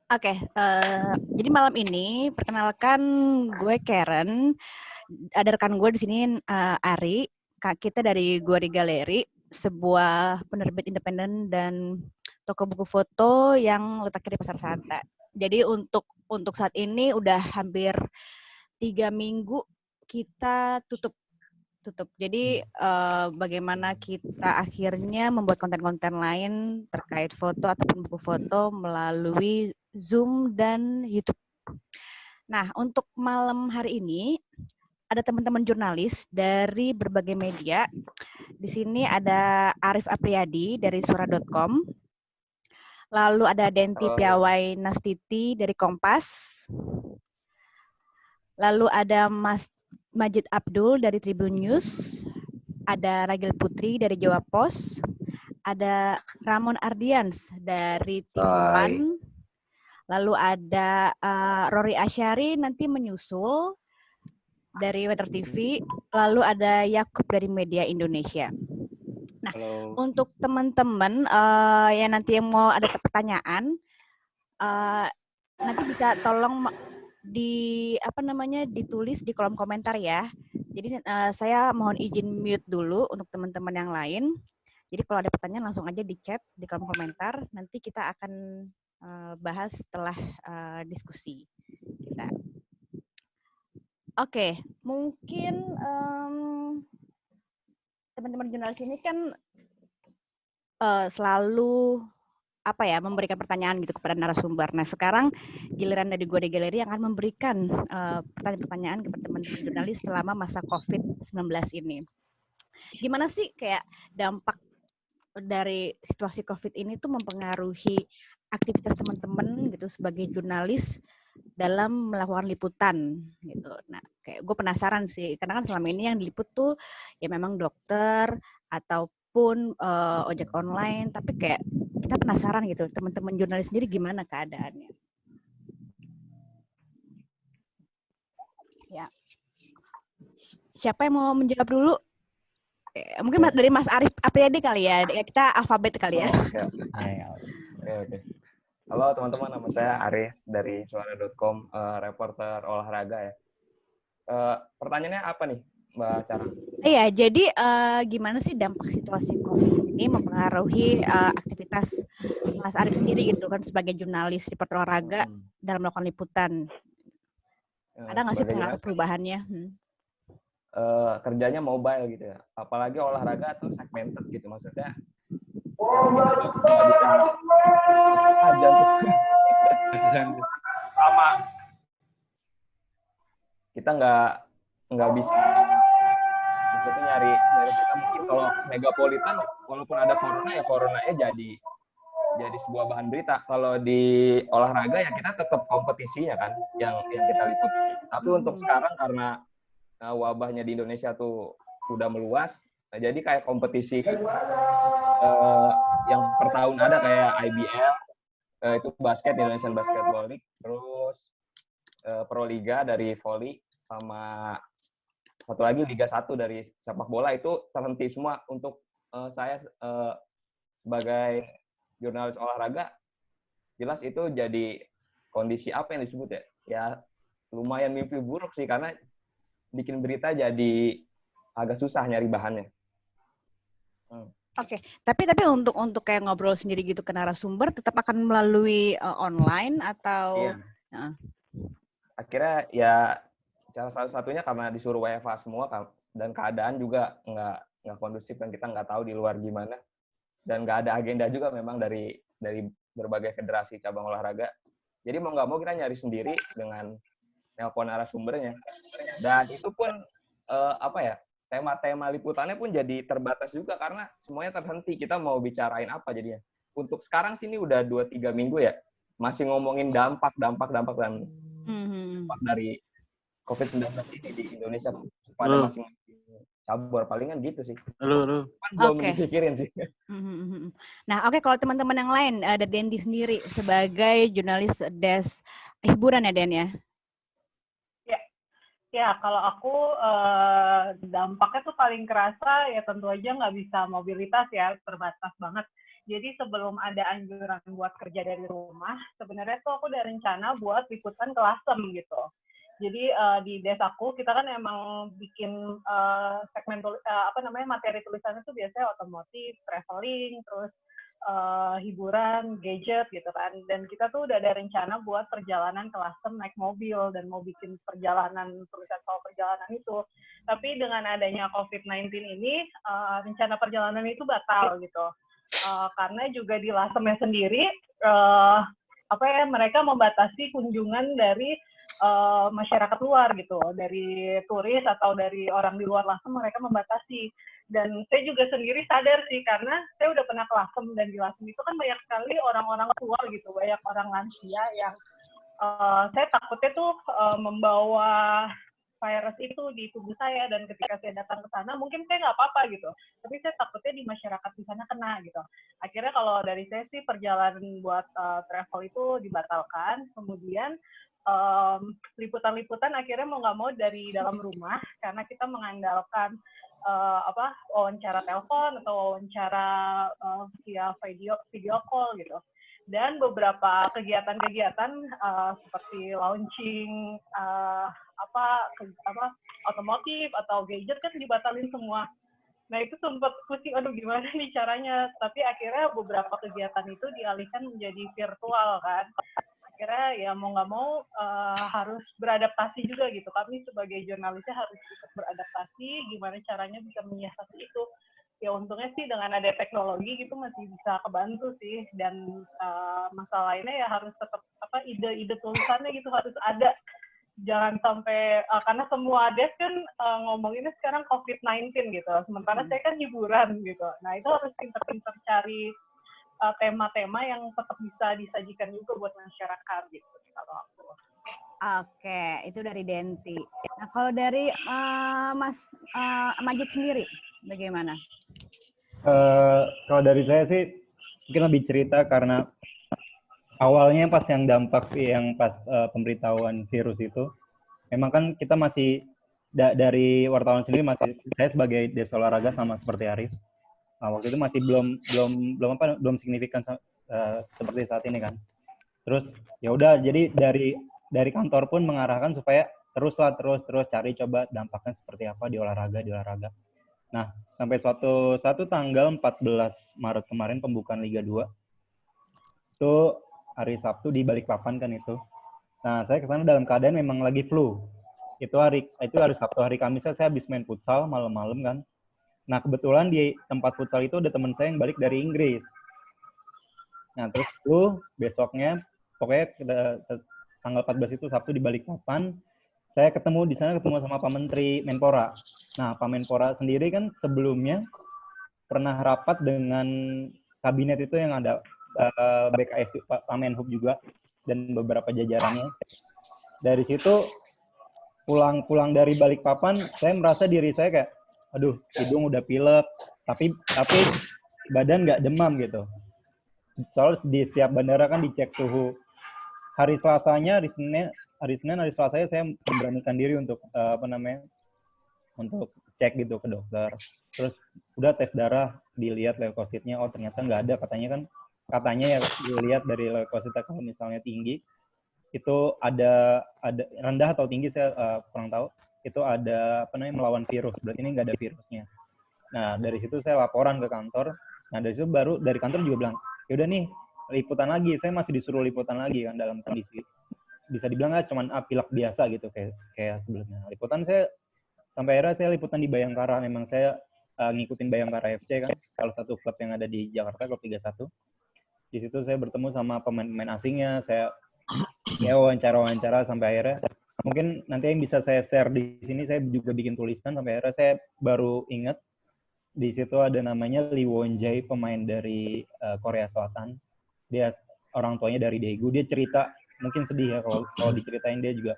Oke, jadi malam ini perkenalkan gue Karen, ada rekan gue di sini Ari, kita dari Guari Galeri, sebuah penerbit independen dan toko buku foto yang letaknya di Pasar Santa. Jadi untuk saat ini udah hampir 3 minggu kita tutup. Jadi bagaimana kita akhirnya membuat konten-konten lain terkait foto ataupun buku foto melalui Zoom dan YouTube. Nah, untuk malam hari ini ada teman-teman jurnalis dari berbagai media. Di sini ada Arif Apriyadi dari suara.com. Lalu ada Denti Piawai Nastiti dari Kompas. Lalu ada Mas Majid Abdul dari Tribun News. Ada Ragil Putri dari Jawa Pos, ada Ramon Ardians dari Timpan, lalu ada Rory Asyari nanti menyusul dari Weather TV, lalu ada Yakub dari Media Indonesia. Nah, untuk teman-teman yang nanti yang mau ada pertanyaan, nanti bisa tolong ditulis di kolom komentar ya. Jadi saya mohon izin mute dulu untuk teman-teman yang lain. Jadi kalau ada pertanyaan langsung aja di chat di kolom komentar. Nanti kita akan bahas setelah diskusi kita. Oke, mungkin teman-teman jurnalis ini kan selalu memberikan pertanyaan gitu kepada narasumber. Nah, sekarang giliran dari Guari Galeri yang akan memberikan pertanyaan-pertanyaan kepada teman-teman jurnalis selama masa COVID-19 ini. Gimana sih kayak dampak dari situasi COVID ini tuh mempengaruhi aktivitas teman-teman gitu sebagai jurnalis dalam melakukan liputan gitu. Nah, kayak gue penasaran sih, karena kan selama ini yang diliput tuh ya memang dokter ataupun ojek online, tapi kayak kita penasaran gitu, teman-teman jurnalis sendiri gimana keadaannya? Ya, siapa yang mau menjawab dulu? Mungkin dari Mas Arif Apriyadi kali ya, kita alfabet kali ya. Oke. Halo teman-teman, nama saya Arif dari suara.com, reporter olahraga ya. Pertanyaannya apa nih, Mbak Cara? Iya, jadi gimana sih dampak situasi COVID ini mempengaruhi aktivitas Mas Arif sendiri gitu kan sebagai jurnalis reporter olahraga dalam melakukan liputan? Ada nggak sih pengaruh perubahannya? Kerjanya mobile gitu ya, apalagi olahraga tuh segmented gitu, maksudnya kita nggak bisa aja sama, kita nggak bisa maksudnya nyari kita mungkin kalau megapolitan walaupun ada corona ya coronanya jadi sebuah bahan berita. Kalau di olahraga ya kita tetap kompetisinya kan yang kita liput. Tapi untuk sekarang karena wabahnya di Indonesia tuh udah meluas, jadi kayak kompetisi yang per tahun ada kayak IBL, itu basket, Indonesian Basketball League, terus Pro Liga dari volley, sama satu lagi Liga 1 dari sepak bola, itu terhenti semua. Untuk saya sebagai jurnalis olahraga, jelas itu jadi kondisi apa yang disebut ya? Ya lumayan mimpi buruk sih, karena bikin berita jadi agak susah nyari bahannya. Oke, tapi untuk kayak ngobrol sendiri gitu ke narasumber tetap akan melalui online atau? Iya. Akhirnya ya salah satunya karena disuruh WFH semua dan keadaan juga nggak kondusif dan kita nggak tahu di luar gimana, dan nggak ada agenda juga memang dari berbagai federasi cabang olahraga. Jadi mau nggak mau kita nyari sendiri dengan nelpon narasumbernya, dan itu pun tema-tema liputannya pun jadi terbatas juga karena semuanya terhenti. Kita mau bicarain apa jadinya? Untuk sekarang sini udah 2-3 minggu ya masih ngomongin dampak dan dari COVID-19 ini di Indonesia pada masing-masing cabur, palingan gitu sih. Kan belum dipikirin sih. Nah, kalau teman-teman yang lain, ada Dendi sendiri sebagai jurnalis desk hiburan ya, Den ya? Ya, kalau aku dampaknya tuh paling kerasa ya tentu aja nggak bisa mobilitas ya, terbatas banget. Jadi sebelum ada anjuran buat kerja dari rumah, sebenarnya tuh aku udah rencana buat liputan ke Lasem gitu. Jadi di desaku kita kan emang bikin segmen materi tulisannya tuh biasanya otomotif, traveling, terus hiburan, gadget gitu kan. Dan kita tuh udah ada rencana buat perjalanan ke Lasem naik mobil dan mau bikin tulisan soal perjalanan itu. Tapi dengan adanya COVID-19 ini, rencana perjalanan itu batal gitu. Karena juga di Lasemnya sendiri, mereka membatasi kunjungan dari masyarakat luar gitu, dari turis atau dari orang di luar Lasem mereka membatasi. Dan saya juga sendiri sadar sih, karena saya udah pernah ke Lasem, dan di Lasem itu kan banyak sekali orang-orang tua gitu, banyak orang lansia yang saya takutnya tuh membawa virus itu di tubuh saya, dan ketika saya datang ke sana mungkin saya nggak apa-apa gitu, tapi saya takutnya di masyarakat di sana kena gitu. Akhirnya kalau dari saya sih perjalanan buat travel itu dibatalkan, kemudian liputan-liputan akhirnya mau nggak mau dari dalam rumah, karena kita mengandalkan wawancara telepon atau wawancara via video call gitu. Dan beberapa kegiatan-kegiatan seperti launching otomotif atau gadget kan dibatalin semua. Nah itu sempat pusing, aduh gimana nih caranya. Tapi akhirnya beberapa kegiatan itu dialihkan menjadi virtual kan. Akhirnya ya mau nggak mau harus beradaptasi juga gitu. Kami sebagai jurnalisnya harus ikut beradaptasi, gimana caranya bisa menyiasati itu. Ya untungnya sih dengan ada teknologi gitu masih bisa kebantu sih. Dan masalah lainnya ya harus tetap ide-ide tulisannya gitu harus ada. Jangan sampai karena semua desk kan ngomonginnya sekarang COVID-19 gitu. Sementara saya kan hiburan gitu. Nah itu harus pinter-pinter cari tema-tema yang tetap bisa disajikan juga buat masyarakat gitu kalau aku. Oke, itu dari Denti. Nah, kalau dari Mas Majid sendiri, bagaimana? Kalau dari saya sih mungkin lebih cerita karena awalnya pas yang dampak yang pas pemberitahuan virus itu, memang kan kita masih dari wartawan sendiri masih, saya sebagai Des Olahraga sama seperti Arif, waktu itu masih belum signifikan seperti saat ini kan. Terus ya udah, jadi dari kantor pun mengarahkan supaya terus cari coba dampaknya seperti apa di olahraga. Nah, sampai satu tanggal 14 Maret kemarin pembukaan Liga 2. Itu hari Sabtu di Balikpapan kan itu. Nah, saya kesana dalam keadaan memang lagi flu. Itu hari Sabtu, hari Kamisnya saya habis main futsal malam-malam kan. Nah, kebetulan di tempat futsal itu ada teman saya yang balik dari Inggris. Nah, terus besoknya, pokoknya tanggal 14 itu Sabtu di Balikpapan, saya ketemu sama Pak Menteri Menpora. Nah, Pak Menpora sendiri kan sebelumnya pernah rapat dengan kabinet itu yang ada BKS, Pak Menhub juga, dan beberapa jajarannya. Dari situ, pulang dari Balikpapan, saya merasa diri saya kayak, aduh, hidung udah pilek, tapi badan nggak demam gitu. Soalnya di setiap bandara kan dicek suhu. Hari Senin, hari Selasanya saya memberanikan diri untuk untuk cek gitu ke dokter. Terus udah tes darah, dilihat leukositnya, oh ternyata nggak ada. Katanya ya dilihat dari leukositnya kalau misalnya tinggi, itu ada rendah atau tinggi saya kurang tahu. Itu ada melawan virus. Berarti ini nggak ada virusnya. Nah dari situ saya laporan ke kantor. Nah dari situ baru dari kantor juga bilang, yaudah nih liputan lagi. Saya masih disuruh liputan lagi kan dalam kondisi bisa dibilang cuma pilek biasa gitu kayak sebelumnya. Liputan saya sampai akhirnya saya liputan di Bayangkara. Memang saya ngikutin Bayangkara FC kan, salah satu klub yang ada di Jakarta, klub 31. Di situ saya bertemu sama pemain-pemain asingnya, saya wawancara sampai akhirnya mungkin nanti yang bisa saya share di sini, saya juga bikin tulisan sampai akhirnya saya baru ingat di situ ada namanya Lee Won-jae, pemain dari Korea Selatan. Dia orang tuanya dari Daegu. Dia cerita, mungkin sedih ya kalau diceritain, dia juga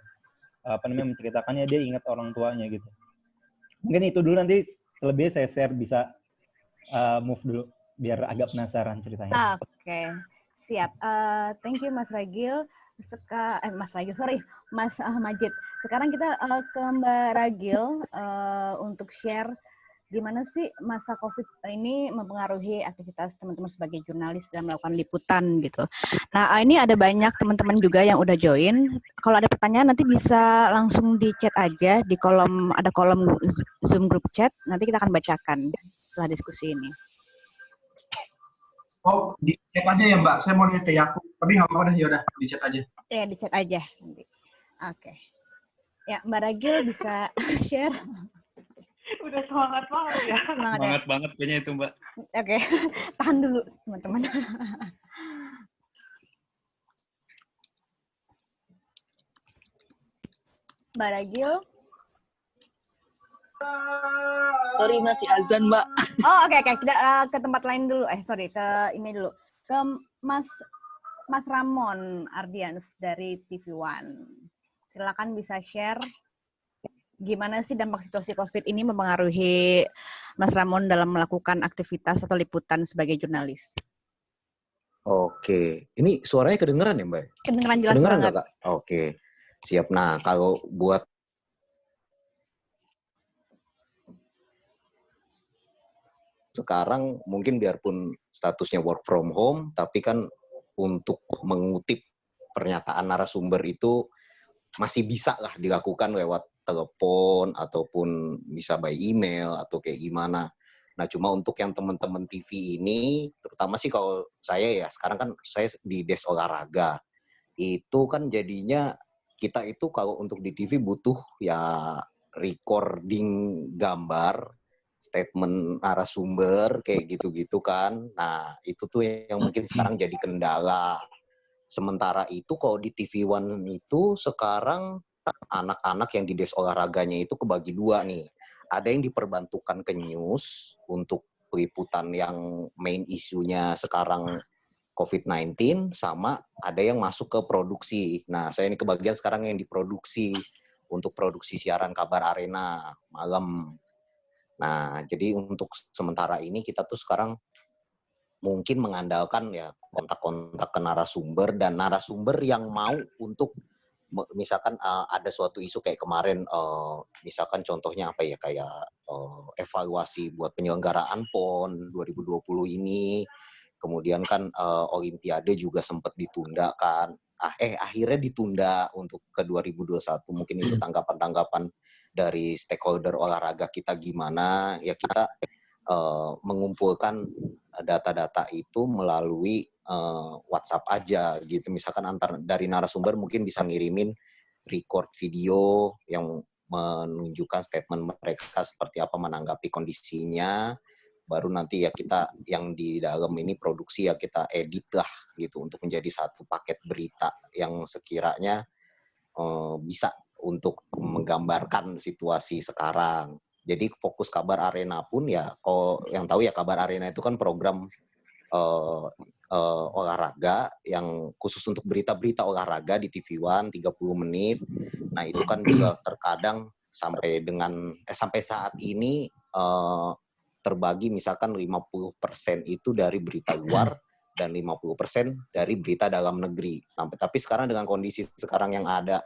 menceritakannya, dia ingat orang tuanya gitu. Mungkin itu dulu, nanti selebihnya saya share, bisa move dulu biar agak penasaran ceritanya. Oke, siap. Thank you Mas Ragil. Mas Majid. Sekarang kita ke Mbak Ragil untuk share gimana sih masa COVID ini mempengaruhi aktivitas teman-teman sebagai jurnalis dalam melakukan liputan gitu. Nah, ini ada banyak teman-teman juga yang udah join. Kalau ada pertanyaan nanti bisa langsung di chat aja di kolom, ada kolom Zoom group chat. Nanti kita akan bacakan setelah diskusi ini. Oh, di chat aja ya Mbak. Saya mau lihat ke Yakub. Tapi nggak apa-apa, ya udah di chat aja. Ya, di chat aja nanti. Oke. Ya, Mbak Ragil bisa share. Udah semangat banget ya. Semangat banget kayaknya itu, Mbak. Oke, tahan dulu teman-teman. Mbak Ragil. Sorry, masih azan, Mbak. Oh, oke. Kita ke tempat lain dulu. Sorry, ke ini dulu. Ke Mas Ramon Ardians dari TV One. Silakan bisa share gimana sih dampak situasi COVID ini mempengaruhi Mas Ramon dalam melakukan aktivitas atau liputan sebagai jurnalis? Oke, ini suaranya kedengeran ya Mbak? Kedengeran jelas kedengeran banget. Kak? Oke, siap. Nah, kalau buat sekarang mungkin biarpun statusnya work from home, tapi kan untuk mengutip pernyataan narasumber itu masih bisa lah dilakukan lewat telepon ataupun bisa by email atau kayak gimana. Nah, cuma untuk yang teman-teman TV ini, terutama sih kalau saya ya, sekarang kan saya di Des Olahraga. Itu kan jadinya kita itu kalau untuk di TV butuh ya recording gambar, statement narasumber, kayak gitu-gitu kan. Nah, itu tuh yang mungkin sekarang jadi kendala. Sementara itu kalau di TV One itu sekarang anak-anak yang di Des Olahraganya itu kebagi dua nih. Ada yang diperbantukan ke news untuk peliputan yang main isunya sekarang COVID-19, sama ada yang masuk ke produksi. Nah, saya ini kebagian sekarang yang diproduksi untuk produksi siaran kabar arena malam. Nah, jadi untuk sementara ini kita tuh sekarang mungkin mengandalkan ya kontak-kontak ke narasumber, dan narasumber yang mau untuk misalkan ada suatu isu kayak kemarin, misalkan contohnya apa ya, kayak evaluasi buat penyelenggaraan PON 2020 ini, kemudian kan Olimpiade juga sempat ditunda kan, akhirnya ditunda untuk ke 2021, mungkin itu tanggapan-tanggapan dari stakeholder olahraga kita gimana, ya kita mengumpulkan data-data itu melalui WhatsApp aja gitu. Misalkan dari narasumber mungkin bisa ngirimin record video yang menunjukkan statement mereka seperti apa menanggapi kondisinya. Baru nanti ya kita yang di dalam ini produksi ya kita edit lah gitu untuk menjadi satu paket berita yang sekiranya bisa untuk menggambarkan situasi sekarang. Jadi fokus Kabar Arena pun ya, kalau yang tahu ya Kabar Arena itu kan program olahraga yang khusus untuk berita-berita olahraga di TV One 30 menit. Nah, itu kan juga terkadang sampai saat ini terbagi misalkan 50% itu dari berita luar dan 50% dari berita dalam negeri. Tapi sekarang dengan kondisi sekarang yang ada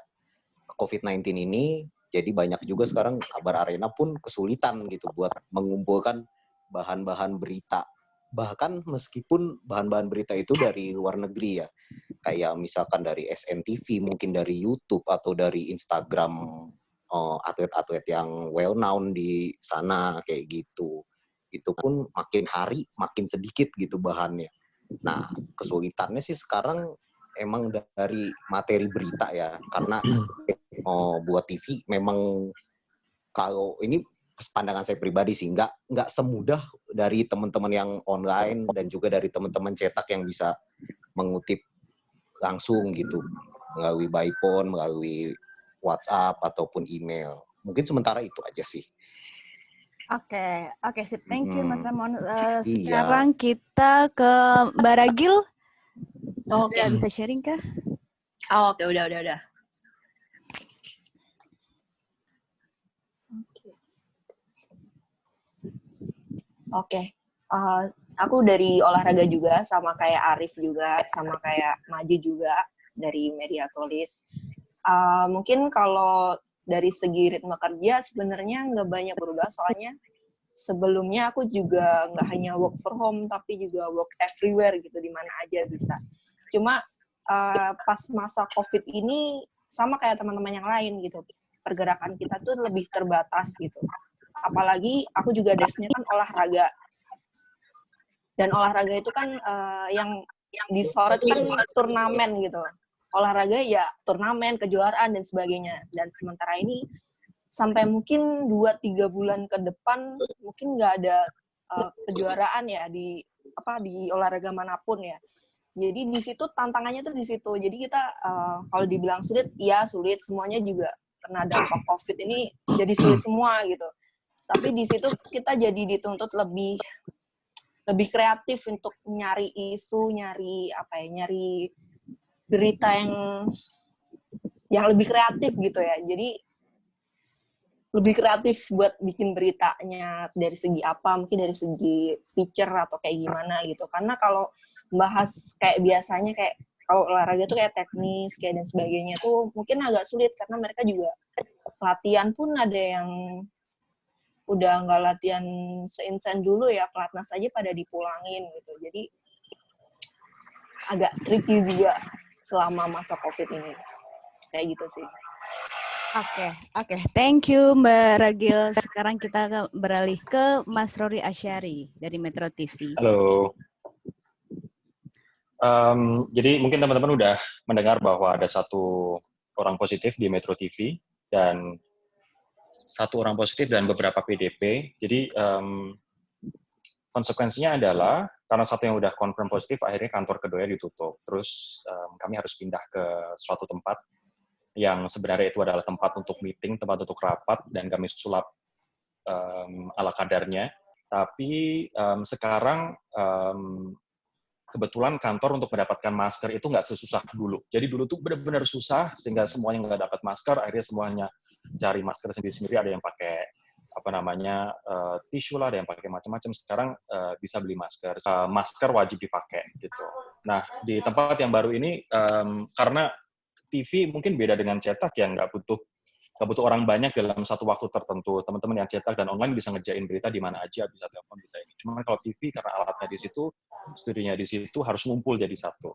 COVID-19 ini, jadi banyak juga sekarang Kabar Arena pun kesulitan gitu buat mengumpulkan bahan-bahan berita. Bahkan meskipun bahan-bahan berita itu dari luar negeri ya, kayak misalkan dari SNTV, mungkin dari YouTube atau dari Instagram atlet-atlet yang well known di sana kayak gitu. Itu pun makin hari makin sedikit gitu bahannya. Nah, kesulitannya sih sekarang emang dari materi berita ya, karena buat TV memang kalau ini pandangan saya pribadi sih nggak semudah dari teman-teman yang online dan juga dari teman-teman cetak yang bisa mengutip langsung gitu melalui by phone, melalui WhatsApp ataupun email. Mungkin sementara itu aja sih. Oke, sip. Thank you Mas Ramon. Iya. Sekarang kita ke Mbak Ragil. Oke. Bisa sharing kah? Oh, oke, udah. Oke. Aku dari olahraga juga, sama kayak Arif juga, sama kayak Maju juga dari media tulis. Mungkin kalau dari segi ritme kerja sebenarnya nggak banyak berubah, soalnya sebelumnya aku juga nggak hanya work from home, tapi juga work everywhere gitu, di mana aja bisa. Cuma pas masa COVID ini sama kayak teman-teman yang lain gitu, pergerakan kita tuh lebih terbatas gitu. Apalagi aku juga desk-nya kan olahraga. Dan olahraga itu kan yang disorot kan turnamen gitu. Olahraga ya turnamen, kejuaraan dan sebagainya. Dan sementara ini sampai mungkin 2-3 bulan ke depan mungkin nggak ada kejuaraan ya di olahraga manapun ya. Jadi di situ tantangannya tuh di situ. Jadi kita kalau dibilang sulit, ya sulit. Semuanya juga kena dampak COVID ini jadi sulit semua gitu. Tapi di situ kita jadi dituntut lebih kreatif untuk nyari isu, nyari berita yang lebih kreatif gitu ya. Jadi lebih kreatif buat bikin beritanya dari segi apa, mungkin dari segi feature atau kayak gimana gitu. Karena kalau bahas kayak biasanya kayak kalau olahraga tuh kayak teknis kayak dan sebagainya tuh mungkin agak sulit karena mereka juga latihan pun ada yang udah nggak latihan seinsen dulu ya, pelatnas aja pada dipulangin gitu. Jadi agak tricky juga selama masa COVID ini. Kayak gitu sih. Oke. Thank you Mbak Ragil. Sekarang kita beralih ke Mas Rory Asyari dari Metro TV. Halo. Jadi mungkin teman-teman udah mendengar bahwa ada 1 orang positif di Metro TV dan 1 orang positif dan beberapa PDP. Jadi konsekuensinya adalah karena 1 yang udah confirm positif, akhirnya kantor keduanya ditutup. Terus kami harus pindah ke suatu tempat yang sebenarnya itu adalah tempat untuk meeting, tempat untuk rapat, dan kami sulap ala kadarnya. Tapi sekarang kebetulan kantor untuk mendapatkan masker itu nggak sesusah dulu. Jadi dulu tuh benar-benar susah, sehingga semuanya nggak dapat masker, akhirnya semuanya cari masker sendiri-sendiri, ada yang pakai tisu lah, ada yang pakai macam-macam. Sekarang bisa beli masker. Masker wajib dipakai gitu. Nah, di tempat yang baru ini, karena TV mungkin beda dengan cetak yang nggak butuh orang banyak dalam satu waktu tertentu. Teman-teman yang cetak dan online bisa ngerjain berita di mana aja, bisa telepon, bisa ini. Cuma kalau TV karena alatnya di situ, studionya di situ, harus ngumpul jadi satu.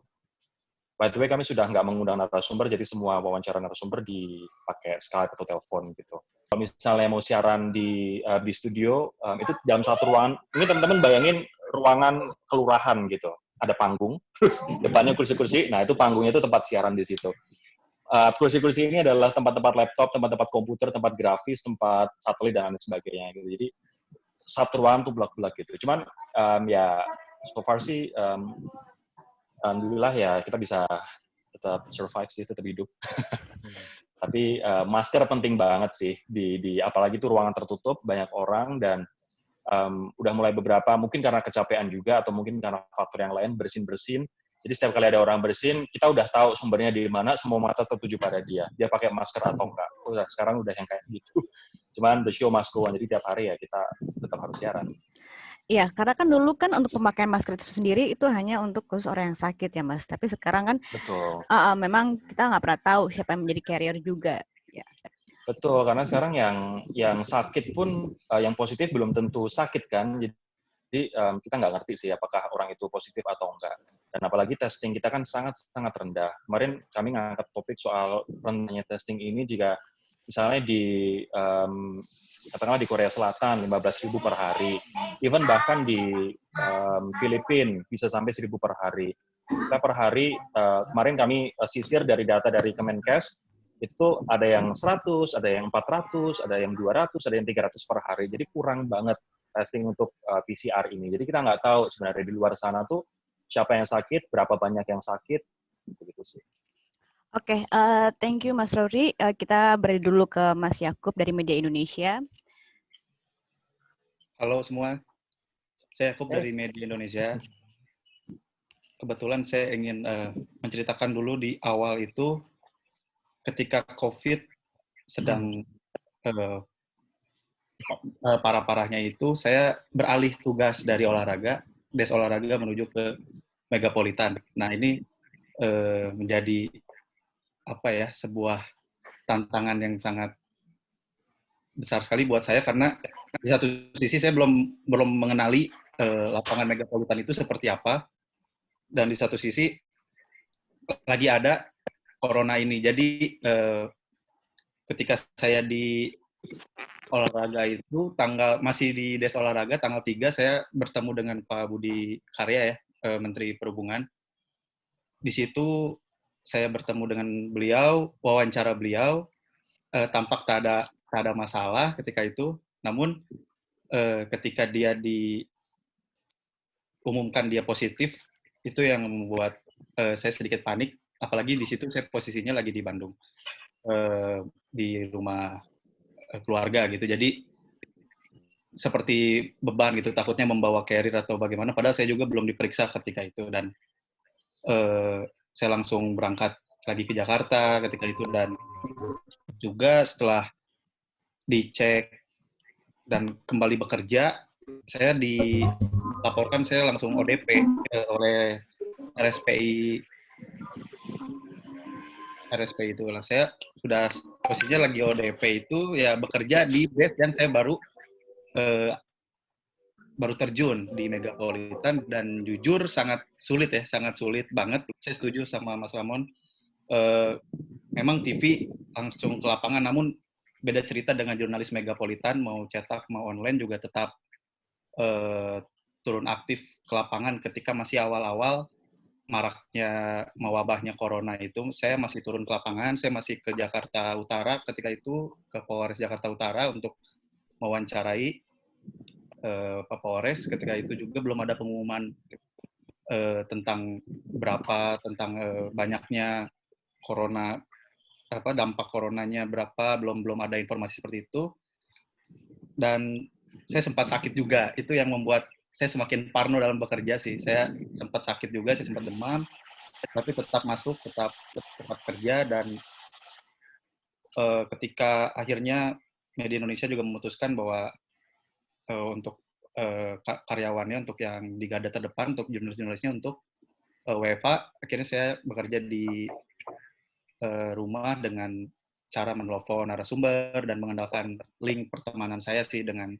By the way, kami sudah nggak mengundang narasumber, jadi semua wawancara narasumber dipakai Skype atau telepon gitu. Kalau misalnya mau siaran di studio, itu dalam satu ruangan. Ini teman-teman bayangin ruangan kelurahan gitu. Ada panggung, terus depannya kursi-kursi. Nah, itu panggungnya itu tempat siaran di situ. Kursi-kursi ini adalah tempat-tempat laptop, tempat-tempat komputer, tempat grafis, tempat satelit, dan lain sebagainya. Gitu. Jadi, satu ruangan tuh blok-blok gitu. Cuman, ya, so far sih, alhamdulillah ya kita bisa tetap survive sih, tetap hidup. Tapi masker penting banget sih, apalagi itu ruangan tertutup, banyak orang, dan udah mulai beberapa, mungkin karena kecapean juga, atau mungkin karena faktor yang lain, bersin-bersin. Jadi setiap kali ada orang bersin, kita udah tahu sumbernya di mana, semua mata tertuju pada dia. Dia pakai masker atau enggak. Sekarang udah yang kayak gitu. Cuman the show must go on, jadi tiap hari ya kita tetap harus siaran. Iya, karena kan dulu kan untuk pemakaian masker itu sendiri itu hanya untuk khusus orang yang sakit ya Mas. Tapi sekarang kan Betul. Memang kita nggak pernah tahu siapa yang menjadi carrier juga. Ya. Betul, karena sekarang yang sakit pun, yang positif belum tentu sakit kan. Jadi kita nggak ngerti sih apakah orang itu positif atau enggak. Dan apalagi testing kita kan sangat-sangat rendah. Kemarin kami ngangkat topik soal rendahnya testing ini jika misalnya katakanlah di Korea Selatan 15.000 per hari, even bahkan di Filipina bisa sampai 1.000 per hari. Kita per hari, kemarin kami sisir dari data dari Kemenkes, itu ada yang 100, ada yang 400, ada yang 200, ada yang 300 per hari. Jadi kurang banget testing untuk PCR ini. Jadi kita nggak tahu sebenarnya di luar sana tuh siapa yang sakit, berapa banyak yang sakit, begitu sih. Oke, thank you Mas Rory. Kita beri dulu ke Mas Yakub dari Media Indonesia. Halo semua, saya Yakub dari Media Indonesia. Kebetulan saya ingin menceritakan dulu di awal itu, ketika COVID sedang parah-parahnya itu, saya beralih tugas dari desk olahraga menuju ke Megapolitan. Nah ini menjadi sebuah tantangan yang sangat besar sekali buat saya karena di satu sisi saya belum mengenali lapangan Megapolitan itu seperti apa, dan di satu sisi lagi ada corona ini. Jadi ketika saya di olahraga itu masih di Des Olahraga tanggal 3 saya bertemu dengan Pak Budi Karya ya, Menteri Perhubungan. Di situ saya bertemu dengan beliau, wawancara beliau, tampak tak ada masalah ketika itu. Namun ketika dia diumumkan dia positif, itu yang membuat saya sedikit panik. Apalagi di situ saya posisinya lagi di Bandung, di rumah keluarga gitu. Jadi seperti beban gitu, takutnya membawa carrier atau bagaimana. Padahal saya juga belum diperiksa ketika itu, dan saya langsung berangkat lagi ke Jakarta ketika itu, dan juga setelah dicek dan kembali bekerja, saya dilaporkan saya langsung ODP oleh RSPI itulah. Saya sudah posisinya lagi ODP itu ya, bekerja di base, dan saya baru terjun di Megapolitan, dan jujur sangat sulit banget. Saya setuju sama Mas Ramon. Memang TV langsung ke lapangan, namun beda cerita dengan jurnalis Megapolitan, mau cetak mau online juga tetap turun aktif ke lapangan ketika masih awal-awal maraknya wabahnya corona itu. Saya masih turun ke lapangan, saya masih ke Jakarta Utara ketika itu, ke Polres Jakarta Utara untuk mewawancarai Pak Polres. Ketika itu juga belum ada pengumuman tentang banyaknya corona, dampak coronanya berapa, belum ada informasi seperti itu. Dan saya sempat sakit juga, itu yang membuat saya semakin parno dalam bekerja sih. Saya sempat sakit juga, saya sempat demam, tapi tetap kerja. Dan ketika akhirnya media Indonesia juga memutuskan bahwa untuk karyawannya, untuk yang di garda terdepan, untuk jurnalis-jurnalisnya untuk WFA, akhirnya saya bekerja di rumah dengan cara menelpon narasumber dan mengandalkan link pertemanan saya sih dengan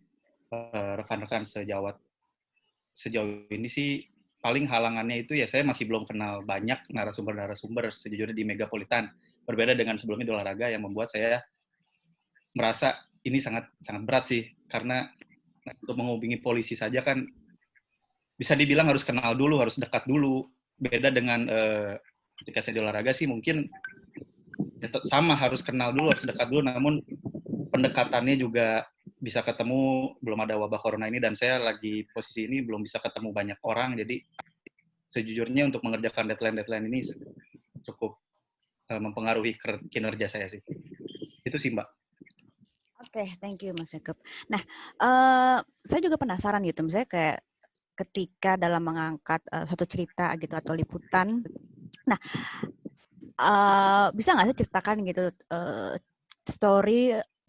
rekan-rekan sejawat. Sejauh ini sih paling halangannya itu ya, saya masih belum kenal banyak narasumber sejujurnya di Megapolitan. Berbeda dengan sebelumnya di olahraga, yang membuat saya merasa ini sangat berat sih, karena untuk menghubungi polisi saja kan bisa dibilang harus kenal dulu, harus dekat dulu. Beda dengan ketika saya di olahraga sih mungkin sama, harus kenal dulu, harus dekat dulu, namun pendekatannya juga bisa ketemu. Belum ada wabah corona ini, dan saya lagi posisi ini belum bisa ketemu banyak orang. Jadi sejujurnya untuk mengerjakan deadline ini cukup mempengaruhi kinerja saya sih. Itu sih, Mbak. Oke, thank you Mas Jacob. Nah, saya juga penasaran gitu, misalnya kayak ketika dalam mengangkat satu cerita gitu atau liputan. Nah, bisa nggak sih ceritakan gitu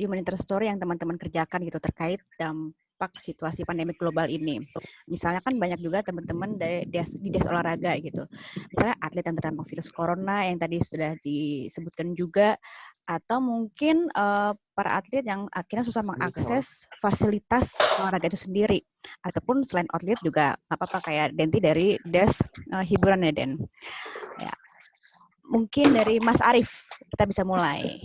human interest story yang teman-teman kerjakan gitu terkait dampak situasi pandemi global ini. Misalnya kan banyak juga teman-teman di Des Olahraga gitu. Misalnya atlet yang terdampak virus corona yang tadi sudah disebutkan juga, atau mungkin para atlet yang akhirnya susah mengakses fasilitas olahraga itu sendiri. Ataupun selain atlet juga apa-apa, kayak Denti dari Des Hiburan ya, Den. Ya. Mungkin dari Mas Arief kita bisa mulai.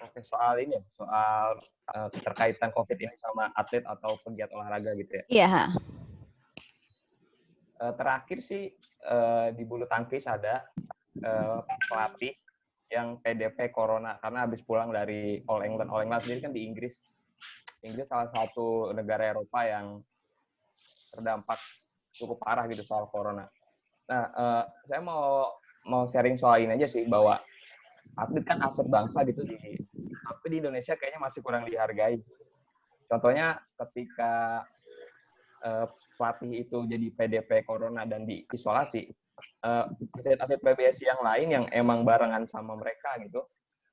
Oke, soal ini, soal keterkaitan COVID ini sama atlet atau pegiat olahraga gitu ya. Iya. Terakhir sih di bulu tangkis ada pelatih yang PDP corona karena habis pulang dari All England. All England sendiri kan di Inggris. Inggris salah satu negara Eropa yang terdampak cukup parah gitu soal corona. Nah, saya mau sharing soal ini aja sih, bahwa atlet kan aset bangsa gitu, tapi di Indonesia kayaknya masih kurang dihargai. Contohnya ketika pelatih itu jadi PDP corona dan diisolasi, atlet-atlet PBSI yang lain yang emang barengan sama mereka gitu,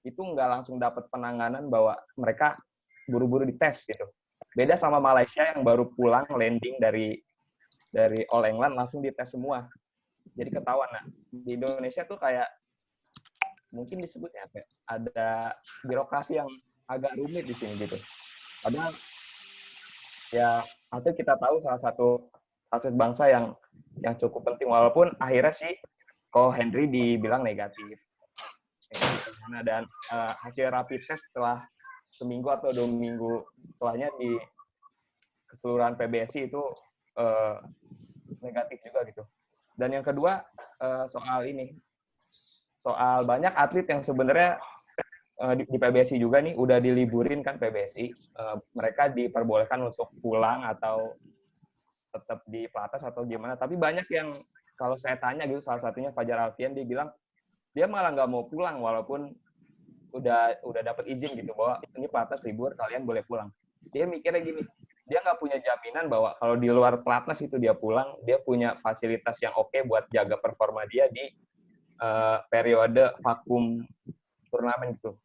itu nggak langsung dapat penanganan bahwa mereka buru-buru dites gitu. Beda sama Malaysia yang baru pulang landing dari All England langsung dites semua. Jadi ketahuan. Nah, di Indonesia tuh kayak mungkin disebutnya apa? Ada birokrasi yang agak rumit di sini gitu. Padahal ya atlet kita tahu salah satu aset bangsa yang cukup penting, walaupun akhirnya sih Ko Henry dibilang negatif. Dan hasil rapid test setelah seminggu atau 2 minggu setelahnya di keseluruhan PBSI itu negatif juga gitu. Dan yang kedua soal banyak atlet yang sebenarnya di PBSI juga nih udah diliburin kan PBSI, mereka diperbolehkan untuk pulang atau tetap di pelatnas atau gimana. Tapi banyak yang kalau saya tanya gitu, salah satunya Fajar Alfian, dia bilang dia malah nggak mau pulang walaupun udah dapat izin gitu bahwa ini pelatnas libur, kalian boleh pulang. Dia mikirnya gini, dia nggak punya jaminan bahwa kalau di luar pelatnas itu dia pulang, dia punya fasilitas yang oke buat jaga performa dia di periode vakum turnamen gitu.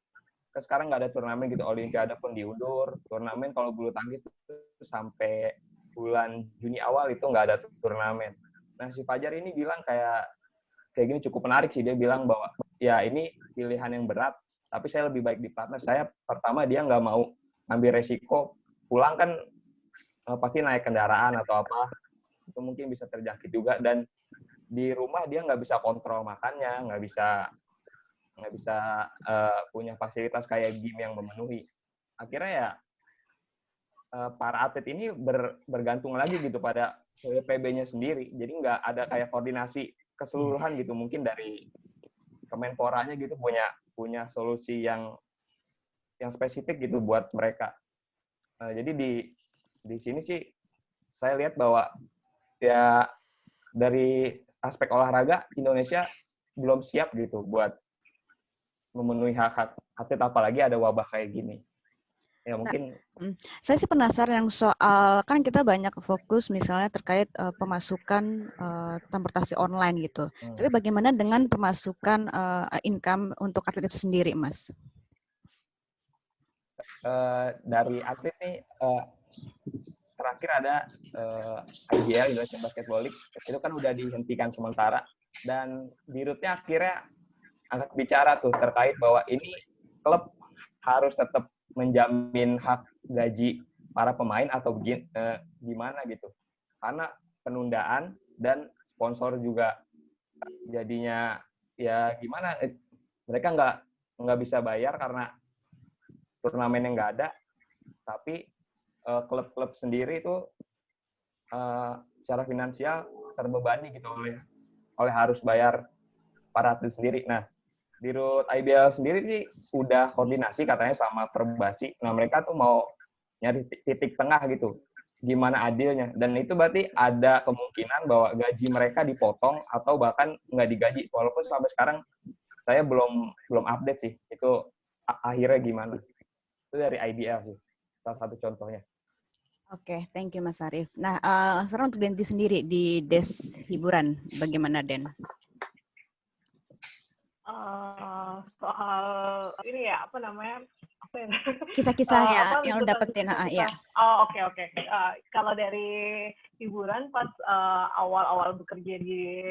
Sekarang nggak ada turnamen gitu, Olimpiade pun diundur, turnamen kalau bulu tangkis itu sampai bulan Juni awal itu nggak ada turnamen. Nah si Fajar ini bilang kayak gini cukup menarik sih, dia bilang bahwa ya ini pilihan yang berat, tapi saya lebih baik di pelatnas. Saya pertama dia nggak mau ambil resiko, pulang kan pasti naik kendaraan atau apa, itu mungkin bisa terjangkit juga, dan di rumah dia nggak bisa kontrol makannya, nggak bisa punya fasilitas kayak gym yang memenuhi. Akhirnya ya para atlet ini bergantung lagi gitu pada PB-nya sendiri, jadi nggak ada kayak koordinasi keseluruhan gitu, mungkin dari Kemenporanya gitu punya solusi yang spesifik gitu buat mereka. Jadi di sini sih saya lihat bahwa ya dari aspek olahraga Indonesia belum siap gitu buat memenuhi hak atlet, apalagi ada wabah kayak gini. Ya mungkin saya sih penasaran yang soal, kan kita banyak fokus misalnya terkait pemasukan transportasi online gitu. Tapi bagaimana dengan pemasukan income untuk atlet itu sendiri, Mas? Dari atlet nih terakhir ada IBL, Indonesian Basketball League, itu kan udah dihentikan sementara, dan di rootnya akhirnya angkat bicara tuh terkait bahwa ini klub harus tetap menjamin hak gaji para pemain atau gimana gitu, karena penundaan dan sponsor juga jadinya ya gimana, mereka nggak bisa bayar karena turnamen yang nggak ada, tapi klub-klub sendiri itu secara finansial terbebani gitu oleh harus bayar para atlet sendiri. Nah, di root IBL sendiri sih udah koordinasi katanya sama Perbasi. Nah, mereka tuh mau nyari titik tengah gitu, gimana adilnya. Dan itu berarti ada kemungkinan bahwa gaji mereka dipotong atau bahkan nggak digaji. Walaupun sampai sekarang saya belum update sih, itu akhirnya gimana. Itu dari IBL sih, salah satu contohnya. Oke, thank you Mas Arief. Nah, sekarang untuk Denti sendiri di Des Hiburan, bagaimana Den? Soal ini ya, apa namanya? Kisah-kisahnya yang lo dapetin, ya. Oh, oke. Kalau dari hiburan pas awal-awal bekerja di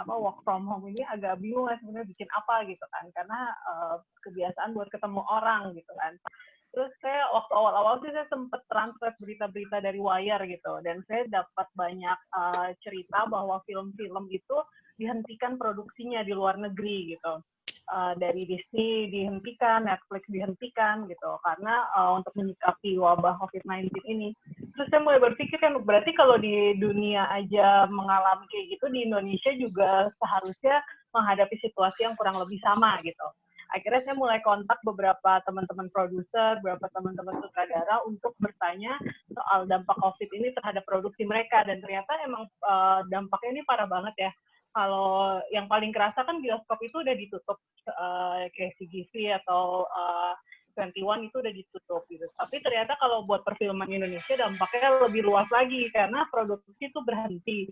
work from home ini agak bingung lah sebenarnya bikin apa gitu kan, karena kebiasaan buat ketemu orang gitu kan. Terus saya waktu awal-awal sih saya sempat translate berita-berita dari Wire gitu, dan saya dapat banyak cerita bahwa film-film itu dihentikan produksinya di luar negeri gitu. Dari Disney dihentikan, Netflix dihentikan gitu, karena untuk menyikapi wabah COVID-19 ini. Terus saya mulai berpikir kan, berarti kalau di dunia aja mengalami kayak gitu, di Indonesia juga seharusnya menghadapi situasi yang kurang lebih sama gitu. Akhirnya saya mulai kontak beberapa teman-teman produser, beberapa teman-teman sutradara untuk bertanya soal dampak COVID ini terhadap produksi mereka, dan ternyata emang dampaknya ini parah banget ya. Kalau yang paling kerasa kan bioskop itu udah ditutup, kayak CGV atau 21 itu udah ditutup gitu. Tapi ternyata kalau buat perfilman Indonesia dampaknya lebih luas lagi karena produksi itu berhenti.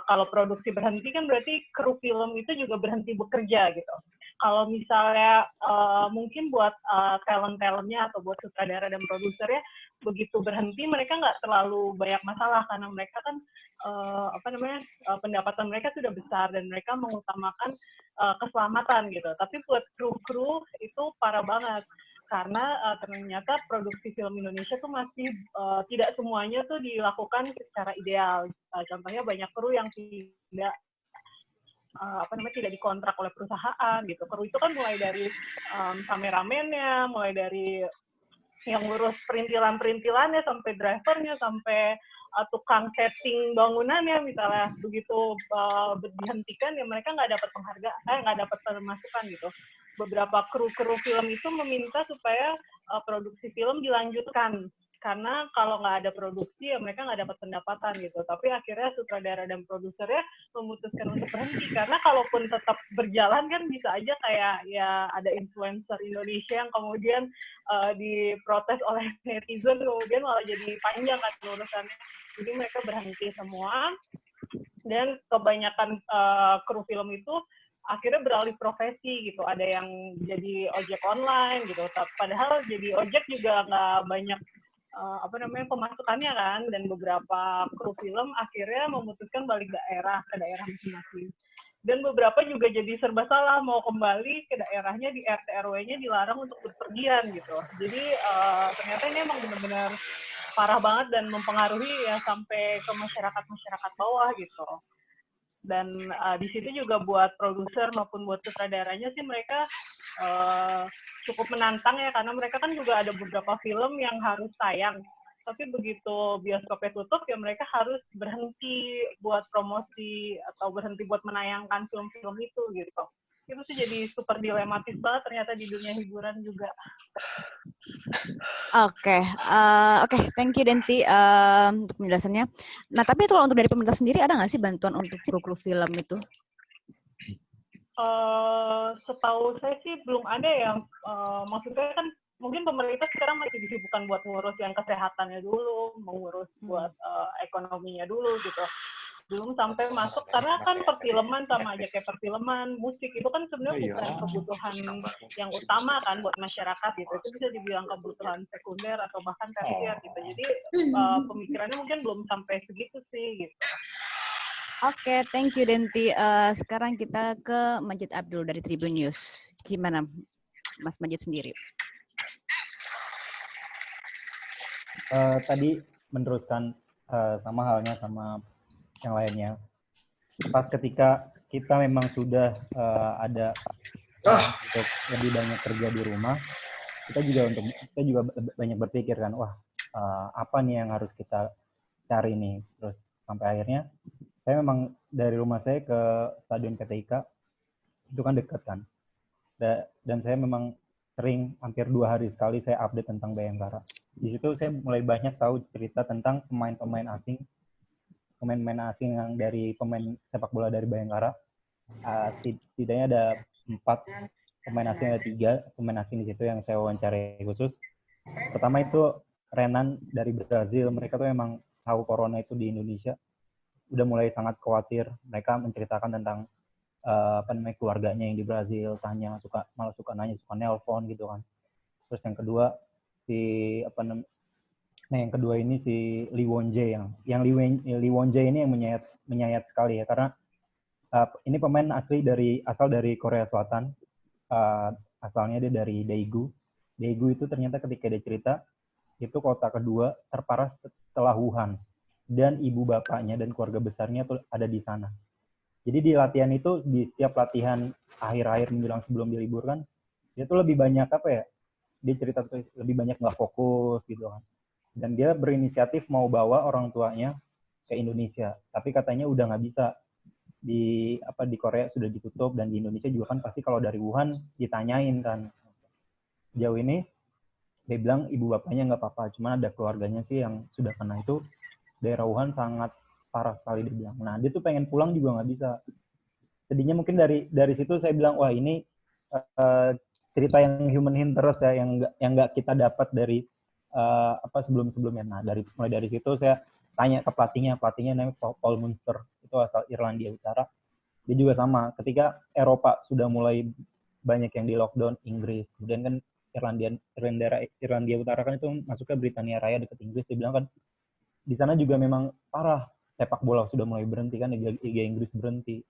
Kalau produksi berhenti kan berarti kru film itu juga berhenti bekerja gitu. kalau misalnya mungkin buat talent-talentnya atau buat sutradara dan produsernya begitu berhenti mereka nggak terlalu banyak masalah karena mereka kan pendapatan mereka sudah besar dan mereka mengutamakan keselamatan gitu. Tapi buat kru-kru itu parah banget karena ternyata produksi film Indonesia tuh masih tidak semuanya tuh dilakukan secara ideal. Contohnya banyak kru yang tidak tidak dikontrak oleh perusahaan gitu. Kru itu kan mulai dari kameramennya, mulai dari yang ngurus perintilannya sampai drivernya sampai tukang setting bangunannya misalnya begitu dihentikan ya mereka nggak dapat penghargaan, nggak dapat pemasukan gitu. Beberapa kru film itu meminta supaya produksi film dilanjutkan karena kalau nggak ada produksi ya mereka nggak dapat pendapatan gitu. Tapi akhirnya sutradara dan produsernya memutuskan untuk berhenti karena kalaupun tetap berjalan kan bisa aja kayak ya ada influencer Indonesia yang kemudian diprotes oleh netizen kemudian malah jadi panjang kan urusannya. Jadi mereka berhenti semua dan kebanyakan kru film itu akhirnya beralih profesi gitu. Ada yang jadi ojek online gitu. Padahal jadi ojek juga nggak banyak pemasukannya kan, dan beberapa kru film akhirnya memutuskan balik ke daerah masing-masing. Dan beberapa juga jadi serba salah mau kembali ke daerahnya, di RT RW-nya dilarang untuk berpergian gitu. Jadi ternyata ini emang benar-benar parah banget dan mempengaruhi ya sampai ke masyarakat bawah gitu. Dan di situ juga buat produser maupun buat sutradaranya sih mereka cukup menantang ya karena mereka kan juga ada beberapa film yang harus tayang tapi begitu bioskopnya tutup ya mereka harus berhenti buat promosi atau berhenti buat menayangkan film-film itu gitu. Itu sih jadi super dilematis banget ternyata di dunia hiburan juga. Oke, thank you Denti untuk penjelasannya. Nah, tapi kalau untuk dari pemerintah sendiri ada nggak sih bantuan untuk kru film itu? Setahu saya sih belum ada ya. Maksudnya kan mungkin pemerintah sekarang masih disibukkan buat ngurus yang kesehatannya dulu, mengurus buat ekonominya dulu gitu. Belum sampai masuk karena kan perfilman sama aja kayak perfilman, musik itu kan sebenarnya bukan kebutuhan yang utama kan buat masyarakat gitu. Itu bisa dibilang kebutuhan sekunder atau bahkan tersier gitu. Jadi pemikirannya mungkin belum sampai segitu sih gitu. Oke, thank you Denti. Sekarang kita ke Majid Abdul dari Tribun News. Gimana Mas Majid sendiri? Tadi meneruskan sama halnya sama yang lainnya. Pas ketika kita memang sudah ada untuk lebih banyak kerja di rumah, kita juga banyak berpikir kan, wah apa nih yang harus kita cari nih. Terus sampai akhirnya saya memang dari rumah saya ke Stadion PTIK itu kan dekat kan, dan saya memang sering hampir 2 hari sekali saya update tentang Bayangkara. Di situ saya mulai banyak tahu cerita tentang pemain-pemain asing yang dari pemain sepak bola dari Bayangkara. Setidaknya ada 4 pemain asing, ada 3 pemain asing di situ yang saya wawancarai khusus. Pertama itu Renan dari Brazil. Mereka tuh memang tahu corona itu di Indonesia, udah mulai sangat khawatir. Mereka menceritakan tentang keluarganya yang di Brazil, malah suka nanya, suka nelpon gitu kan. Terus yang kedua yang kedua ini si Lee Won-jae yang Lee Won-jae ini yang menyayat sekali ya, karena ini pemain asal dari Korea Selatan. Asalnya dia dari Daegu. Daegu itu ternyata ketika dia cerita itu kota kedua terparah setelah Wuhan, dan ibu bapaknya dan keluarga besarnya tuh ada di sana. Jadi di latihan itu, di setiap latihan akhir-akhir menjelang sebelum diliburkan, dia tuh lebih banyak dia cerita tuh lebih banyak nggak fokus gitu kan. Dan dia berinisiatif mau bawa orang tuanya ke Indonesia, tapi katanya udah nggak bisa. Di Korea sudah ditutup, dan di Indonesia juga kan pasti kalau dari Wuhan ditanyain kan. Jauh ini dia bilang ibu bapaknya nggak apa-apa, cuma ada keluarganya sih yang sudah kena itu. Daerah Wuhan sangat parah sekali dia bilang. Nah, dia tuh pengen pulang juga nggak bisa. Sedihnya mungkin dari situ saya bilang, wah ini cerita yang human interest ya, yang nggak kita dapat dari sebelum-sebelumnya. Nah, mulai dari situ saya tanya ke pelatihnya namanya Paul Munster, itu asal Irlandia Utara. Dia juga sama, ketika Eropa sudah mulai banyak yang di lockdown Inggris. Kemudian kan Irlandia Utara kan itu masuknya Britania Raya dekat Inggris. Dia bilang kan di sana juga memang parah, sepak bola sudah mulai berhenti kan, Liga Inggris berhenti.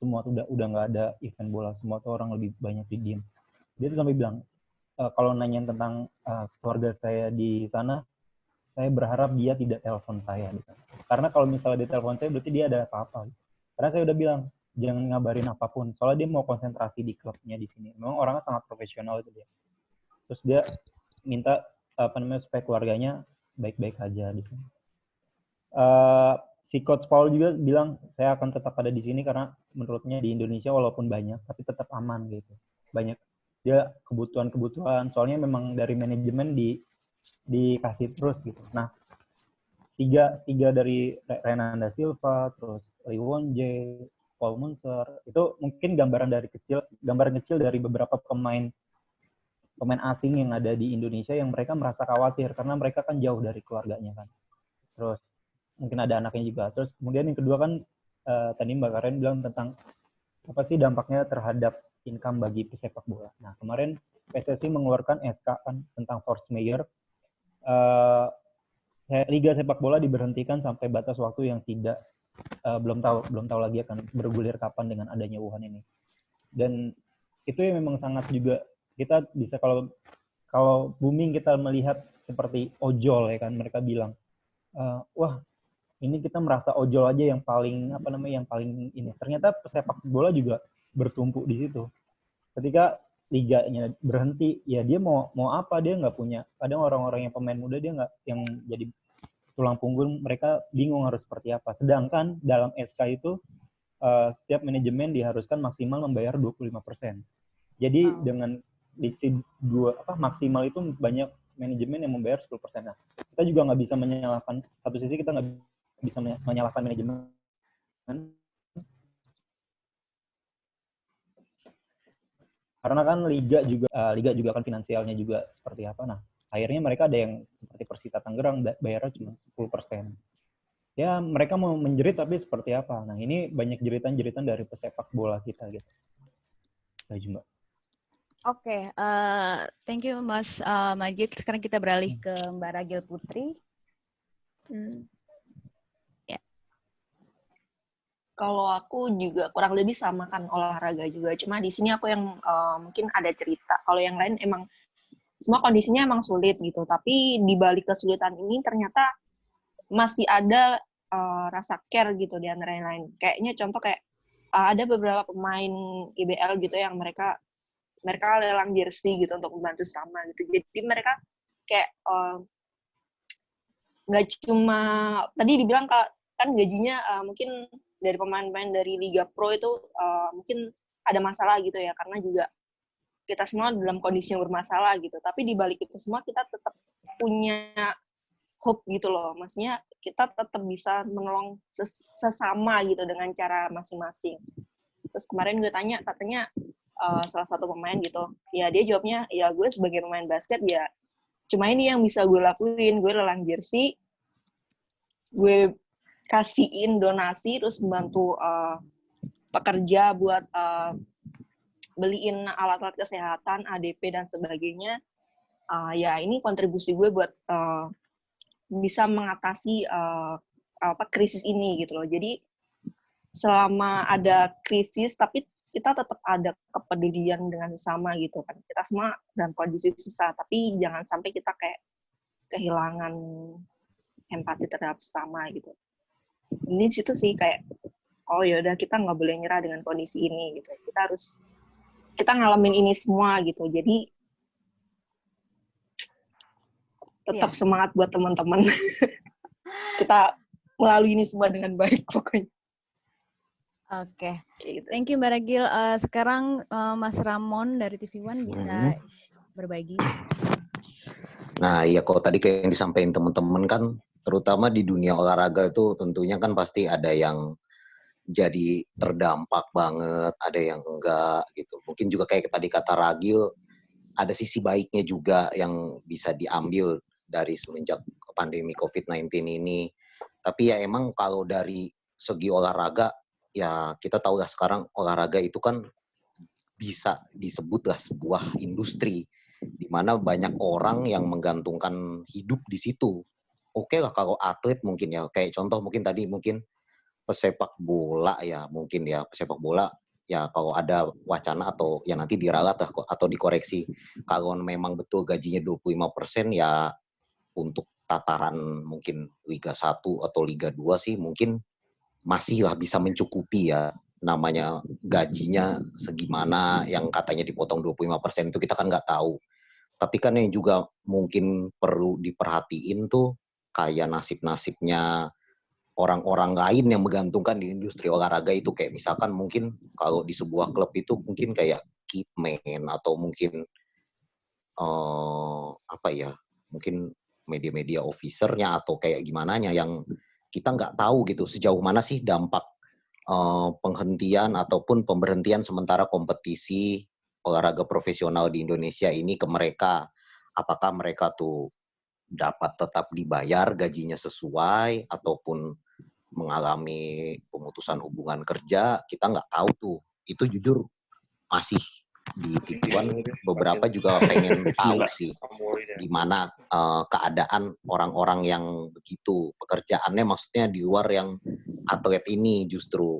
Semua tuh udah nggak ada event bola, semua tuh orang lebih banyak di diem. Dia tuh sampai bilang, kalau nanyain tentang keluarga saya di sana, saya berharap dia tidak telepon saya. Gitu. Karena kalau misalnya dia telepon saya, berarti dia ada apa-apa. Gitu. Karena saya udah bilang, jangan ngabarin apapun. Soalnya dia mau konsentrasi di klubnya di sini. Memang orangnya sangat profesional itu dia. Terus dia minta supaya keluarganya baik-baik aja di sini. Si Coach Paul juga bilang, saya akan tetap ada di sini karena menurutnya di Indonesia walaupun banyak, tapi tetap aman gitu. Banyak dia kebutuhan, soalnya memang dari manajemen dikasih terus gitu. Nah, tiga dari Renan da Silva, terus Liwon J, Paul Munter, itu mungkin gambaran kecil dari beberapa pemain asing yang ada di Indonesia yang mereka merasa khawatir karena mereka kan jauh dari keluarganya kan. Terus mungkin ada anaknya juga. Terus kemudian yang kedua kan tadi Mbak Karen bilang tentang apa sih dampaknya terhadap income bagi pesepak bola. Nah, kemarin PSSI mengeluarkan SK kan tentang force majeure. Liga sepak bola diberhentikan sampai batas waktu yang belum tahu lagi akan bergulir kapan dengan adanya Wuhan ini. Dan itu yang memang sangat juga kita bisa kalau booming kita melihat seperti ojol ya kan, mereka bilang wah ini kita merasa ojol aja yang paling ini. Ternyata pesepak bola juga bertumpuk di situ. Ketika liganya berhenti, ya dia mau apa, dia nggak punya. Kadang orang-orang yang pemain muda dia nggak, yang jadi tulang punggung, mereka bingung harus seperti apa. Sedangkan dalam SK itu setiap manajemen diharuskan maksimal membayar 25%. Jadi dengan diksi maksimal itu banyak manajemen yang membayar 10%. Nah, kita juga nggak bisa menyalahkan, satu sisi kita nggak bisa menyalahkan manajemen karena kan liga juga kan finansialnya juga seperti apa. Nah, akhirnya mereka ada yang seperti Persita Tangerang bayarnya cuma 10%. Ya, mereka mau menjerit tapi seperti apa. Nah, ini banyak jeritan-jeritan dari pesepak bola kita gitu. Mbak. Oke, thank you Mas Majid. Sekarang kita beralih ke Mbak Ragil Putri. Ya. Kalau aku juga kurang lebih sama kan, olahraga juga. Cuma di sini aku yang mungkin ada cerita. Kalau yang lain emang semua kondisinya emang sulit gitu. Tapi di balik kesulitan ini ternyata masih ada rasa care gitu di antara yang lain. Kayaknya contoh kayak ada beberapa pemain IBL gitu yang mereka lelang jersey gitu untuk membantu sama gitu. Jadi mereka kayak nggak cuma tadi dibilang kan gajinya mungkin dari pemain-pemain dari Liga Pro itu mungkin ada masalah gitu ya, karena juga kita semua dalam kondisi yang bermasalah gitu. Tapi di balik itu semua kita tetap punya hope gitu loh. Maksudnya kita tetap bisa menolong sesama gitu dengan cara masing-masing. Terus kemarin gue tanya, katanya salah satu pemain gitu, ya dia jawabnya, ya gue sebagai pemain basket ya cuma ini yang bisa gue lakuin, gue lelang jersey, gue kasihin donasi, terus membantu pekerja buat beliin alat-alat kesehatan, ADP dan sebagainya. Ya ini kontribusi gue buat bisa mengatasi krisis ini gitu loh. Jadi selama ada krisis tapi kita tetap ada kepedulian dengan sesama gitu kan. Kita semua dalam kondisi susah, tapi jangan sampai kita kayak kehilangan empati terhadap sesama gitu. Ini situ sih kayak, oh yaudah kita nggak boleh nyerah dengan kondisi ini gitu. Kita ngalamin ini semua gitu. Jadi tetap semangat buat teman-teman. Kita melalui ini semua dengan baik pokoknya. Oke, thank you Mbak Ragil. Sekarang Mas Ramon dari TV One bisa berbagi. Nah, ya kalau tadi kayak yang disampaikan teman-teman kan, terutama di dunia olahraga itu tentunya kan pasti ada yang jadi terdampak banget, ada yang enggak gitu. Mungkin juga kayak tadi kata Ragil, ada sisi baiknya juga yang bisa diambil dari semenjak pandemi COVID-19 ini. Tapi ya emang kalau dari segi olahraga, ya kita tahu lah sekarang olahraga itu kan bisa disebutlah sebuah industri di mana banyak orang yang menggantungkan hidup di situ. Oke lah kalau atlet mungkin ya, kayak contoh mungkin tadi mungkin pesepak bola ya, mungkin ya pesepak bola ya kalau ada wacana atau ya nanti diralat lah atau dikoreksi. Kalau memang betul gajinya 25% ya untuk tataran mungkin Liga 1 atau Liga 2 sih mungkin masih lah bisa mencukupi ya. Namanya gajinya segimana yang katanya dipotong 25% itu kita kan nggak tahu. Tapi kan yang juga mungkin perlu diperhatiin tuh kayak nasib-nasibnya orang-orang lain yang menggantungkan di industri olahraga itu, kayak misalkan mungkin kalau di sebuah klub itu mungkin kayak kitman atau mungkin apa ya, mungkin media-media officernya atau kayak gimananya yang kita nggak tahu gitu sejauh mana sih dampak penghentian ataupun pemberhentian sementara kompetisi olahraga profesional di Indonesia ini ke mereka. Apakah mereka tuh dapat tetap dibayar gajinya sesuai ataupun mengalami pemutusan hubungan kerja, kita nggak tahu tuh. Itu jujur masih di TV1 beberapa juga pengen tahu sih gimana keadaan orang-orang yang begitu pekerjaannya, maksudnya di luar yang atlet ini justru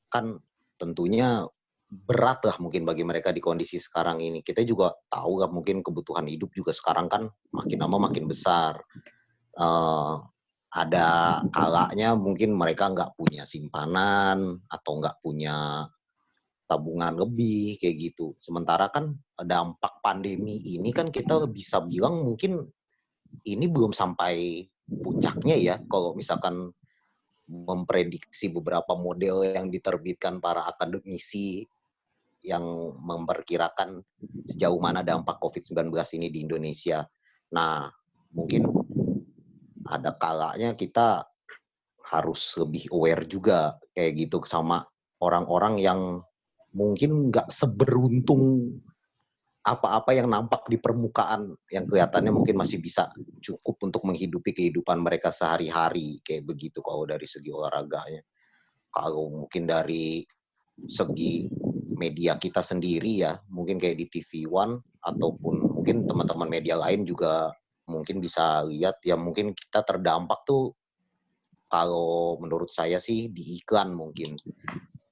kan tentunya berat lah mungkin bagi mereka di kondisi sekarang ini. Kita juga tahu lah mungkin kebutuhan hidup juga sekarang kan makin lama makin besar. Ada kalanya mungkin mereka nggak punya simpanan atau nggak punya tabungan lebih kayak gitu. Sementara kan dampak pandemi ini kan kita bisa bilang mungkin ini belum sampai puncaknya ya. Kalau misalkan memprediksi beberapa model yang diterbitkan para akademisi yang memperkirakan sejauh mana dampak COVID-19 ini di Indonesia. Nah, mungkin ada kalanya kita harus lebih aware juga kayak gitu sama orang-orang yang mungkin nggak seberuntung apa-apa yang nampak di permukaan, yang kelihatannya mungkin masih bisa cukup untuk menghidupi kehidupan mereka sehari-hari kayak begitu kalau dari segi olahraganya. Kalau mungkin dari segi media kita sendiri ya, mungkin kayak di TV1 ataupun mungkin teman-teman media lain juga mungkin bisa lihat ya, mungkin kita terdampak tuh kalau menurut saya sih di iklan. Mungkin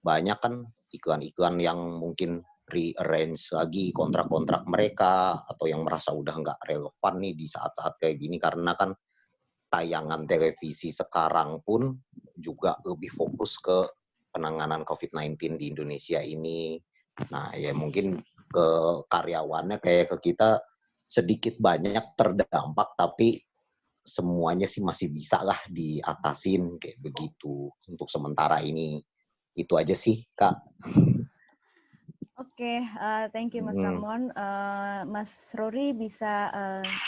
banyak kan iklan-iklan yang mungkin rearrange lagi kontrak-kontrak mereka atau yang merasa udah nggak relevan nih di saat-saat kayak gini, karena kan tayangan televisi sekarang pun juga lebih fokus ke penanganan COVID-19 di Indonesia ini. Nah ya mungkin ke karyawannya kayak ke kita sedikit banyak terdampak, tapi semuanya sih masih bisa lah diatasin kayak begitu untuk sementara ini. Itu aja sih, Kak. Oke, thank you Mas Ramon. Mas Rory bisa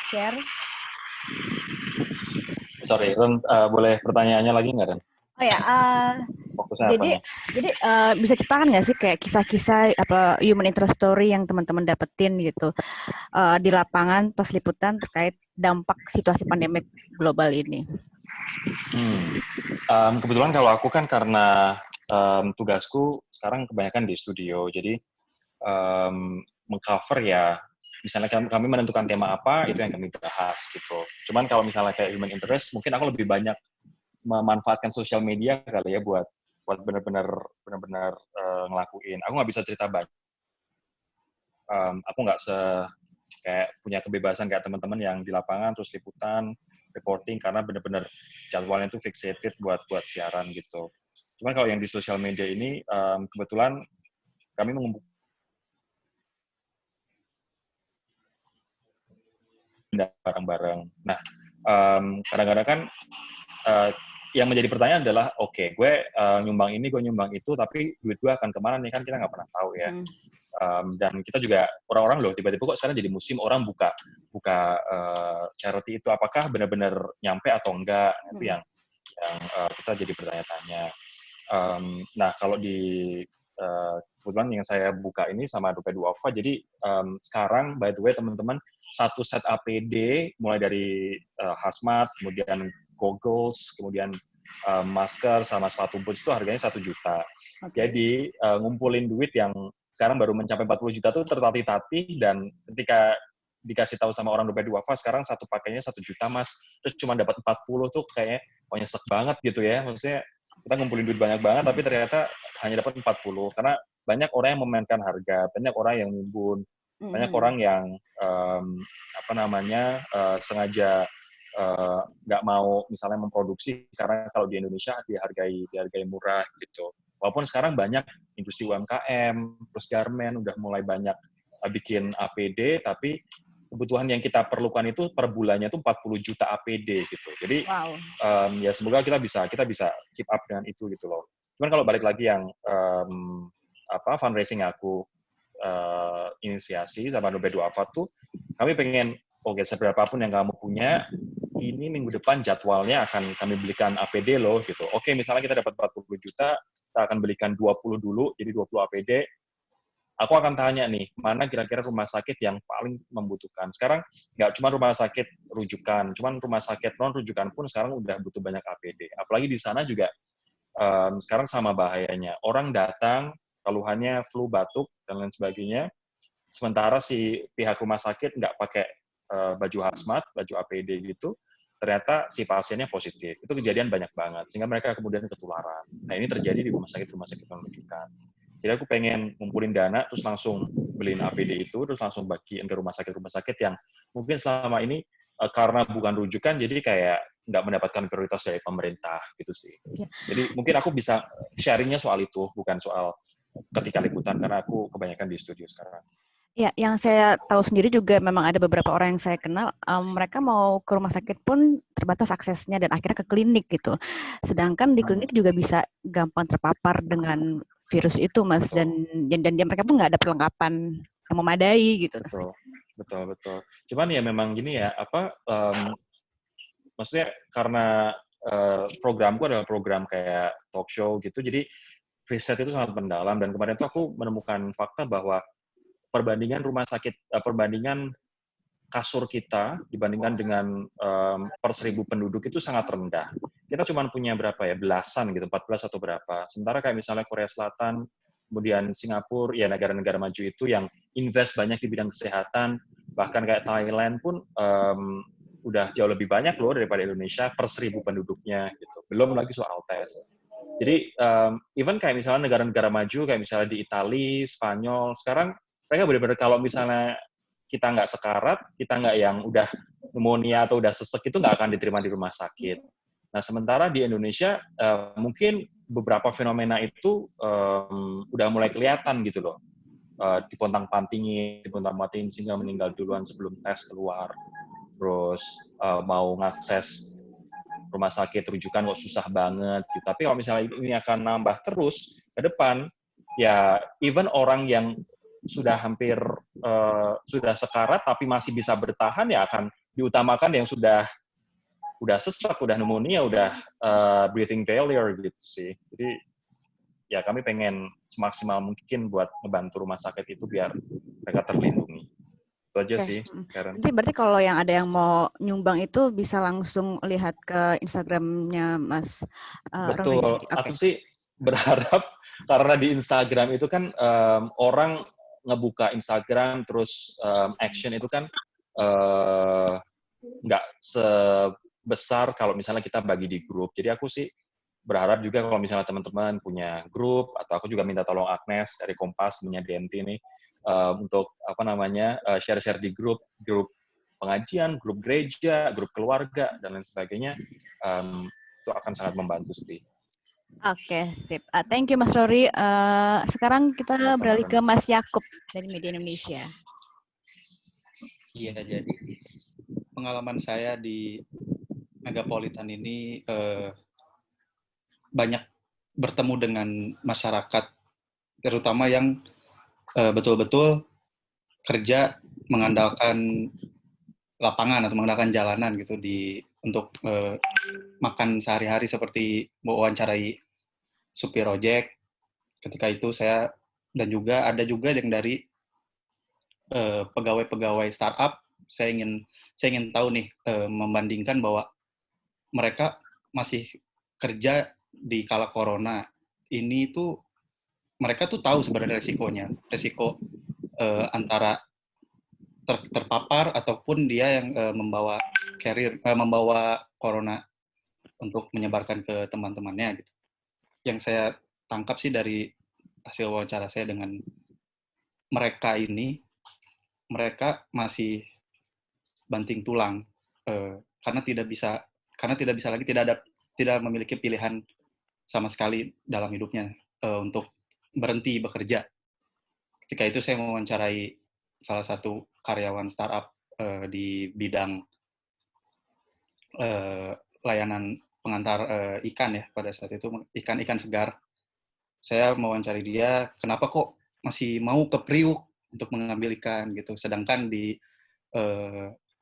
share? Sorry, Ren, boleh pertanyaannya lagi nggak, Ren? Oh ya, Fokusnya apa nih? Jadi bisa ceritakan nggak sih kayak kisah-kisah apa human interest story yang teman-teman dapetin gitu di lapangan pas liputan terkait dampak situasi pandemik global ini? Kebetulan kalau aku kan karena tugasku sekarang kebanyakan di studio, jadi mengcover ya, misalnya kami menentukan tema apa, itu yang kami bahas gitu. Cuman kalau misalnya kayak human interest, mungkin aku lebih banyak memanfaatkan sosial media kali ya buat benar-benar ngelakuin. Aku nggak bisa cerita banyak. Aku nggak kayak punya kebebasan kayak teman-teman yang di lapangan terus liputan, reporting, karena benar-benar jadwalnya itu fixated buat siaran gitu. Cuman kalau yang di sosial media ini kebetulan kami mengumpulkan bareng-bareng. Nah, kadang-kadang kan yang menjadi pertanyaan adalah, oke, gue nyumbang ini, gue nyumbang itu, tapi duit gue akan kemana nih, kan kita nggak pernah tahu ya. Dan kita juga, orang-orang loh, tiba-tiba kok sekarang jadi musim orang buka charity itu, apakah benar-benar nyampe atau enggak, itu yang kita jadi bertanya-tanya. Nah, kalau di kebetulan yang saya buka ini sama Dompet Duafa, jadi sekarang, by the way, teman-teman, satu set APD, mulai dari hazmat, kemudian goggles, kemudian masker, sama sepatu boots itu harganya 1 juta. Okay. Jadi ngumpulin duit yang sekarang baru mencapai 40 juta tuh tertatih-tatih, dan ketika dikasih tahu sama orang dompet duafa sekarang satu pakainya 1 juta mas, terus cuma dapat 40 tuh kayaknya nyesek banget gitu ya. Maksudnya kita ngumpulin duit banyak banget tapi ternyata hanya dapat 40 karena banyak orang yang memainkan harga, banyak orang yang nimbun, banyak orang yang sengaja nggak mau misalnya memproduksi karena kalau di Indonesia dihargai murah gitu. Walaupun sekarang banyak industri UMKM, terus garmen udah mulai banyak bikin APD, tapi kebutuhan yang kita perlukan itu per bulannya itu 40 juta APD gitu. Jadi ya semoga kita bisa keep up dengan itu gitu loh. Cuman kalau balik lagi yang fundraising aku inisiasi sama dompet duafa tuh, kami pengen seberapapun yang kamu punya, ini minggu depan jadwalnya akan kami belikan APD loh gitu. Oke, misalnya kita dapat 40 juta, kita akan belikan 20 dulu, jadi 20 APD. Aku akan tanya nih, mana kira-kira rumah sakit yang paling membutuhkan. Sekarang nggak cuma rumah sakit rujukan, cuman rumah sakit non-rujukan pun sekarang udah butuh banyak APD. Apalagi di sana juga sekarang sama bahayanya. Orang datang, keluhannya flu, batuk, dan lain sebagainya. Sementara si pihak rumah sakit nggak pakai baju hazmat, baju APD gitu, ternyata si pasiennya positif. Itu kejadian banyak banget, sehingga mereka kemudian ketularan. Nah, ini terjadi di rumah sakit non-rujukan. Jadi aku pengen ngumpulin dana, terus langsung beliin APD itu, terus langsung bagiin ke rumah sakit yang mungkin selama ini karena bukan rujukan, jadi kayak nggak mendapatkan prioritas dari pemerintah gitu sih. Jadi mungkin aku bisa sharingnya soal itu, bukan soal ketika liputan, karena aku kebanyakan di studio sekarang. Ya, yang saya tahu sendiri juga memang ada beberapa orang yang saya kenal, mereka mau ke rumah sakit pun terbatas aksesnya dan akhirnya ke klinik gitu. Sedangkan di klinik juga bisa gampang terpapar dengan virus itu, Mas, dan mereka pun nggak ada perlengkapan yang memadai gitu. Betul. Cuman ya memang gini ya, maksudnya karena programku adalah program kayak talk show gitu, jadi riset itu sangat mendalam, dan kemarin tuh aku menemukan fakta bahwa perbandingan kasur kita dibandingkan dengan per 1.000 penduduk itu sangat rendah. Kita cuma punya berapa ya, belasan gitu, 14 atau berapa. Sementara kayak misalnya Korea Selatan, kemudian Singapura, ya negara-negara maju itu yang invest banyak di bidang kesehatan, bahkan kayak Thailand pun udah jauh lebih banyak loh daripada Indonesia per 1.000 penduduknya gitu. Belum lagi soal tes. Jadi even kayak misalnya negara-negara maju kayak misalnya di Italia, Spanyol, sekarang mereka benar-benar kalau misalnya kita nggak sekarat, kita nggak yang udah pneumonia atau udah sesek, itu nggak akan diterima di rumah sakit. Nah, sementara di Indonesia mungkin beberapa fenomena itu udah mulai kelihatan gitu loh. Dipontang-pantingin sehingga meninggal duluan sebelum tes keluar. Terus mau ngakses rumah sakit rujukan kok susah banget gitu. Tapi kalau misalnya ini akan nambah terus ke depan, ya even orang yang sudah hampir sudah sekarat tapi masih bisa bertahan, ya akan diutamakan yang sudah sesak, udah pneumonia, udah breathing failure gitu sih. Jadi ya kami pengen semaksimal mungkin buat ngebantu rumah sakit itu biar mereka terlindungi. Itu aja sih, Karen. Berarti kalau yang ada yang mau nyumbang itu bisa langsung lihat ke Instagramnya Mas Betul. Rory. Aku sih berharap karena di Instagram itu kan orang ngebuka Instagram terus action itu kan nggak sebesar kalau misalnya kita bagi di grup. Jadi aku sih berharap juga kalau misalnya teman-teman punya grup, atau aku juga minta tolong Agnes dari Kompas, punya DMT ini, untuk share-share di grup pengajian, grup gereja, grup keluarga, dan lain sebagainya, itu akan sangat membantu sih. Oke, sip. Thank you Mas Rory. Sekarang kita beralih ke Mas Yakub dari Media Indonesia. Iya, jadi pengalaman saya di Megapolitan ini banyak bertemu dengan masyarakat, terutama yang betul-betul kerja mengandalkan lapangan atau mengandalkan jalanan gitu untuk makan sehari-hari, seperti mewawancarai supir ojek ketika itu saya, dan juga ada juga yang dari pegawai-pegawai startup. Saya ingin tahu nih, membandingkan bahwa mereka masih kerja di kala corona ini tuh mereka tuh tahu sebenarnya resiko antara terpapar ataupun dia yang membawa corona untuk menyebarkan ke teman-temannya gitu. Yang saya tangkap sih dari hasil wawancara saya dengan mereka ini, mereka masih banting tulang karena tidak bisa lagi, tidak memiliki pilihan sama sekali dalam hidupnya untuk berhenti bekerja. Ketika itu saya mewawancarai salah satu karyawan startup di bidang layanan pengantar ikan ya, pada saat itu ikan segar. Saya mewawancari dia, kenapa kok masih mau ke Priuk untuk mengambil ikan gitu, sedangkan di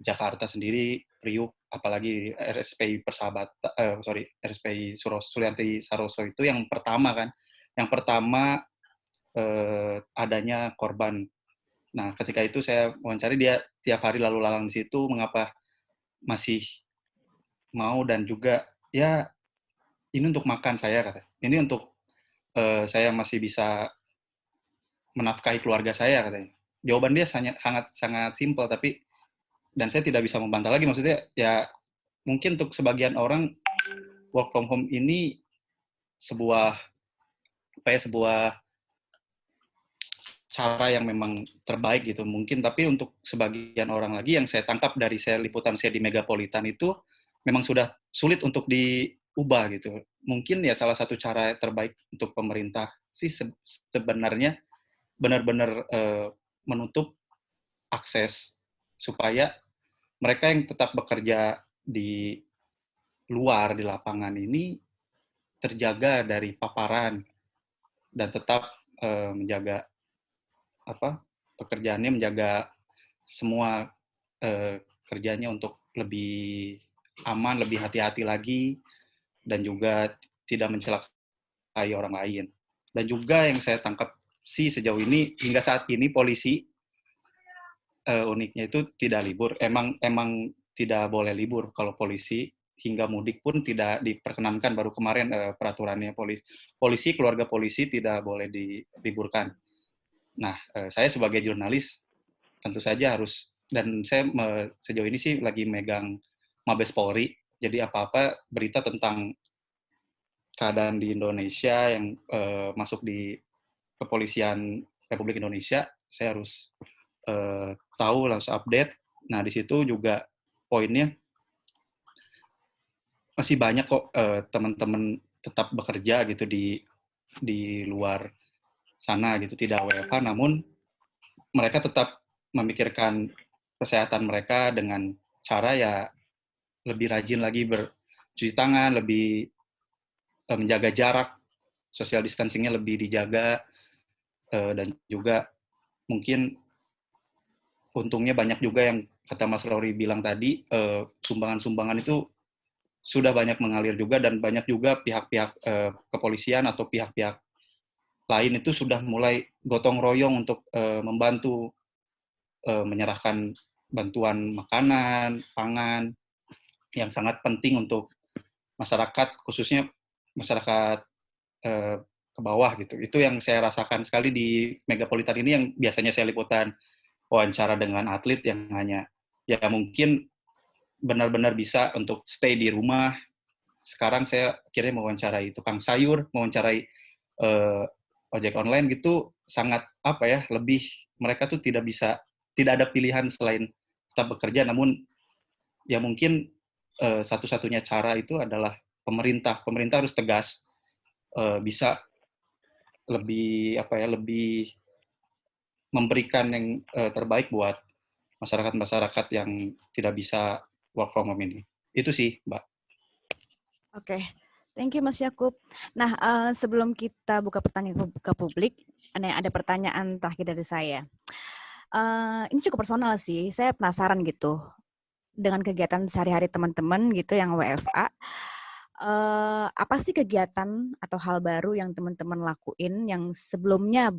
Jakarta sendiri, Priuk, apalagi RSPI RSPI Sulianti Saroso itu yang pertama kan, adanya korban. Nah, ketika itu saya wawancari dia tiap hari lalu lalang di situ, mengapa masih mau, dan juga ya ini untuk makan saya, kata. Ini untuk saya masih bisa menafkahi keluarga saya, katanya. Jawaban dia sangat simpel, dan saya tidak bisa membantah lagi, maksudnya ya mungkin untuk sebagian orang work from home ini sebuah cara yang memang terbaik gitu mungkin, tapi untuk sebagian orang lagi yang saya tangkap dari liputan saya di Megapolitan itu memang sudah sulit untuk diubah gitu. Mungkin ya salah satu cara terbaik untuk pemerintah sih sebenarnya benar-benar menutup akses supaya mereka yang tetap bekerja di luar, di lapangan ini terjaga dari paparan dan tetap menjaga pekerjaannya, menjaga semua kerjanya untuk lebih aman, lebih hati-hati lagi, dan juga tidak mencelakai orang lain. Dan juga yang saya tangkap sih sejauh ini, hingga saat ini polisi uniknya itu tidak libur. Emang tidak boleh libur kalau polisi, hingga mudik pun tidak diperkenankan. Baru kemarin peraturannya polisi, keluarga polisi tidak boleh diliburkan. Nah, saya sebagai jurnalis tentu saja harus, dan saya sejauh ini sih lagi megang Mabes Polri, jadi apa-apa berita tentang keadaan di Indonesia yang masuk di Kepolisian Republik Indonesia, saya harus tahu, langsung update. Nah, di situ juga poinnya masih banyak kok teman-teman tetap bekerja gitu di luar sana gitu, tidak WFH, namun mereka tetap memikirkan kesehatan mereka dengan cara ya lebih rajin lagi bercuci tangan, lebih menjaga jarak, social distancing-nya lebih dijaga, dan juga mungkin untungnya banyak juga yang kata Mas Rory bilang tadi, sumbangan-sumbangan itu sudah banyak mengalir juga, dan banyak juga pihak-pihak kepolisian atau pihak-pihak lain itu sudah mulai gotong royong untuk membantu menyerahkan bantuan makanan, pangan, yang sangat penting untuk masyarakat, khususnya masyarakat ke bawah gitu. Itu yang saya rasakan sekali di Megapolitan ini, yang biasanya saya liputan wawancara dengan atlet yang hanya ya mungkin benar-benar bisa untuk stay di rumah. Sekarang saya akhirnya mewawancarai tukang sayur, mewawancarai ojek online gitu, sangat lebih, mereka tuh tidak ada pilihan selain tetap bekerja, namun ya mungkin satu-satunya cara itu adalah pemerintah harus tegas, bisa lebih lebih memberikan yang terbaik buat masyarakat yang tidak bisa work from home ini. Itu sih, Mbak. Oke. Thank you, Mas Yakub. Nah, sebelum kita buka pertanyaan ke publik, ada pertanyaan terakhir dari saya. Ini cukup personal sih. Saya penasaran gitu dengan kegiatan sehari-hari teman-teman gitu yang WFA. Apa sih kegiatan atau hal baru yang teman-teman lakuin yang sebelumnya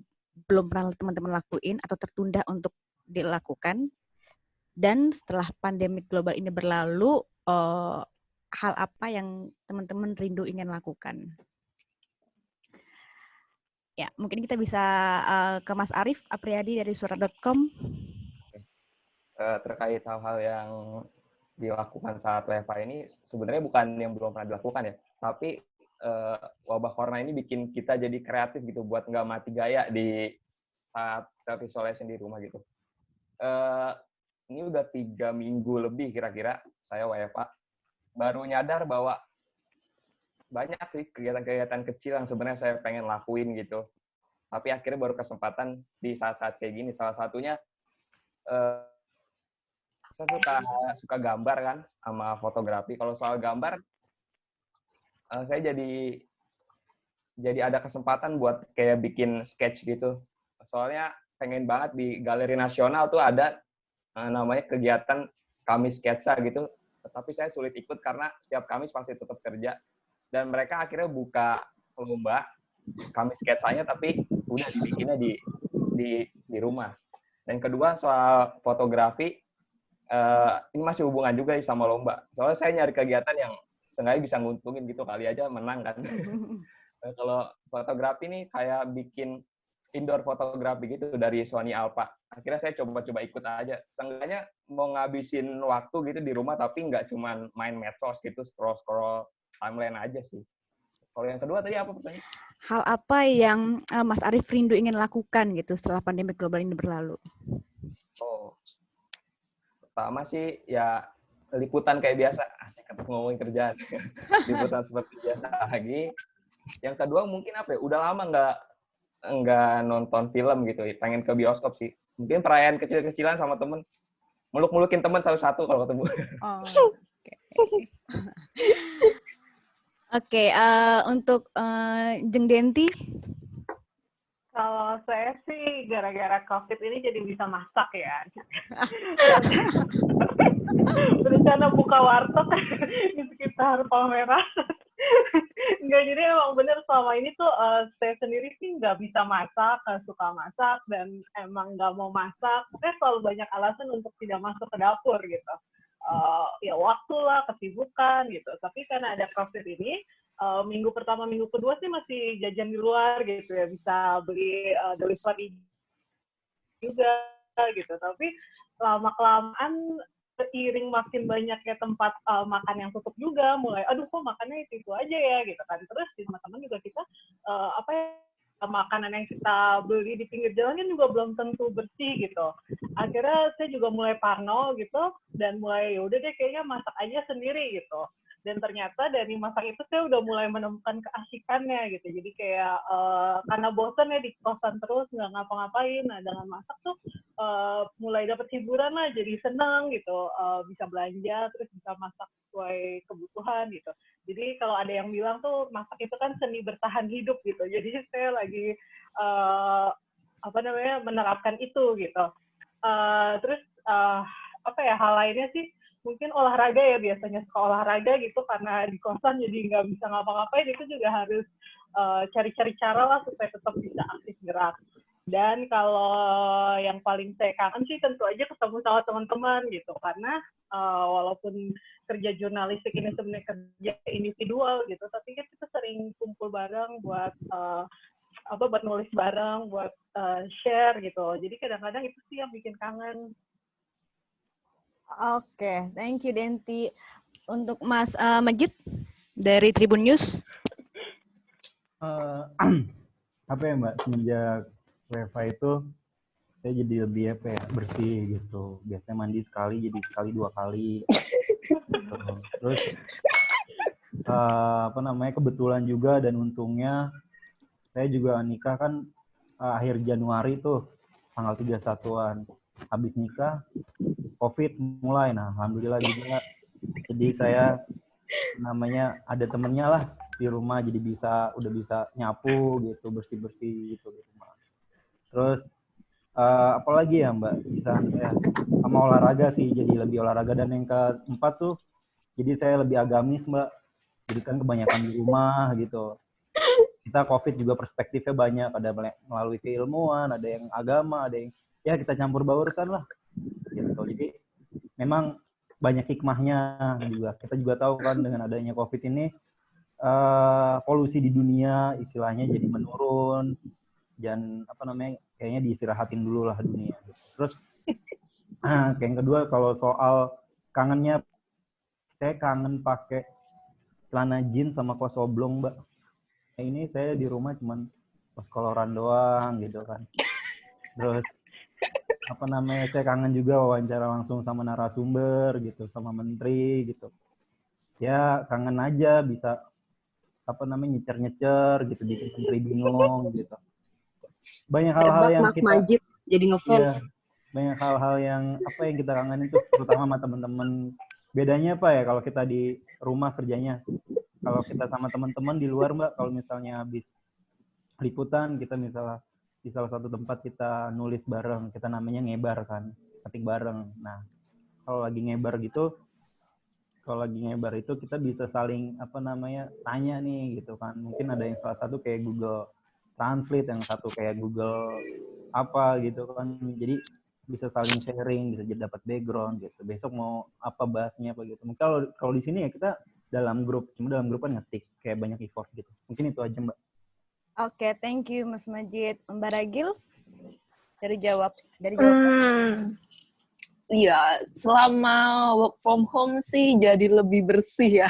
belum pernah teman-teman lakuin atau tertunda untuk dilakukan? Dan setelah pandemi global ini berlalu, hal apa yang teman-teman rindu ingin lakukan? Ya, mungkin kita bisa ke Mas Arif Apriyadi dari suara.com. Terkait hal-hal yang dilakukan saat WFH ini sebenarnya bukan yang belum pernah dilakukan ya, tapi wabah corona ini bikin kita jadi kreatif gitu buat nggak mati gaya di saat self isolation di rumah gitu. Ini udah 3 minggu lebih kira-kira saya WFH, baru nyadar bahwa banyak sih kegiatan-kegiatan kecil yang sebenarnya saya pengen lakuin gitu, tapi akhirnya baru kesempatan di saat-saat kayak gini. Salah satunya saya suka gambar kan sama fotografi. Kalau soal gambar saya jadi ada kesempatan buat kayak bikin sketch gitu. Soalnya pengen banget di Galeri Nasional tuh ada namanya kegiatan Kamis Sketsa gitu. Tapi saya sulit ikut karena setiap Kamis pasti tetap kerja. Dan mereka akhirnya buka lomba Kamis Sketsanya, tapi udah dibikinnya di rumah. Dan kedua soal fotografi, ini masih hubungan juga sama lomba. Soalnya saya nyari kegiatan yang seenggaknya bisa nguntungin gitu, kali aja menang kan. Kalau fotografi nih kayak bikin indoor fotografi gitu dari Sony Alpha. Akhirnya saya coba-coba ikut aja. Seenggaknya mau ngabisin waktu gitu di rumah, tapi nggak cuma main medsos gitu, scroll-scroll timeline aja sih. Kalau yang kedua tadi apa pertanyaan? Hal apa yang Mas Arif rindu ingin lakukan gitu setelah pandemi global ini berlalu? Oh, pertama sih ya liputan kayak biasa. Asik ketemu ngomongin kerjaan. Liputan seperti biasa lagi. Yang kedua mungkin apa ya? Udah lama nggak nonton film gitu. Pengen ke bioskop sih. Mungkin perayaan kecil-kecilan sama temen. Muluk-mulukin temen satu-satu kalau ketemu. Oh, Oke, untuk Jeng Denti. Kalau saya sih gara-gara COVID ini jadi bisa masak ya. Berencana buka warteg di sekitar Palmerah. Enggak, jadi emang bener selama ini tuh saya sendiri sih nggak bisa masak, nggak suka masak, dan emang nggak mau masak. Saya selalu banyak alasan untuk tidak masuk ke dapur gitu. Ya waktu lah, kesibukan gitu. Tapi karena ada COVID ini, minggu pertama, minggu kedua sih masih jajan di luar gitu ya, bisa beli delivery juga gitu. Tapi lama-kelamaan seiring makin banyaknya tempat makan yang tutup juga, mulai aduh kok makannya itu aja ya gitu kan. Terus di teman-teman juga kita makanan yang kita beli di pinggir jalan kan juga belum tentu bersih gitu. Akhirnya saya juga mulai parno gitu, dan mulai yaudah deh kayaknya masak aja sendiri gitu. Dan ternyata dari masak itu saya udah mulai menemukan keasikannya gitu. Jadi kayak karena bosan ya di kosan terus nggak ngapa-ngapain, nah dengan masak tuh mulai dapat hiburan lah, jadi senang gitu, bisa belanja terus bisa masak sesuai kebutuhan gitu. Jadi kalau ada yang bilang tuh masak itu kan seni bertahan hidup gitu. Jadi saya lagi menerapkan itu gitu. Terus hal lainnya sih mungkin olahraga ya, biasanya suka olahraga gitu karena di kosan jadi nggak bisa ngapa-ngapain, itu juga harus cari-cari cara lah supaya tetap bisa aktif gerak. Dan kalau yang paling saya kangen sih tentu aja ketemu sama teman-teman gitu, karena walaupun kerja jurnalistik ini sebenarnya kerja individual gitu, tapi kan kita sering kumpul bareng buat buat nulis bareng, buat share gitu. Jadi kadang-kadang itu sih yang bikin kangen. Oke, thank you Denti. Untuk Mas Majid dari Tribun News. Apa ya Mbak, semenjak WFH itu saya jadi lebih bersih gitu. Biasanya mandi sekali jadi sekali 2 kali. Gitu. Terus kebetulan juga dan untungnya saya juga nikah kan akhir Januari tuh, tanggal 31-an. Habis nikah COVID mulai. Nah, alhamdulillah juga. Jadi saya ada temennya lah di rumah, jadi udah bisa nyapu gitu, bersih-bersih gitu di rumah. Terus apalagi ya Mbak, bisa sama olahraga sih, jadi lebih olahraga. Dan yang keempat tuh, jadi saya lebih agamis Mbak, jadi kan kebanyakan di rumah gitu. Kita COVID juga perspektifnya banyak, ada melalui keilmuan, ada yang agama, ada yang ya kita campur baurkan lah gitu. Jadi memang banyak hikmahnya juga. Kita juga tahu kan dengan adanya COVID ini polusi di dunia istilahnya jadi menurun. jangan kayaknya diistirahatin dulu lah dunia. Terus kayak yang kedua, kalau soal kangennya, saya kangen pakai celana jeans sama kaos oblong, Mbak. Ini saya di rumah cuman kaos koloran doang gitu kan. Terus saya kangen juga wawancara langsung sama narasumber gitu, sama menteri gitu. Ya kangen aja bisa nyecer-nyecer gitu, bikin menteri bingung gitu. Banyak hal-hal yang kita Majid jadi ngefans. Ya, banyak hal-hal yang kita kangenin tuh, terutama sama teman-teman. Bedanya apa ya kalau kita di rumah kerjanya? Kalau kita sama teman-teman di luar, Mbak, kalau misalnya habis liputan, kita misalnya di salah satu tempat kita nulis bareng, kita namanya ngebar kan, ketik bareng. Nah, kalau lagi ngebar itu kita bisa saling tanya nih gitu kan. Mungkin ada yang salah satu kayak Google Translate, yang satu kayak Google apa gitu kan. Jadi bisa saling sharing, bisa jadi dapat background gitu. Besok mau apa bahasnya apa gitu. Mungkin kalau di sini ya kita dalam grup, cuma dalam grup kan ngetik kayak banyak effort gitu. Mungkin itu aja, Mbak. Oke, thank you Mas Majid. Mbak Ragil dari jawab. Iya, selama work from home sih jadi lebih bersih ya.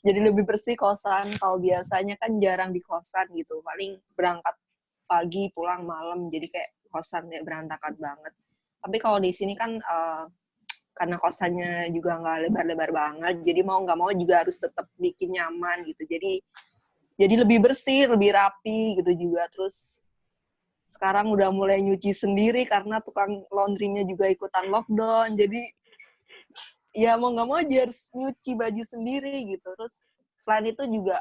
Jadi lebih bersih kosan. Kalau biasanya kan jarang di kosan gitu. Paling berangkat pagi, pulang malam. Jadi kayak kosan kayak berantakan banget. Tapi kalau di sini kan karena kosannya juga nggak lebar-lebar banget. Jadi mau nggak mau juga harus tetap bikin nyaman gitu. Jadi lebih bersih, lebih rapi gitu juga. Terus sekarang udah mulai nyuci sendiri karena tukang laundry-nya juga ikutan lockdown. Jadi ya mau nggak mau aja harus nyuci baju sendiri gitu. Terus selain itu juga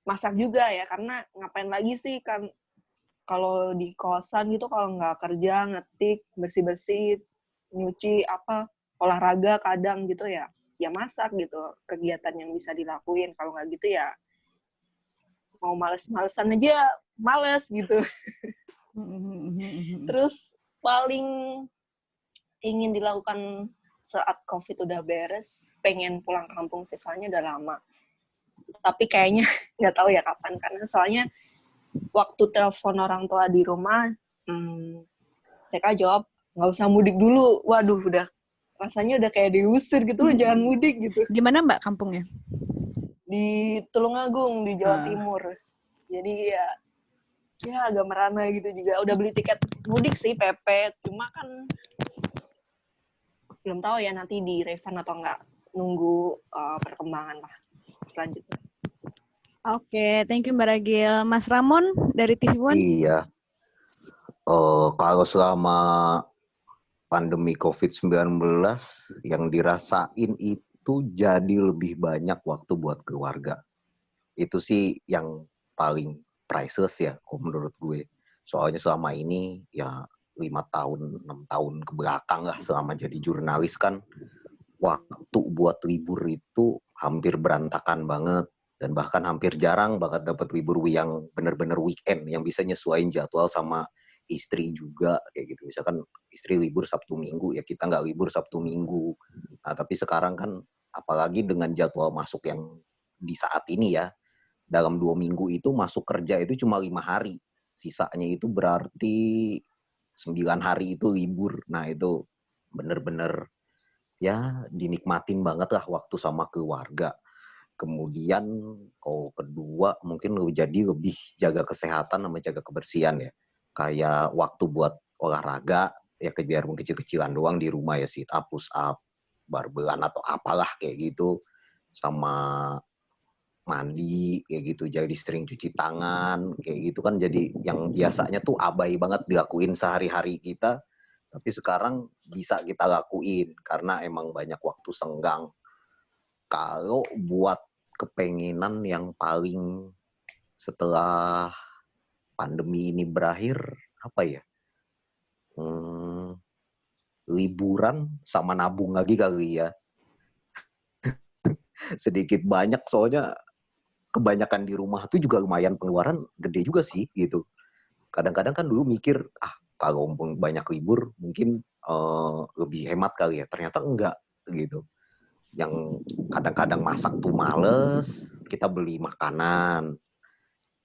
masak juga ya, karena ngapain lagi sih kan kalau di kosan gitu, kalau nggak kerja, ngetik, bersih-bersih, nyuci olahraga kadang gitu ya masak gitu, kegiatan yang bisa dilakuin. Kalau nggak gitu ya mau males-malesan aja males gitu. Terus paling ingin dilakukan saat COVID udah beres, pengen pulang kampung sih, soalnya udah lama. Tapi kayaknya nggak tahu ya kapan, karena soalnya waktu telepon orang tua di rumah, mereka jawab nggak usah mudik dulu. Waduh, rasanya udah kayak diusir gitu loh, jangan mudik gitu. Gimana Mbak kampungnya? Di Tulungagung, di Jawa Timur. Jadi ya agak merana gitu juga. Udah beli tiket mudik sih, PP. Cuma kan belum tahu ya nanti di refund atau enggak. Nunggu perkembangan lah selanjutnya. Oke, thank you Mbak Ragil. Mas Ramon dari TV One? Iya. Kalau selama pandemi COVID-19 yang dirasain itu jadi lebih banyak waktu buat keluarga. Itu sih yang paling priceless ya, menurut gue. Soalnya selama ini ya 5 tahun, 6 tahun kebelakang lah selama jadi jurnalis kan, waktu buat libur itu hampir berantakan banget. Dan bahkan hampir jarang banget dapat libur yang bener-bener weekend, yang bisa nyesuaiin jadwal sama istri juga, kayak gitu. Misalkan istri libur Sabtu Minggu, ya kita nggak libur Sabtu Minggu. Nah, tapi sekarang kan, apalagi dengan jadwal masuk yang di saat ini ya, dalam 2 minggu itu masuk kerja itu cuma 5 hari. Sisanya itu berarti 9 hari itu libur. Nah, itu bener-bener ya dinikmatin banget lah waktu sama keluarga. Kemudian kalau kedua mungkin lebih jaga kesehatan sama jaga kebersihan ya. Kayak waktu buat olahraga ya, biarpun kecil-kecilan doang di rumah ya, sit up, push up, barbelan atau apalah kayak gitu. Sama mandi kayak gitu, jadi sering cuci tangan kayak gitu kan, jadi yang biasanya tuh abai banget dilakuin sehari-hari kita, tapi sekarang bisa kita lakuin karena emang banyak waktu senggang. Kalau buat kepengenan yang paling setelah pandemi ini berakhir, apa ya? Liburan sama nabung lagi kali ya. Sedikit banyak, soalnya kebanyakan di rumah tuh juga lumayan pengeluaran gede juga sih gitu. Kadang-kadang kan dulu mikir, kalau banyak libur mungkin lebih hemat kali ya. Ternyata enggak gitu. Yang kadang-kadang masak tuh males, kita beli makanan.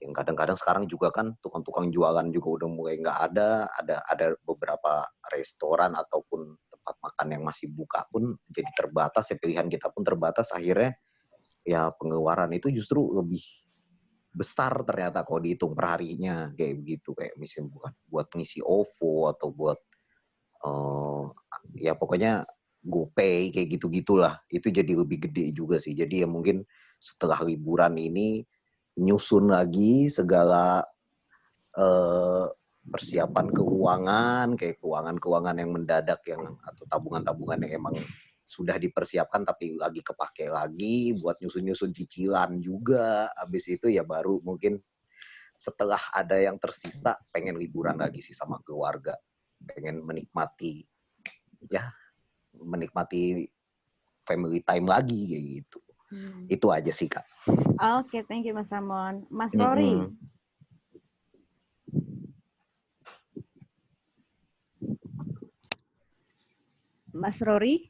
Yang kadang-kadang sekarang juga kan tukang-tukang jualan juga udah mulai nggak ada beberapa restoran ataupun tempat makan yang masih buka pun jadi terbatas, ya pilihan kita pun terbatas, akhirnya ya pengeluaran itu justru lebih besar ternyata kalau dihitung per harinya kayak begitu, kayak misalnya bukan buat ngisi OVO atau buat ya pokoknya GoPay kayak gitu-gitulah, itu jadi lebih gede juga sih. Jadi ya mungkin setelah liburan ini nyusun lagi segala persiapan keuangan, kayak keuangan yang mendadak yang atau tabungan-tabungan yang emang sudah dipersiapkan tapi lagi kepake lagi buat nyusun-nyusun cicilan juga. Habis itu ya baru mungkin setelah ada yang tersisa pengen liburan lagi sih sama keluarga. Pengen menikmati family time lagi kayak gitu. Itu aja sih, Kak. Oke, thank you Mas Ramon. Mas Rory. Mas Rory.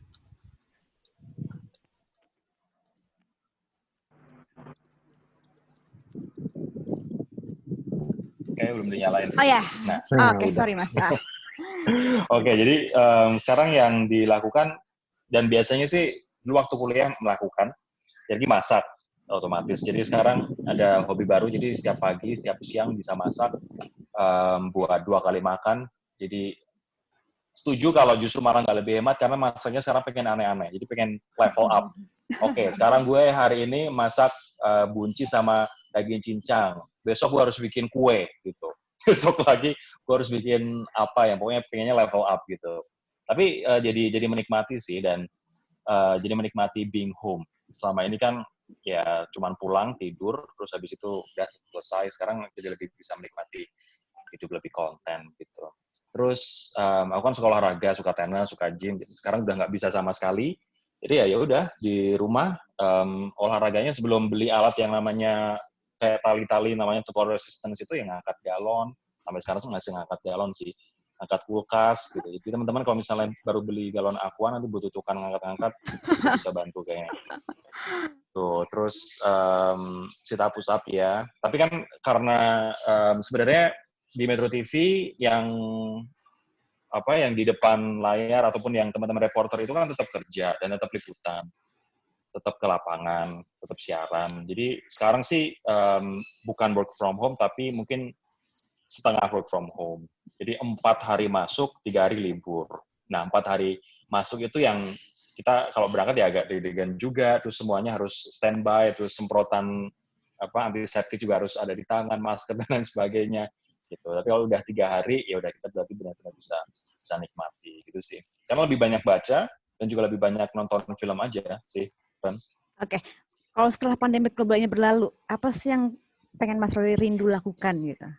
Kayaknya belum dinyalain. Oh ya. Nah. Oke, sorry Mas. Oke, jadi sekarang yang dilakukan, dan biasanya sih dulu waktu kuliah melakukan, jadi masak otomatis. Jadi sekarang ada hobi baru, jadi setiap pagi, setiap siang bisa masak buat 2 kali makan. Jadi setuju kalau justru malah nggak lebih hemat karena masaknya sekarang pengen aneh-aneh, jadi pengen level up. Oke, sekarang gue hari ini masak buncis sama daging cincang. Besok gue harus bikin kue gitu. Besok lagi gue harus bikin apa yang pokoknya pengennya level up gitu. Tapi jadi menikmati sih, dan jadi menikmati being home. Selama ini kan ya cuman pulang tidur terus habis itu udah selesai. Sekarang jadi lebih bisa menikmati hidup lebih konten gitu. Terus aku kan suka olahraga, suka tenis, suka gym. Sekarang udah nggak bisa sama sekali. Jadi ya udah di rumah olahraganya sebelum beli alat yang namanya kayak tali-tali namanya total resistance itu yang ngangkat galon. Sampai sekarang masih ngangkat galon sih. Ngangkat kulkas gitu. Jadi teman-teman kalau misalnya baru beli galon aqua nanti butuh tukang ngangkat-ngangkat, bisa bantu kayaknya. Tuh, terus sit up, push up ya. Tapi kan karena sebenarnya di Metro TV yang di depan layar ataupun yang teman-teman reporter itu kan tetap kerja dan tetap liputan, tetap ke lapangan, tetap siaran. Jadi sekarang sih bukan work from home, tapi mungkin setengah work from home. Jadi 4 hari masuk, 3 hari libur. Nah, 4 hari masuk itu yang kita kalau berangkat ya agak deg-degan juga, terus semuanya harus standby, terus semprotan antiseptik juga harus ada di tangan, masker dan lain sebagainya. Gitu. Tapi kalau udah 3 hari, ya udah kita berarti benar-benar bisa nikmati gitu sih. Karena lebih banyak baca dan juga lebih banyak nonton film aja sih, Ren. Oke. Kalau setelah pandemi globalnya berlalu, apa sih yang pengen Mas Rory rindu lakukan gitu?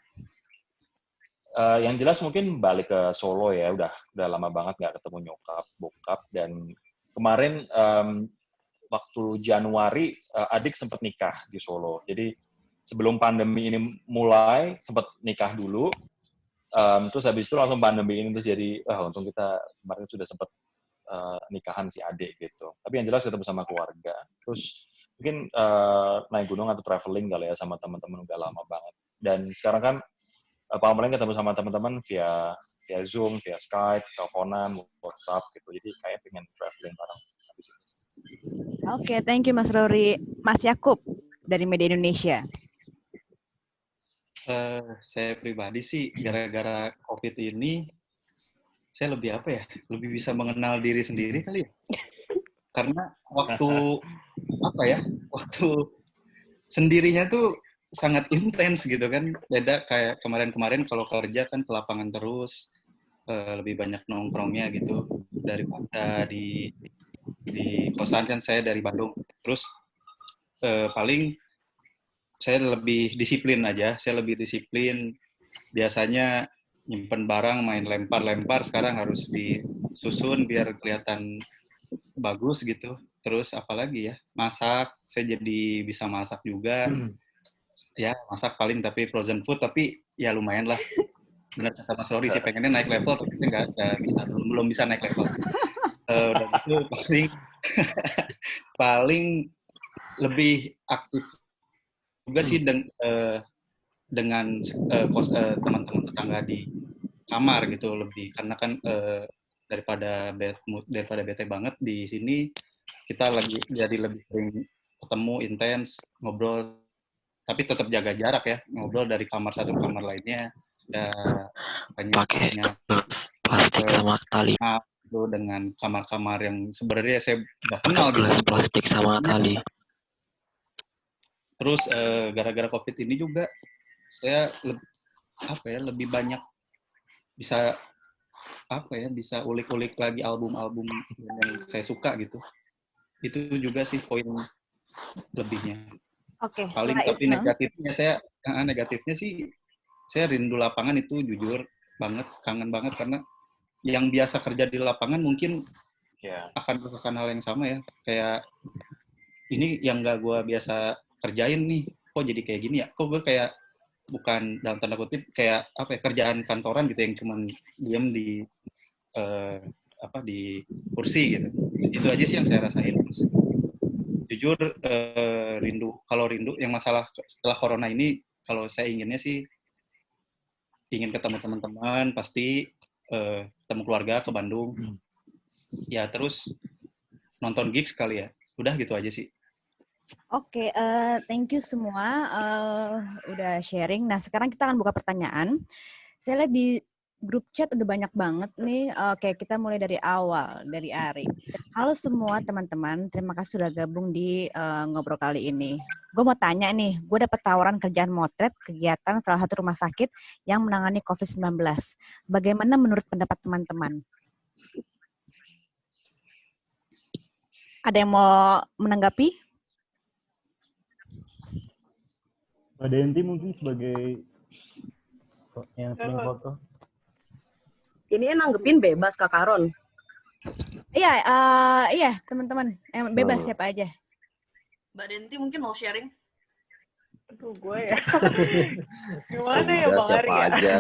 Yang jelas mungkin balik ke Solo ya, udah lama banget nggak ketemu nyokap, bokap, dan kemarin waktu Januari adik sempat nikah di Solo. Jadi sebelum pandemi ini mulai sempat nikah dulu, terus habis itu langsung pandemi ini, terus jadi untung kita kemarin sudah sempat nikahan si adik gitu. Tapi yang jelas ketemu sama keluarga. Terus mungkin naik gunung atau traveling kali ya sama teman-teman, udah lama banget. Dan sekarang kan paling ketemu sama teman-teman via Zoom, via Skype, teleponan, WhatsApp gitu. Jadi kayak pengen traveling bareng habis ini. Oke, thank you Mas Rory. Mas Yakub dari Media Indonesia. Saya pribadi sih gara-gara COVID ini saya lebih lebih bisa mengenal diri sendiri kali ya. Karena waktu sendirinya tuh sangat intens gitu kan. Beda kayak kemarin-kemarin kalau kerja kan ke lapangan terus, lebih banyak nongkrongnya gitu daripada di kosan. Kan saya dari Bandung. Terus paling saya lebih disiplin aja. Saya lebih disiplin. Biasanya nyimpen barang, main lempar-lempar, sekarang harus disusun biar kelihatan bagus gitu. Terus apalagi ya, masak. Saya jadi bisa masak juga. Ya, masak paling tapi frozen food, tapi ya lumayan lah. Benar kata Mas Rory sih, pengennya naik level, tapi nggak bisa, belum bisa naik level. Udah gitu paling lebih aktif juga sih dengan teman-teman tetangga di kamar gitu lebih, karena kan daripada bete banget di sini, kita lagi jadi lebih sering ketemu, intens, ngobrol, tapi tetap jaga jarak ya, ngobrol dari kamar satu ke kamar lainnya, ya pakai plastik sama tali. Dengan kamar-kamar yang sebenarnya saya udah kenal gitu. Gelas plastik sama tali. Terus gara-gara COVID ini juga saya lebih banyak bisa bisa ulik-ulik lagi album-album yang saya suka gitu. Itu juga sih poin lebihnya. Oke. Paling tapi negatifnya sih saya rindu lapangan itu jujur banget, kangen banget karena yang biasa kerja di lapangan mungkin akan melakukan hal yang sama ya. Kayak ini yang nggak gue biasa kerjain nih, kok jadi kayak gini ya? Kok gue kayak bukan dalam tanda kutip kayak kerjaan kantoran gitu yang cuman diam di di kursi gitu. Itu aja sih yang saya rasain. Jujur rindu yang masalah setelah corona ini, kalau saya inginnya sih ingin ketemu teman-teman, pasti ketemu keluarga ke Bandung. Ya terus nonton gigs kali ya. Udah gitu aja sih. Oke, thank you semua udah sharing. Nah, sekarang kita akan buka pertanyaan. Saya lihat di grup chat udah banyak banget nih. Oke, kita mulai dari awal, dari Ari. Halo semua teman-teman, terima kasih sudah gabung di ngobrol kali ini. Gue mau tanya nih, gue dapat tawaran kerjaan motret kegiatan salah satu rumah sakit yang menangani COVID-19. Bagaimana menurut pendapat teman-teman? Ada yang mau menanggapi? Mbak Denti mungkin sebagai yang sering foto. Ini nanggepin bebas Kak Karon. Iya teman-teman, bebas siapa aja. Mbak Denti mungkin mau sharing? Aduh, gue ya. Gimana ya Bang Ari ya?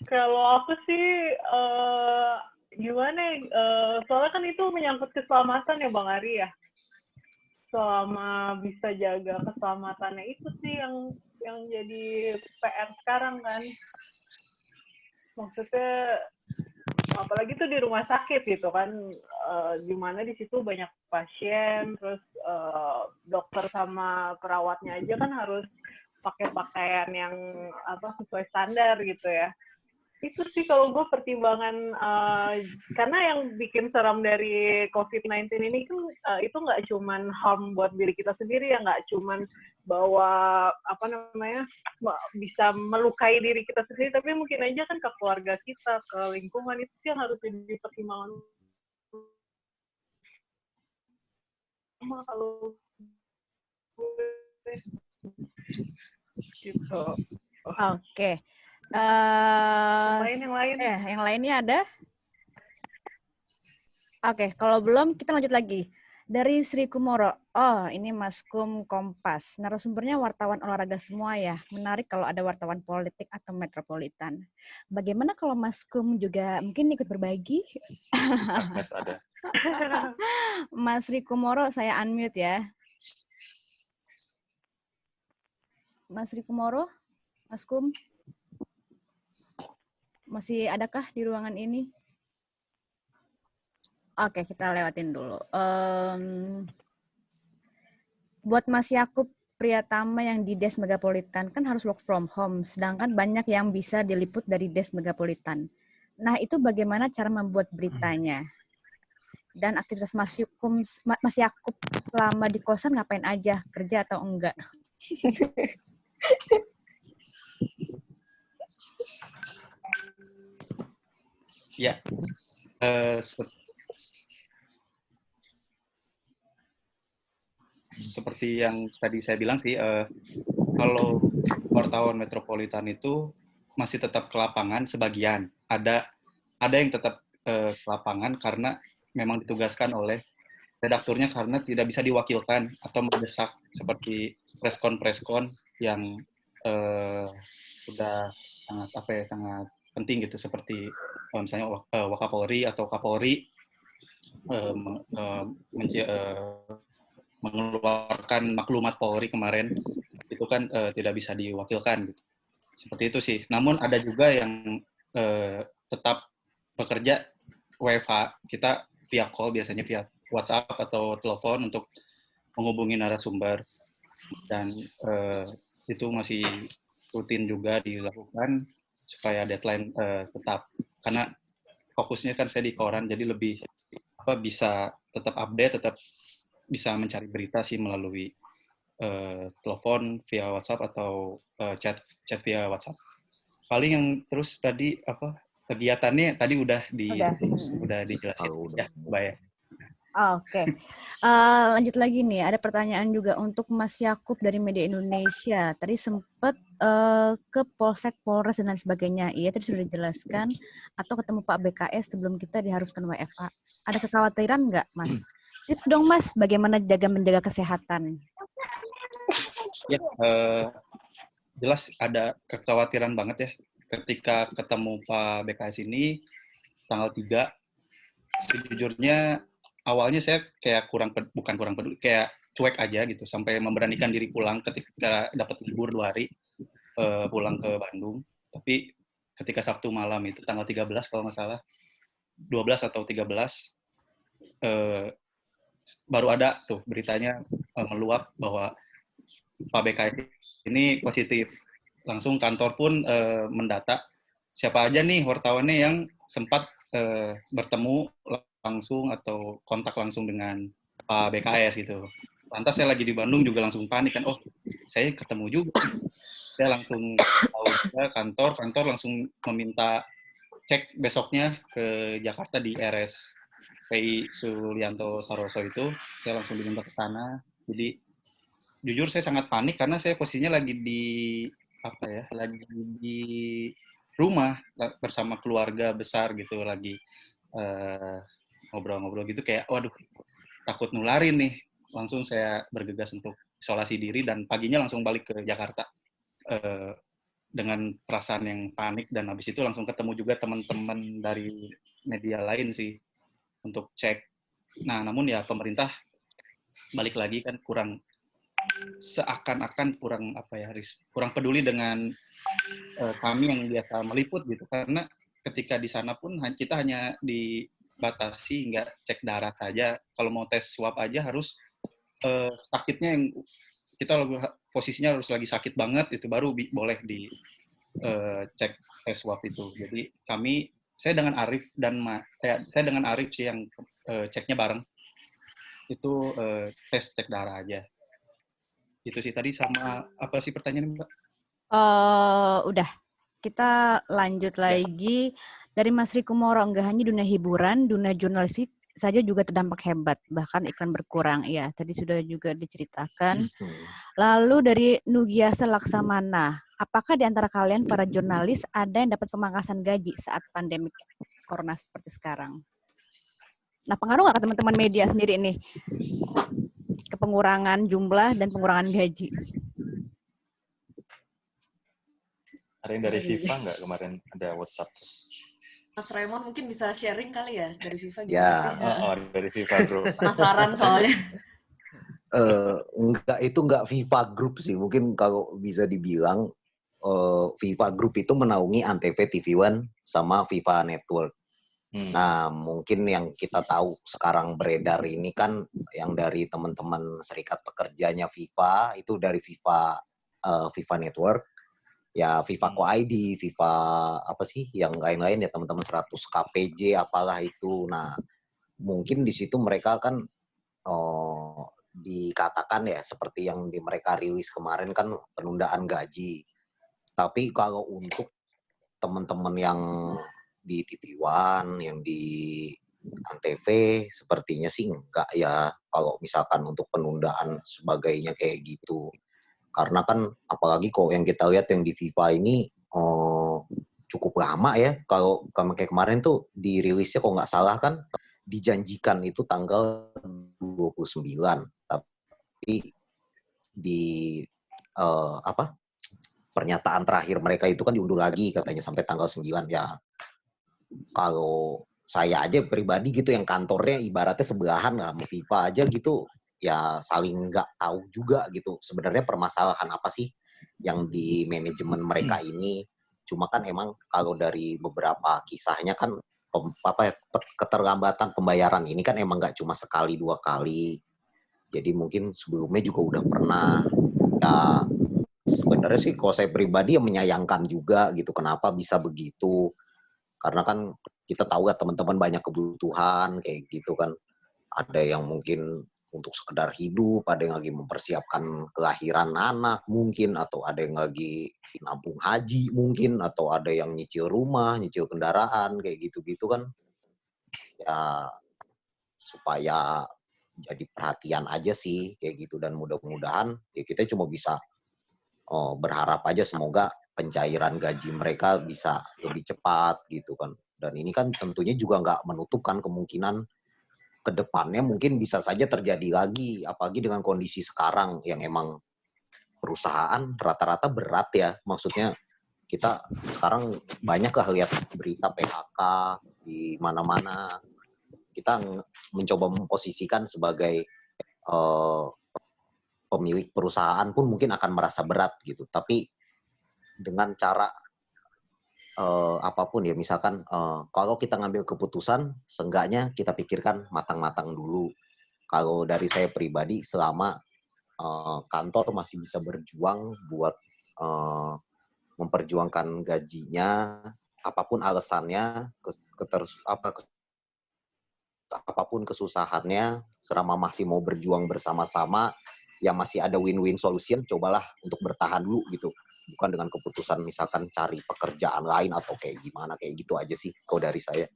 Kalau aku sih gimana soalnya kan itu menyangkut keselamatan ya Bang Ari ya. Selama bisa jaga keselamatannya itu sih yang jadi PR sekarang kan. Maksudnya apalagi tuh di rumah sakit gitu kan, di mana di situ banyak pasien, terus dokter sama perawatnya aja kan harus pakai pakaian yang sesuai standar gitu ya. Itu sih kalau gue pertimbangan, karena yang bikin seram dari COVID-19 ini kan itu nggak cuman harm buat diri kita sendiri ya, nggak cuman bawa bisa melukai diri kita sendiri, tapi mungkin aja kan ke keluarga kita, ke lingkungan, itu yang harus jadi pertimbangan. Kalau gitu. Oke. Yang lain? Yang lainnya ada? Oke, kalau belum kita lanjut lagi. Dari Sri Kumoro. Oh, ini Maskum Kompas. Narasumbernya wartawan olahraga semua ya. Menarik kalau ada wartawan politik atau metropolitan. Bagaimana kalau Maskum juga mungkin ikut berbagi? Mas ada. Mas Sri Kumoro, saya unmute ya. Mas Sri Kumoro, Maskum. Masih adakah di ruangan ini? Oke, kita lewatin dulu. Buat Mas Yakub Priyatama yang di Des Megapolitan, kan harus work from home, sedangkan banyak yang bisa diliput dari Des Megapolitan. Nah, itu bagaimana cara membuat beritanya? Dan aktivitas Mas Yakub selama di kosan ngapain aja? Kerja atau enggak? Ya, seperti yang tadi saya bilang sih, kalau wartawan metropolitan itu masih tetap ke lapangan sebagian. Ada yang tetap ke lapangan karena memang ditugaskan oleh redakturnya karena tidak bisa diwakilkan atau mendesak seperti preskon yang sudah sangat penting gitu, seperti misalnya Wakapolri atau Kapolri mengeluarkan maklumat Polri kemarin itu kan tidak bisa diwakilkan gitu. Seperti itu sih. Namun ada juga yang tetap bekerja WFH, kita via call, biasanya via WhatsApp atau telepon untuk menghubungi narasumber, dan itu masih rutin juga dilakukan supaya deadline tetap, karena fokusnya kan saya di koran, jadi lebih bisa tetap update, tetap bisa mencari berita sih melalui telepon via WhatsApp atau chat via WhatsApp. Paling yang terus tadi kegiatannya tadi udah dijelasin ya, Mbak ya. Oke. Lanjut lagi nih, ada pertanyaan juga untuk Mas Yakub dari Media Indonesia. Tadi sempat ke Polsek, Polres, dan lain sebagainya. Iya, tadi sudah dijelaskan. Atau ketemu Pak BKS sebelum kita diharuskan WFA. Ada kekhawatiran nggak, Mas? Tips dong, Mas, bagaimana menjaga kesehatan? Ya, jelas ada kekhawatiran banget ya. Ketika ketemu Pak BKS ini, tanggal 3, sejujurnya awalnya saya kayak bukan kurang peduli, kayak cuek aja gitu, sampai memberanikan diri pulang ketika dapat libur 2 hari, pulang ke Bandung. Tapi ketika Sabtu malam itu, tanggal 13 kalau nggak salah, 12 atau 13, baru ada tuh beritanya meluap bahwa Pak BKS ini positif. Langsung kantor pun mendata siapa aja nih wartawannya yang sempat bertemu langsung atau kontak langsung dengan Pak BKS gitu. Lantas saya lagi di Bandung juga langsung panik kan, oh saya ketemu juga. Saya langsung tahu juga kantor langsung meminta cek besoknya ke Jakarta di RSPI Sulianto Saroso itu, saya langsung diminta ke sana. Jadi jujur saya sangat panik karena saya posisinya lagi di rumah bersama keluarga besar gitu, lagi ngobrol-ngobrol gitu, kayak waduh takut nularin nih. Langsung saya bergegas untuk isolasi diri dan paginya langsung balik ke Jakarta dengan perasaan yang panik, dan habis itu langsung ketemu juga teman-teman dari media lain sih untuk cek. Nah, namun ya pemerintah balik lagi kan seakan-akan kurang peduli dengan kami yang biasa meliput gitu, karena ketika di sana pun kita hanya dibatasi nggak cek darah saja. Kalau mau tes swab aja harus sakitnya yang kita posisinya harus lagi sakit banget, itu baru boleh di cek tes swab itu. Jadi saya dengan Arif sih yang ceknya bareng, itu cek darah aja. Itu sih tadi. Sama apa sih pertanyaannya, Mbak? Udah, kita lanjut lagi. Dari Mas Riku Moro, nggak hanya dunia hiburan, dunia jurnalistik saja juga terdampak hebat, bahkan iklan berkurang. Ya, tadi sudah juga diceritakan. Lalu dari Nugiasa Laksamana, apakah di antara kalian para jurnalis ada yang dapat pemangkasan gaji saat pandemi corona seperti sekarang? Nah, pengaruh nggak ke teman-teman media sendiri nih ke pengurangan jumlah dan pengurangan gaji? Ada yang dari FIFA nggak kemarin ada WhatsApp? Mas Raymond mungkin bisa sharing kali ya dari FIFA gimana Ya. sih? Dari FIFA Group. Penasaran soalnya. Enggak FIFA Group sih. Mungkin kalau bisa dibilang FIFA Group itu menaungi Antv TV One sama FIFA Network. Nah, mungkin yang kita tahu sekarang beredar ini kan yang dari teman-teman serikat pekerjanya FIFA, itu dari FIFA Network. Ya FIFA Co-ID, FIFA apa sih yang lain-lain ya teman-teman 100 KPJ apalah itu. Nah, mungkin di situ mereka kan dikatakan ya seperti yang mereka rilis kemarin kan penundaan gaji. Tapi kalau untuk teman-teman yang di TV One, yang di Antv, sepertinya sih enggak ya kalau misalkan untuk penundaan sebagainya kayak gitu. Karena kan apalagi kok yang kita lihat yang di FIFA ini cukup lama ya. Kalau kayak kemarin tuh dirilisnya kok nggak salah kan dijanjikan itu tanggal 29. Tapi di pernyataan terakhir mereka itu kan diundur lagi katanya sampai tanggal 9 ya. Kalau saya aja pribadi gitu yang kantornya ibaratnya sebelahan lah sama FIFA aja gitu, ya saling nggak tahu juga gitu sebenarnya permasalahan apa sih yang di manajemen mereka ini. Cuma kan emang kalau dari beberapa kisahnya kan keterlambatan pembayaran ini kan emang nggak cuma sekali 2 kali. Jadi mungkin sebelumnya juga udah pernah. Ya sebenarnya sih kalau saya pribadi ya menyayangkan juga gitu kenapa bisa begitu. Karena kan kita tahu ya teman-teman banyak kebutuhan kayak gitu kan. Ada yang mungkin untuk sekedar hidup, ada yang lagi mempersiapkan kelahiran anak mungkin, atau ada yang lagi nabung haji mungkin, atau ada yang nyicil rumah, nyicil kendaraan, kayak gitu-gitu kan. Ya, supaya jadi perhatian aja sih, kayak gitu. Dan mudah-mudahan ya kita cuma bisa berharap aja semoga pencairan gaji mereka bisa lebih cepat gitu kan. Dan ini kan tentunya juga nggak menutupkan kemungkinan kedepannya mungkin bisa saja terjadi lagi, apalagi dengan kondisi sekarang yang emang perusahaan rata-rata berat ya, maksudnya kita sekarang banyak lah lihat berita PHK di mana-mana, kita mencoba memposisikan sebagai pemilik perusahaan pun mungkin akan merasa berat gitu, tapi dengan cara apapun ya, misalkan kalau kita ngambil keputusan, seenggaknya kita pikirkan matang-matang dulu. Kalau dari saya pribadi, selama kantor masih bisa berjuang buat memperjuangkan gajinya, apapun alasannya, apapun kesusahannya, selama masih mau berjuang bersama-sama, yang masih ada win-win solution, cobalah untuk bertahan dulu gitu. Bukan dengan keputusan misalkan cari pekerjaan lain atau kayak gimana, kayak gitu aja sih kalau dari saya.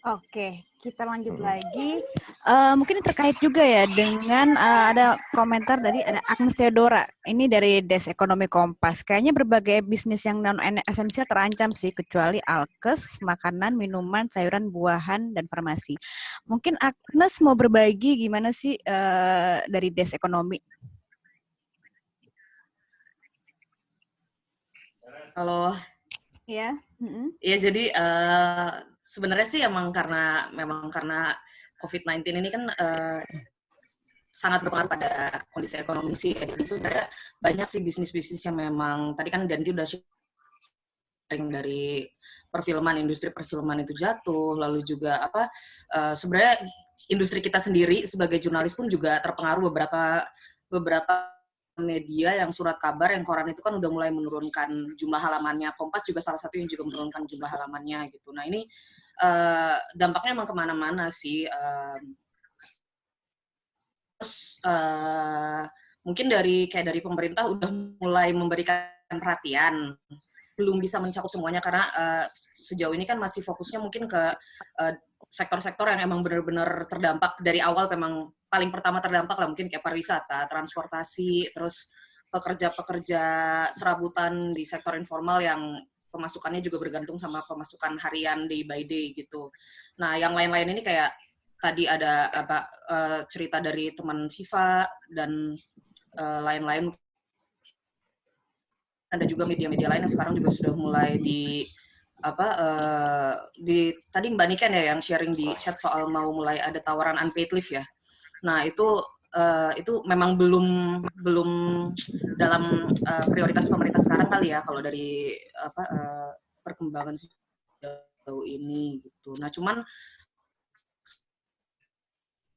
Oke, kita lanjut lagi. Mungkin terkait juga ya dengan ada komentar dari ada Agnes Theodora. Ini dari Desk Ekonomi Kompas. Kayaknya berbagai bisnis yang non esensial terancam sih, kecuali alkes, makanan, minuman, sayuran, buahan, dan farmasi. Mungkin Agnes mau berbagi gimana sih dari Desk Ekonomi? Halo. Ya. Iya, jadi sebenarnya sih memang karena COVID-19 ini kan sangat berpengaruh pada kondisi ekonomi sih. Jadi sebenarnya banyak sih bisnis-bisnis yang memang tadi kan Danti udah sharing dari perfilman, industri perfilman itu jatuh, lalu juga sebenarnya industri kita sendiri sebagai jurnalis pun juga terpengaruh. Beberapa media yang surat kabar, yang koran itu kan udah mulai menurunkan jumlah halamannya. Kompas juga salah satu yang juga menurunkan jumlah halamannya gitu. Nah ini dampaknya emang kemana-mana sih. Terus mungkin dari pemerintah udah mulai memberikan perhatian, belum bisa mencakup semuanya karena sejauh ini kan masih fokusnya mungkin ke sektor-sektor yang emang benar-benar terdampak dari awal, memang paling pertama terdampak lah mungkin kayak pariwisata, transportasi, terus pekerja-pekerja serabutan di sektor informal yang pemasukannya juga bergantung sama pemasukan harian day by day gitu. Nah, yang lain-lain ini kayak tadi ada cerita dari teman Viva dan lain-lain. Ada juga media-media lain yang sekarang juga sudah mulai tadi Mbak Niken ya yang sharing di chat soal mau mulai ada tawaran unpaid leave ya. Nah itu memang belum dalam prioritas pemerintah sekarang kali ya kalau dari perkembangan sejauh ini gitu. Nah cuman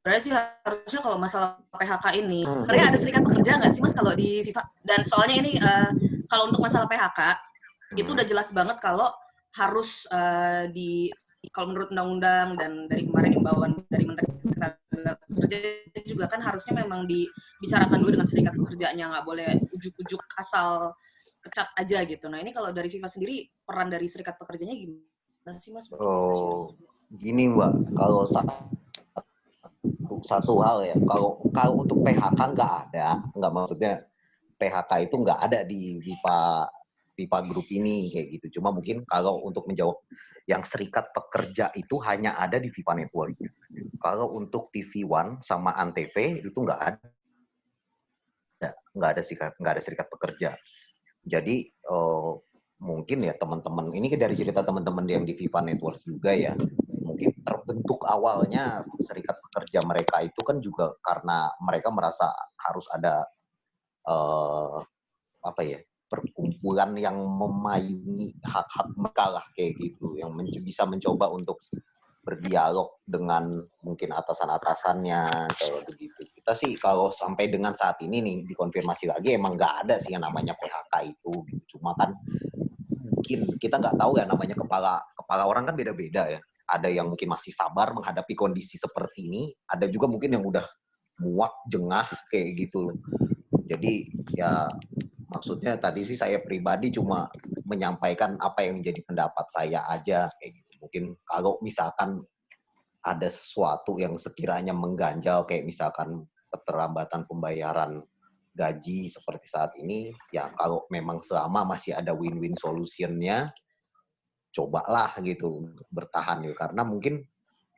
sebenarnya sih harusnya kalau masalah PHK ini sebenarnya ada serikat pekerja nggak sih Mas kalau di FIFA? Dan soalnya ini kalau untuk masalah PHK itu udah jelas banget kalau harus kalau menurut undang-undang dan dari kemarin imbauan dari Menteri Tenaga Kerja juga kan harusnya memang dibicarakan dulu dengan serikat pekerjanya, nggak boleh ujuk-ujuk asal pecat aja gitu. Nah ini kalau dari FIFA sendiri peran dari serikat pekerjanya gimana sih Mas? Gini Mbak, kalau satu hal ya, kalau untuk PHK nggak maksudnya PHK itu nggak ada di FIFA Group ini kayak gitu. Cuma mungkin kalau untuk menjawab yang serikat pekerja itu hanya ada di FIFA Network. Kalau untuk TV One sama Antv itu nggak ada serikat pekerja. Jadi mungkin ya teman-teman ini dari cerita teman-teman yang di FIFA Network juga ya. Mungkin mungkin terbentuk awalnya serikat pekerja mereka itu kan juga karena mereka merasa harus ada perkumpulan yang memayungi hak-hak mereka lah kayak gitu, yang bisa mencoba untuk berdialog dengan mungkin atasan-atasannya kayak begitu. Kita sih kalau sampai dengan saat ini nih dikonfirmasi lagi emang nggak ada sih yang namanya PHK itu. Cuma kan mungkin kita nggak tahu ya, namanya kepala orang kan beda-beda ya. Ada yang mungkin masih sabar menghadapi kondisi seperti ini, ada juga mungkin yang udah muak, jengah kayak gitu loh. Jadi ya maksudnya tadi sih saya pribadi cuma menyampaikan apa yang menjadi pendapat saya aja kayak gitu. Mungkin kalau misalkan ada sesuatu yang sekiranya mengganjal kayak misalkan keterlambatan pembayaran gaji seperti saat ini, ya kalau memang selama masih ada win-win solution-nya, cobalah gitu untuk bertahan ya. Karena mungkin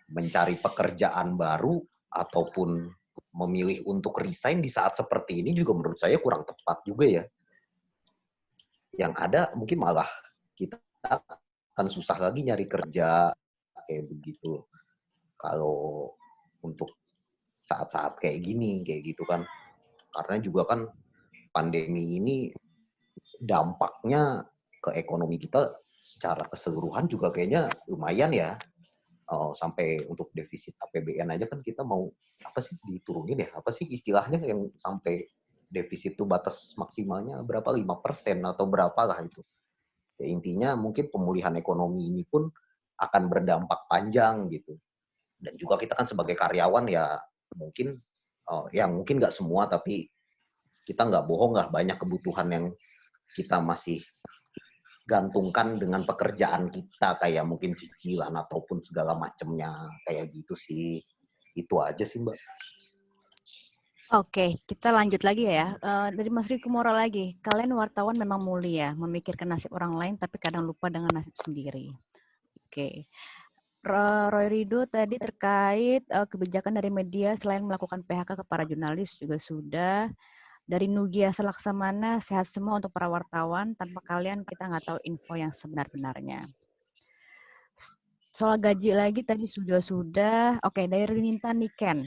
mencari pekerjaan baru ataupun memilih untuk resign di saat seperti ini juga menurut saya kurang tepat juga ya. Yang ada mungkin malah kita akan susah lagi nyari kerja kayak begitu. Kalau untuk saat-saat kayak gini, kayak gitu kan. Karena juga kan pandemi ini dampaknya ke ekonomi kita secara keseluruhan juga kayaknya lumayan ya. Sampai untuk defisit APBN aja kan kita mau apa sih diturunin ya? Apa sih istilahnya yang sampai defisit itu batas maksimalnya berapa, 5% atau berapa lah itu. Ya intinya mungkin pemulihan ekonomi ini pun akan berdampak panjang gitu. Dan juga kita kan sebagai karyawan ya mungkin mungkin nggak semua, tapi kita nggak bohong lah, banyak kebutuhan yang kita masih gantungkan dengan pekerjaan kita, kayak mungkin cicilan ataupun segala macamnya kayak gitu sih. Itu aja sih Mbak. Oke, kita lanjut lagi ya. Dari Mas Riko Mora lagi. Kalian wartawan memang mulia, memikirkan nasib orang lain tapi kadang lupa dengan nasib sendiri. Oke. Roy Rido tadi terkait kebijakan dari media selain melakukan PHK ke para jurnalis juga sudah. Dari Nugia Selaksamana, sehat semua untuk para wartawan. Tanpa kalian kita nggak tahu info yang sebenar-benarnya. Soal gaji lagi tadi sudah. Oke, dari Ninta Niken.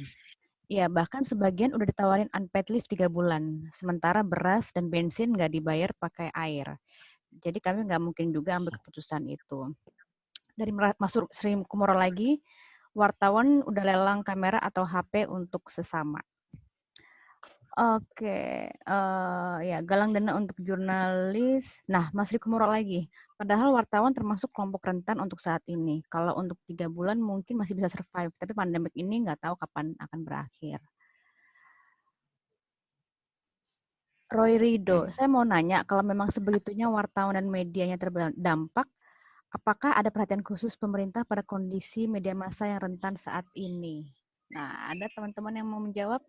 Ya, bahkan sebagian udah ditawarin unpaid leave 3 bulan. Sementara beras dan bensin nggak dibayar pakai air. Jadi kami nggak mungkin juga ambil keputusan itu. Dari Mas Sri Kumoro lagi, wartawan udah lelang kamera atau HP untuk sesama. Oke, ya galang dana untuk jurnalis. Nah, Mas Riko Murok lagi. Padahal wartawan termasuk kelompok rentan untuk saat ini. Kalau untuk 3 bulan mungkin masih bisa survive, tapi pandemik ini nggak tahu kapan akan berakhir. Roy Rido, saya mau nanya, kalau memang sebegitunya wartawan dan medianya terdampak, apakah ada perhatian khusus pemerintah pada kondisi media massa yang rentan saat ini? Nah, ada teman-teman yang mau menjawab?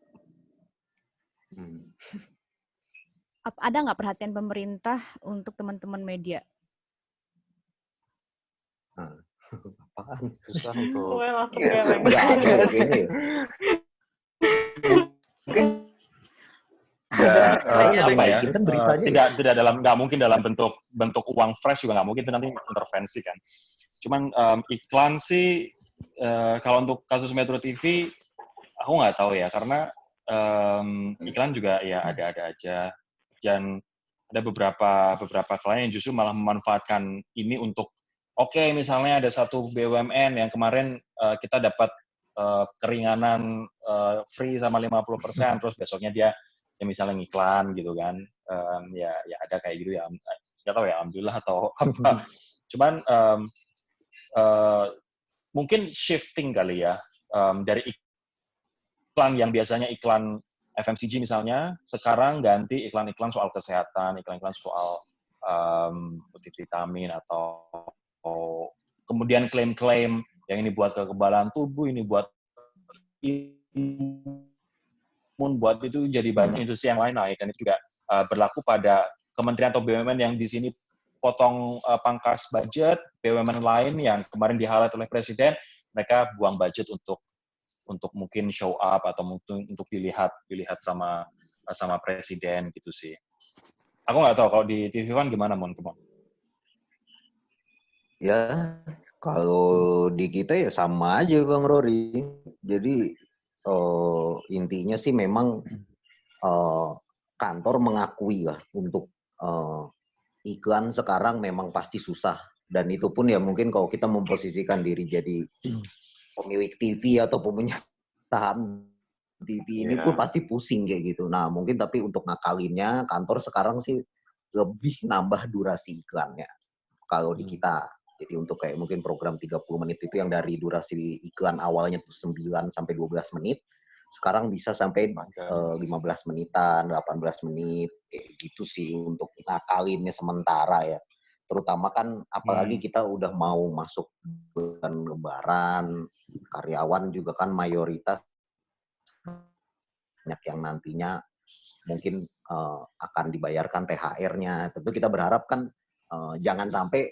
Ada nggak perhatian pemerintah untuk teman-teman media? Apaan? Susah untuk... Nggak ada ya kayaknya ya. Tidak dalam, nggak mungkin dalam bentuk uang fresh juga nggak mungkin, itu nanti intervensi kan. Cuman iklan sih kalau untuk kasus Metro TV aku nggak tahu ya, karena iklan juga ya ada-ada aja, dan ada beberapa klien yang justru malah memanfaatkan ini untuk misalnya ada satu BUMN yang kemarin kita dapat keringanan free sama 50%, terus besoknya dia ya misalnya ngiklan gitu kan, ya ada kayak gitu ya, nggak tahu ya alhamdulillah atau apa. Cuman mungkin shifting kali ya, dari iklan yang biasanya iklan FMCG misalnya, sekarang ganti iklan-iklan soal kesehatan, iklan-iklan soal multivitamin, atau kemudian klaim-klaim yang ini buat kekebalan tubuh, ini buat imun, buat itu jadi banyak industri yang lain naik, dan itu juga berlaku pada kementerian atau BUMN yang di sini potong pangkas budget, BUMN lain yang kemarin di-highlight oleh Presiden, mereka buang budget untuk mungkin show up atau mungkin untuk dilihat sama Presiden gitu sih. Aku nggak tahu kalau di TV One gimana, Mon? Ya, Kalau di kita ya sama aja Bang Rory. Jadi intinya sih memang kantor mengakui lah untuk iklan sekarang memang pasti susah. Dan itu pun ya mungkin kalau kita memposisikan diri jadi pemilik TV atau punya saham TV ini pun pasti pusing kayak gitu. Nah mungkin tapi untuk ngakalinnya kantor sekarang sih lebih nambah durasi iklannya kalau di kita. Jadi untuk kayak mungkin program 30 menit itu yang dari durasi iklan awalnya tuh 9 sampai 12 menit, sekarang bisa sampai 15 menitan, 18 menit, kayak gitu sih untuk ngakalinnya sementara ya. Terutama kan apalagi kita udah mau masuk bulan Lebaran, karyawan juga kan mayoritas banyak yang nantinya mungkin akan dibayarkan THR-nya. Tentu kita berharap kan jangan sampai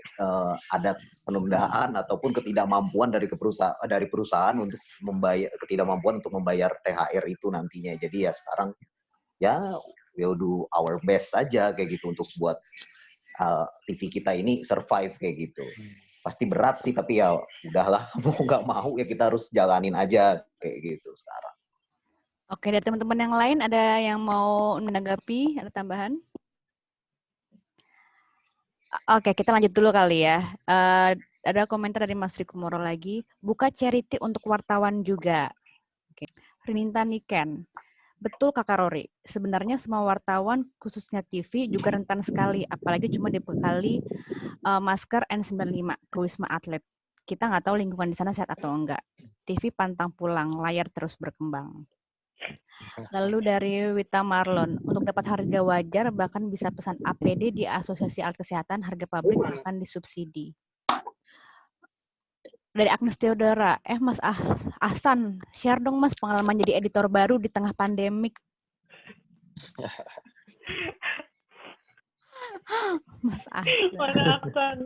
ada penundaan ataupun ketidakmampuan dari perusahaan untuk ketidakmampuan untuk membayar THR itu nantinya. Jadi ya sekarang ya we'll do our best saja kayak gitu untuk buat TV kita ini survive kayak gitu. Pasti berat sih tapi ya udahlah mau nggak mau ya kita harus jalanin aja kayak gitu sekarang. Oke, dari teman-teman yang lain ada yang mau menanggapi, ada tambahan? Oke, kita lanjut dulu kali ya. Ada komentar dari Mas Riku Moro lagi. Buka charity untuk wartawan juga. Oke. Rininta Niken. Betul Kakak Rory. Sebenarnya semua wartawan, khususnya TV, juga rentan sekali. Apalagi cuma dibekali masker N95 ke Wisma Atlet. Kita nggak tahu lingkungan di sana sehat atau enggak. TV pantang pulang, layar terus berkembang. Lalu dari Wita Marlon, untuk dapat harga wajar bahkan bisa pesan APD di Asosiasi Alat Kesehatan, harga pabrik akan disubsidi. Dari Agnes Theodora, Mas Ahsan, share dong Mas pengalaman jadi editor baru di tengah pandemik. Mas Ahsan. Mana Ahsan?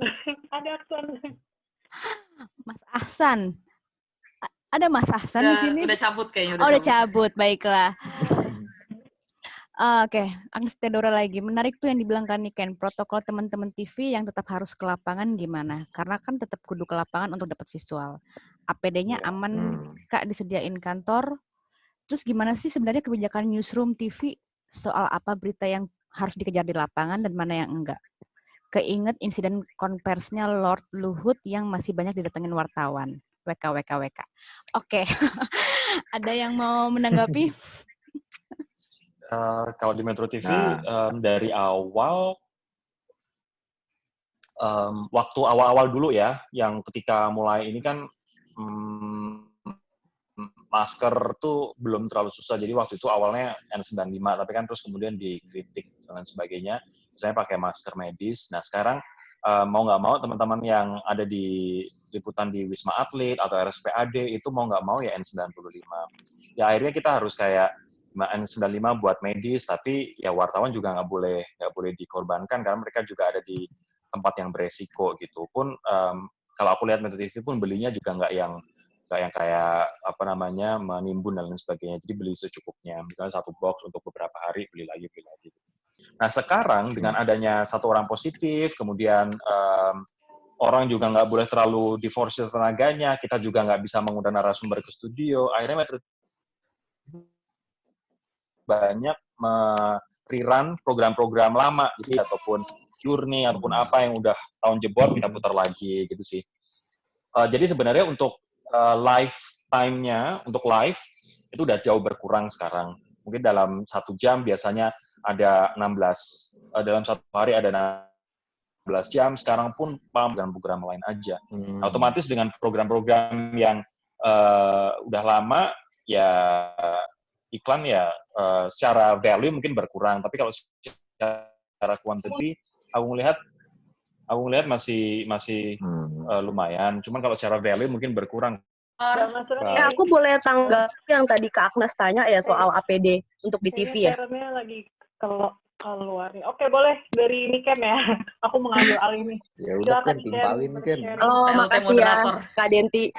Ada Ahsan. Mas Ahsan. Ada Mas Ahsan di sini? Udah cabut kayaknya. Udah cabut, baiklah. Oke, Agnes Theodora lagi. Menarik tuh yang dibilang kan Niken, protokol teman-teman TV yang tetap harus ke lapangan gimana? Karena kan tetap kudu ke lapangan untuk dapat visual. APD-nya aman, Kak, disediain kantor. Terus gimana sih sebenarnya kebijakan newsroom TV soal apa berita yang harus dikejar di lapangan dan mana yang enggak? Keinget insiden konversinya Lord Luhut yang masih banyak didatengin wartawan. WK. Oke, ada yang mau menanggapi? Kalau di Metro TV dari awal, waktu awal-awal dulu ya, yang ketika mulai ini kan masker tuh belum terlalu susah. Jadi waktu itu awalnya N95, tapi kan terus kemudian dikritik dan sebagainya. Misalnya pakai masker medis. Nah sekarang mau nggak mau teman-teman yang ada di liputan di Wisma Atlet atau RSPAD itu mau nggak mau ya N95. Ya akhirnya kita harus kayak N95 buat medis, tapi ya wartawan juga nggak boleh dikorbankan karena mereka juga ada di tempat yang beresiko gitu. Pun kalau aku lihat Metro TV pun belinya juga nggak yang kayak apa namanya menimbun dan lain sebagainya. Jadi beli secukupnya. Misalnya satu box untuk beberapa hari beli lagi. Nah sekarang dengan adanya satu orang positif, kemudian orang juga nggak boleh terlalu diforsir tenaganya, kita juga nggak bisa mengundang narasumber ke studio. Akhirnya Metro banyak rerun program-program lama gitu ataupun Journey ataupun apa yang udah tahun jebot kita putar lagi gitu sih. Jadi sebenarnya untuk live time-nya untuk live itu udah jauh berkurang sekarang. Mungkin dalam 1 jam biasanya ada 16 dalam satu hari ada 16 jam. Sekarang pun dengan program lain aja. Otomatis dengan program-program yang udah lama ya iklan ya secara value mungkin berkurang, tapi kalau secara quantity aku ngelihat masih lumayan. Cuman kalau secara value mungkin berkurang. Aku boleh tanggapi yang tadi Kak Agnes tanya ya soal APD untuk di TV ya. Kayaknya lagi keluar nih. Oke, boleh dari Niken ya. Aku mengambil alih nih. Ya udah kan timpalin Ken. Oh, makasih ya Kak Denti.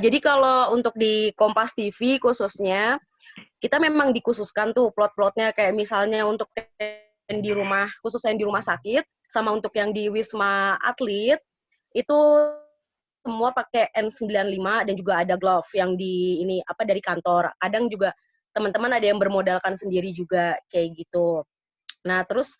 Jadi kalau untuk di Kompas TV khususnya, kita memang dikhususkan tuh plot-plotnya kayak misalnya untuk yang di rumah, khususnya yang di rumah sakit, sama untuk yang di Wisma Atlet, itu semua pakai N95 dan juga ada glove yang dari kantor. Kadang juga teman-teman ada yang bermodalkan sendiri juga kayak gitu. Nah, terus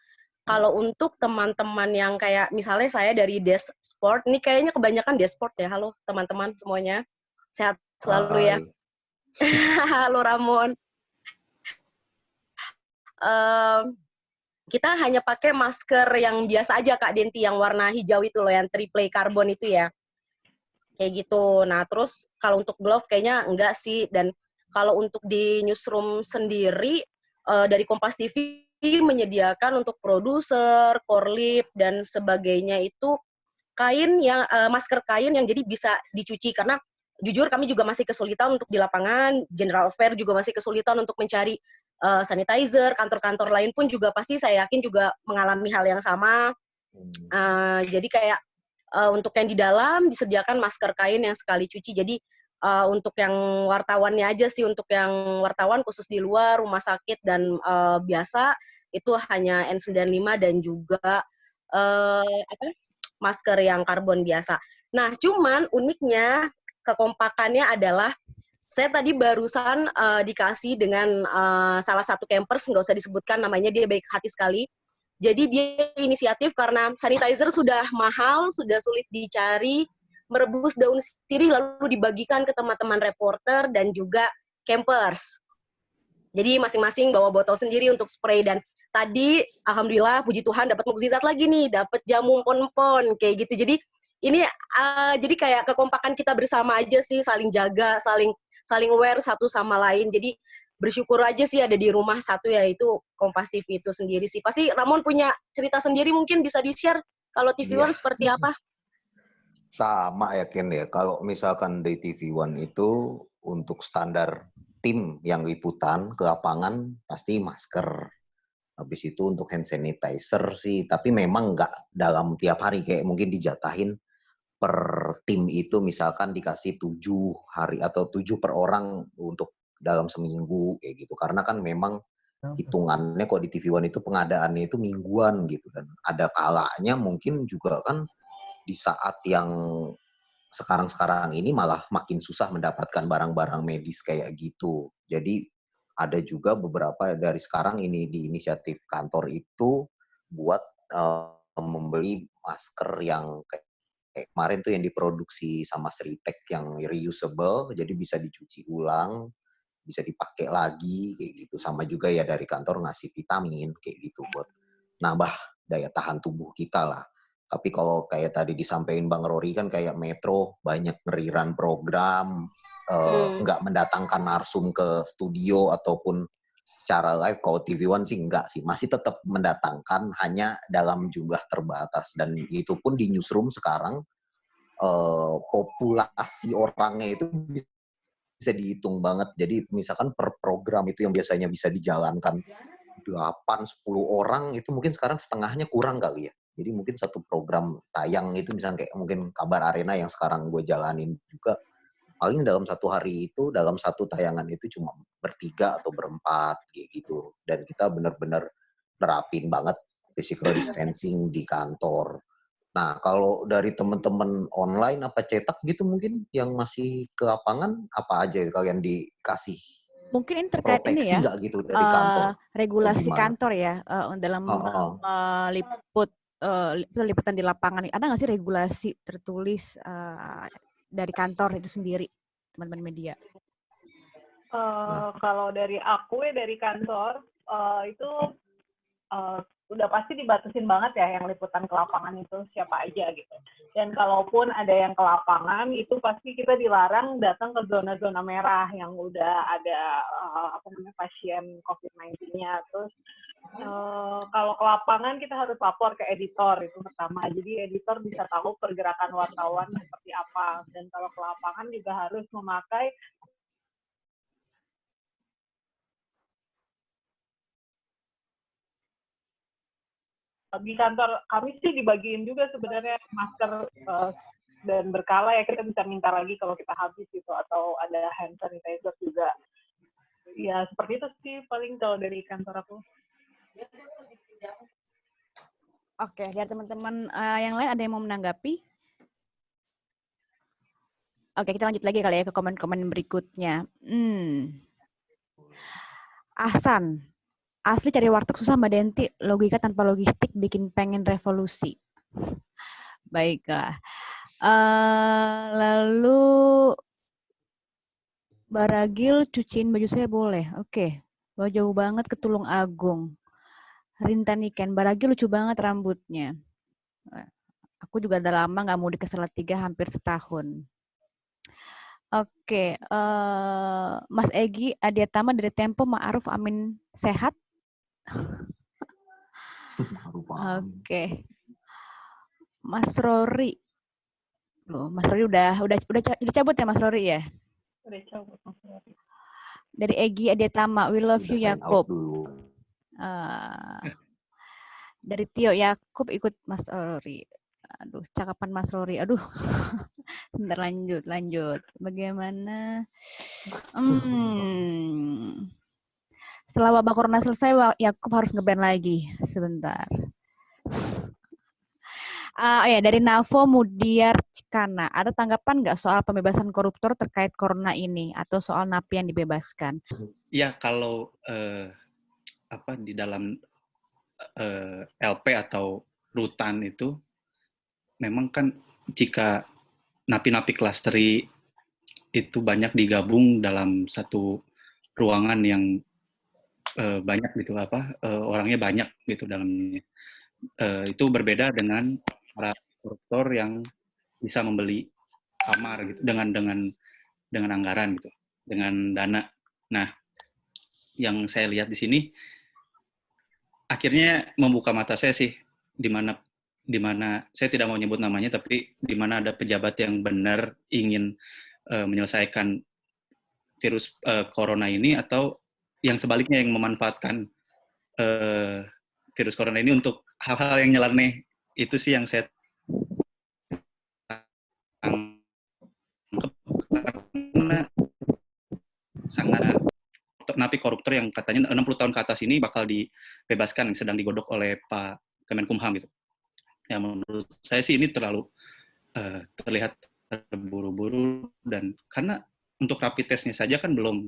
kalau untuk teman-teman yang kayak misalnya saya dari Desk Sport, ini kayaknya kebanyakan Desk Sport ya. Halo teman-teman semuanya. Sehat selalu ya. Halo Ramon. Kita hanya pakai masker yang biasa aja Kak Denti, yang warna hijau itu loh, yang triple carbon itu ya. Kayak gitu. Nah, terus kalau untuk glove kayaknya enggak sih. Dan kalau untuk di newsroom sendiri, dari Kompas TV menyediakan untuk produser, korlip, dan sebagainya itu masker kain yang jadi bisa dicuci. Karena jujur kami juga masih kesulitan untuk di lapangan, General Fair juga masih kesulitan untuk mencari sanitizer, kantor-kantor lain pun juga pasti saya yakin juga mengalami hal yang sama. Jadi kayak untuk yang di dalam disediakan masker kain yang sekali cuci. Jadi untuk yang wartawannya aja sih, untuk yang wartawan khusus di luar rumah sakit dan biasa itu hanya N95 dan juga masker yang karbon biasa. Nah, cuman uniknya kekompakannya adalah saya tadi barusan dikasih dengan salah satu campers, nggak usah disebutkan namanya, dia baik hati sekali. Jadi dia inisiatif karena sanitizer sudah mahal, sudah sulit dicari, merebus daun sirih lalu dibagikan ke teman-teman reporter dan juga campers. Jadi masing-masing bawa botol sendiri untuk spray. Dan tadi alhamdulillah puji Tuhan dapat mukjizat lagi nih, dapat jamu pon-pon kayak gitu. Jadi ini jadi kayak kekompakan kita bersama aja sih, saling jaga, saling aware satu sama lain. Jadi bersyukur aja sih ada di rumah satu, yaitu Kompas TV itu sendiri sih. Pasti Ramon punya cerita sendiri, mungkin bisa di-share kalau TV One seperti apa? Sama yakin ya, kalau misalkan di TV One itu untuk standar tim yang liputan ke lapangan pasti masker. Habis itu untuk hand sanitizer sih, tapi memang nggak dalam tiap hari, kayak mungkin dijatahin per tim itu misalkan dikasih 7 hari atau 7 per orang untuk dalam seminggu kayak gitu, karena kan memang hitungannya kok di TV One itu pengadaannya itu mingguan gitu, dan ada kalanya mungkin juga kan di saat yang sekarang ini malah makin susah mendapatkan barang-barang medis kayak gitu. Jadi ada juga beberapa dari sekarang ini di inisiatif kantor itu buat membeli masker yang kayak kemarin tuh yang diproduksi sama Sritek yang reusable, jadi bisa dicuci ulang, bisa dipakai lagi kayak gitu. Sama juga ya dari kantor ngasih vitamin kayak gitu buat nambah daya tahan tubuh kita lah. Tapi kalau kayak tadi disampaikan Bang Rory kan kayak Metro banyak ngeriran program, nggak mendatangkan narsum ke studio ataupun secara live. Kalau TV One sih enggak sih, masih tetap mendatangkan, hanya dalam jumlah terbatas. Dan itu pun di newsroom sekarang populasi orangnya itu bisa dihitung banget. Jadi misalkan per program itu yang biasanya bisa dijalankan 8-10 orang, itu mungkin sekarang setengahnya kurang kali ya. Jadi mungkin satu program tayang itu misalnya kayak mungkin Kabar Arena yang sekarang gue jalanin juga, paling dalam satu hari itu, dalam satu tayangan itu cuma bertiga atau berempat kayak gitu. Dan kita benar-benar nerapin banget physical distancing di kantor. Nah, kalau dari teman-teman online apa cetak gitu mungkin yang masih ke lapangan, apa aja kalian dikasih mungkin ini terkait ini proteksi ya, nggak gitu dari kantor? regulasi Gimana? kantor ya, dalam meliput liputan di lapangan. Ada nggak sih regulasi tertulis dari kantor itu sendiri, teman-teman media? Kalau dari aku ya dari kantor itu udah pasti dibatasin banget ya yang liputan ke lapangan itu siapa aja gitu. Dan kalaupun ada yang ke lapangan itu pasti kita dilarang datang ke zona-zona merah yang udah ada pasien COVID-19-nya. Terus kalau ke lapangan kita harus lapor ke editor, itu pertama. Jadi editor bisa tahu pergerakan wartawan seperti apa. Dan kalau ke lapangan juga harus memakai di kantor kami sih dibagiin juga sebenarnya masker dan berkala ya, kita bisa minta lagi kalau kita habis gitu, atau ada hand sanitizer juga. Ya seperti itu sih paling kalau dari kantor aku. Oke, ya teman-teman yang lain ada yang mau menanggapi? Oke, kita lanjut lagi kali ya ke komen-komen berikutnya. Ahsan, asli cari warteg susah Mbak Denti, logika tanpa logistik bikin pengen revolusi. Baiklah. Lalu Baragil cuciin baju saya boleh. Oke. Wah, jauh banget ke Tulung Agung. Rintan Iken, Baragil lucu banget rambutnya. Aku juga udah lama nggak mudik ke Salatiga, hampir setahun. Oke, Mas Egi Adiatama dari Tempo, Ma'ruf Amin sehat? Oke. Mas Rory. Loh, Mas Rory udah cabut ya Mas Rory ya? Udah cabut Mas Rory. Dari Egi Adiatama, we love you Yakub. Dari Tio Yakub ikut Mas Rory. Aduh, cakapan Mas Rory. Aduh. Bentar, lanjut. Bagaimana? Setelah wabah corona selesai, Yakub harus ngeband lagi. Sebentar. Dari Navo Mudiar Cikana. Ada tanggapan nggak soal pembebasan koruptor terkait corona ini atau soal napi yang dibebaskan? Ya, kalau di dalam LP atau rutan itu memang kan jika napi-napi klasteri itu banyak digabung dalam satu ruangan yang banyak gitu orangnya banyak gitu dalamnya. Itu berbeda dengan para koruptor yang bisa membeli kamar gitu dengan anggaran gitu, dengan dana. Nah, yang saya lihat di sini akhirnya membuka mata saya sih, di mana saya tidak mau nyebut namanya, tapi di mana ada pejabat yang benar ingin menyelesaikan virus corona ini, atau yang sebaliknya yang memanfaatkan virus corona ini untuk hal-hal yang nyeleneh. Itu sih yang saya tangkap, karena sangat napi koruptor yang katanya 60 tahun ke atas ini bakal dibebaskan, yang sedang digodok oleh Pak Kemenkumham gitu. Ya, menurut saya sih ini terlalu terlihat terburu-buru, dan karena untuk rapid testnya saja kan belum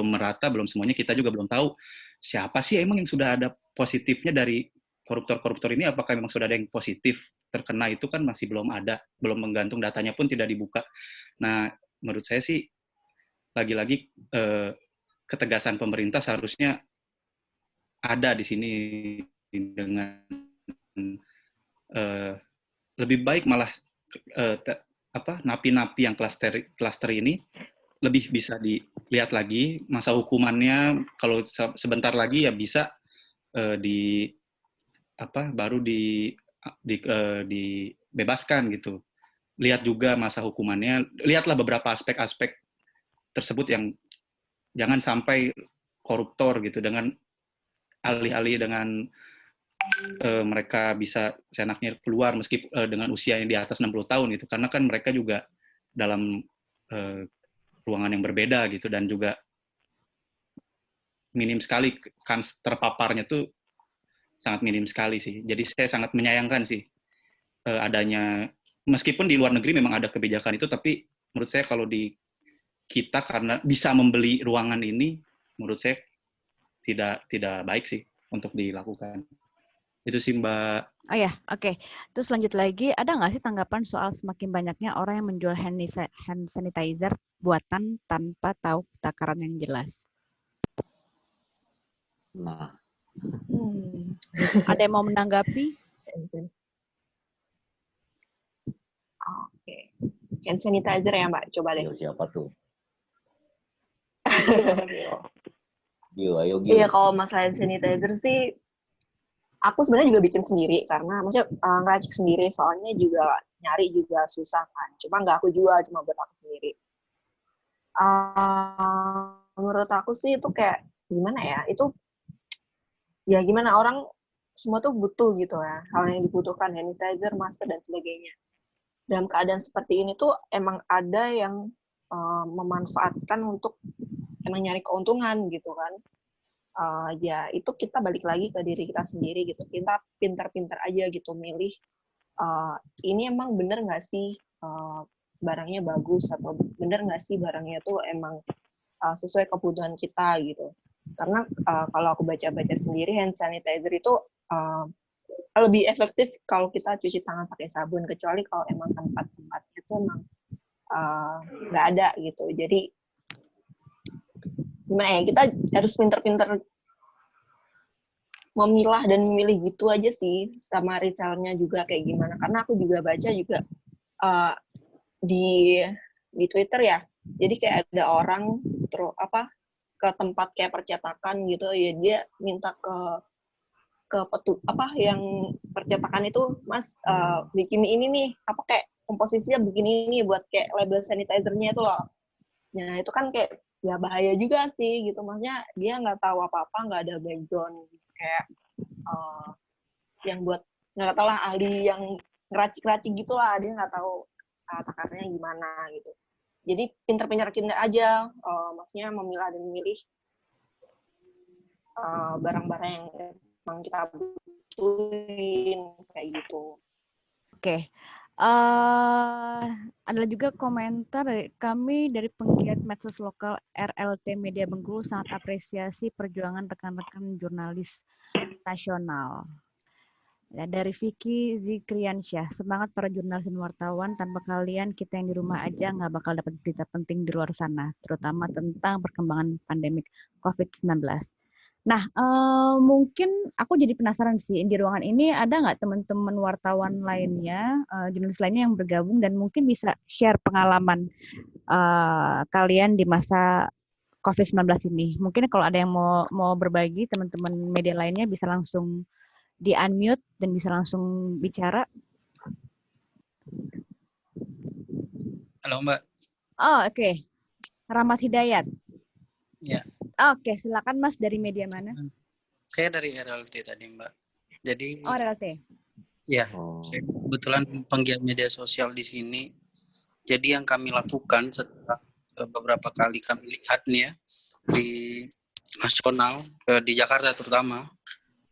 merata, belum semuanya, kita juga belum tahu siapa sih emang yang sudah ada positifnya dari koruptor-koruptor ini, apakah memang sudah ada yang positif terkena, itu kan masih belum ada, belum menggantung, datanya pun tidak dibuka. Nah, menurut saya sih lagi-lagi ketegasan pemerintah seharusnya ada di sini, dengan lebih baik malah napi-napi yang klaster ini lebih bisa dilihat lagi masa hukumannya. Kalau sebentar lagi ya bisa baru dibebaskan gitu. Lihat juga masa hukumannya, lihatlah beberapa aspek-aspek tersebut yang jangan sampai koruptor gitu dengan alih-alih dengan mereka bisa seenaknya keluar meski dengan usia yang di atas 60 tahun gitu, karena kan mereka juga dalam ruangan yang berbeda gitu, dan juga minim sekali kans terpaparnya tuh sangat minim sekali sih. Jadi saya sangat menyayangkan sih adanya, meskipun di luar negeri memang ada kebijakan itu, tapi menurut saya kalau di kita karena bisa membeli ruangan ini, menurut saya tidak baik sih untuk dilakukan. Itu sih Mbak. Oh ya, oke. Terus lanjut lagi, ada nggak sih tanggapan soal semakin banyaknya orang yang menjual hand sanitizer buatan tanpa tahu takaran yang jelas? Nah. Ada yang mau menanggapi? Oke. Hand sanitizer ya Mbak, coba deh. Siapa tuh? Ayo. Iya, kalau masalah hand sanitizer sih, aku sebenarnya juga bikin sendiri, karena maksudnya ngeracik sendiri, soalnya juga nyari juga susah kan. Cuma nggak aku jual, cuma buat aku sendiri. Menurut aku sih itu kayak gimana ya? Itu ya gimana, orang semua tuh butuh gitu ya, hal yang dibutuhkan, hand sanitizer, masker dan sebagainya. Dalam keadaan seperti ini tuh emang ada yang memanfaatkan untuk emang nyari keuntungan gitu kan. Ya itu kita balik lagi ke diri kita sendiri gitu. Kita pintar-pintar aja gitu milih ini emang bener nggak sih barangnya bagus atau bener nggak sih barangnya tuh emang sesuai kebutuhan kita gitu. Karena kalau aku baca-baca sendiri hand sanitizer itu lebih efektif kalau kita cuci tangan pakai sabun, kecuali kalau emang tempat-tempatnya itu emang nggak ada gitu. Jadi gimana ya, kita harus pinter-pinter memilah dan memilih gitu aja sih, sama resellnya juga kayak gimana. Karena aku juga baca juga di Twitter ya, jadi kayak ada orang ke tempat kayak percetakan gitu ya, dia minta ke yang percetakan itu, Mas bikin ini nih, kayak komposisinya begini nih buat kayak label sanitizernya itu loh. Nah itu kan kayak ya bahaya juga sih gitu, maksudnya dia nggak tahu apa-apa, nggak ada background gitu. Kayak yang buat nggak tahu lah, ahli yang ngeracik-racik gitulah, dia nggak tahu takarannya gimana gitu. Jadi pinter-pinterin aja, maksudnya memilah dan memilih barang-barang yang emang kita butuhin kayak gitu. Oke. Ada juga komentar dari kami dari penggiat medsos lokal RLT Media Bengkulu sangat apresiasi perjuangan rekan-rekan jurnalis nasional. Ya, dari Vicky Zikriansyah, semangat para jurnalis dan wartawan, tanpa kalian kita yang di rumah aja nggak bakal dapat berita penting di luar sana, terutama tentang perkembangan pandemik COVID-19. Nah, mungkin aku jadi penasaran sih, di ruangan ini ada nggak teman-teman wartawan lainnya, jurnalis lainnya yang bergabung dan mungkin bisa share pengalaman kalian di masa COVID-19 ini. Mungkin kalau ada yang mau berbagi, teman-teman media lainnya bisa langsung di-unmute dan bisa langsung bicara. Halo Mbak. Oh, oke. Rahmat Hidayat. Ya. Oke, silakan Mas, dari media mana? Saya dari RLT tadi Mbak. Jadi. Oh, RLT. Ya, saya kebetulan penggiat media sosial di sini. Jadi yang kami lakukan setelah beberapa kali kami lihat nih ya di nasional, di Jakarta terutama,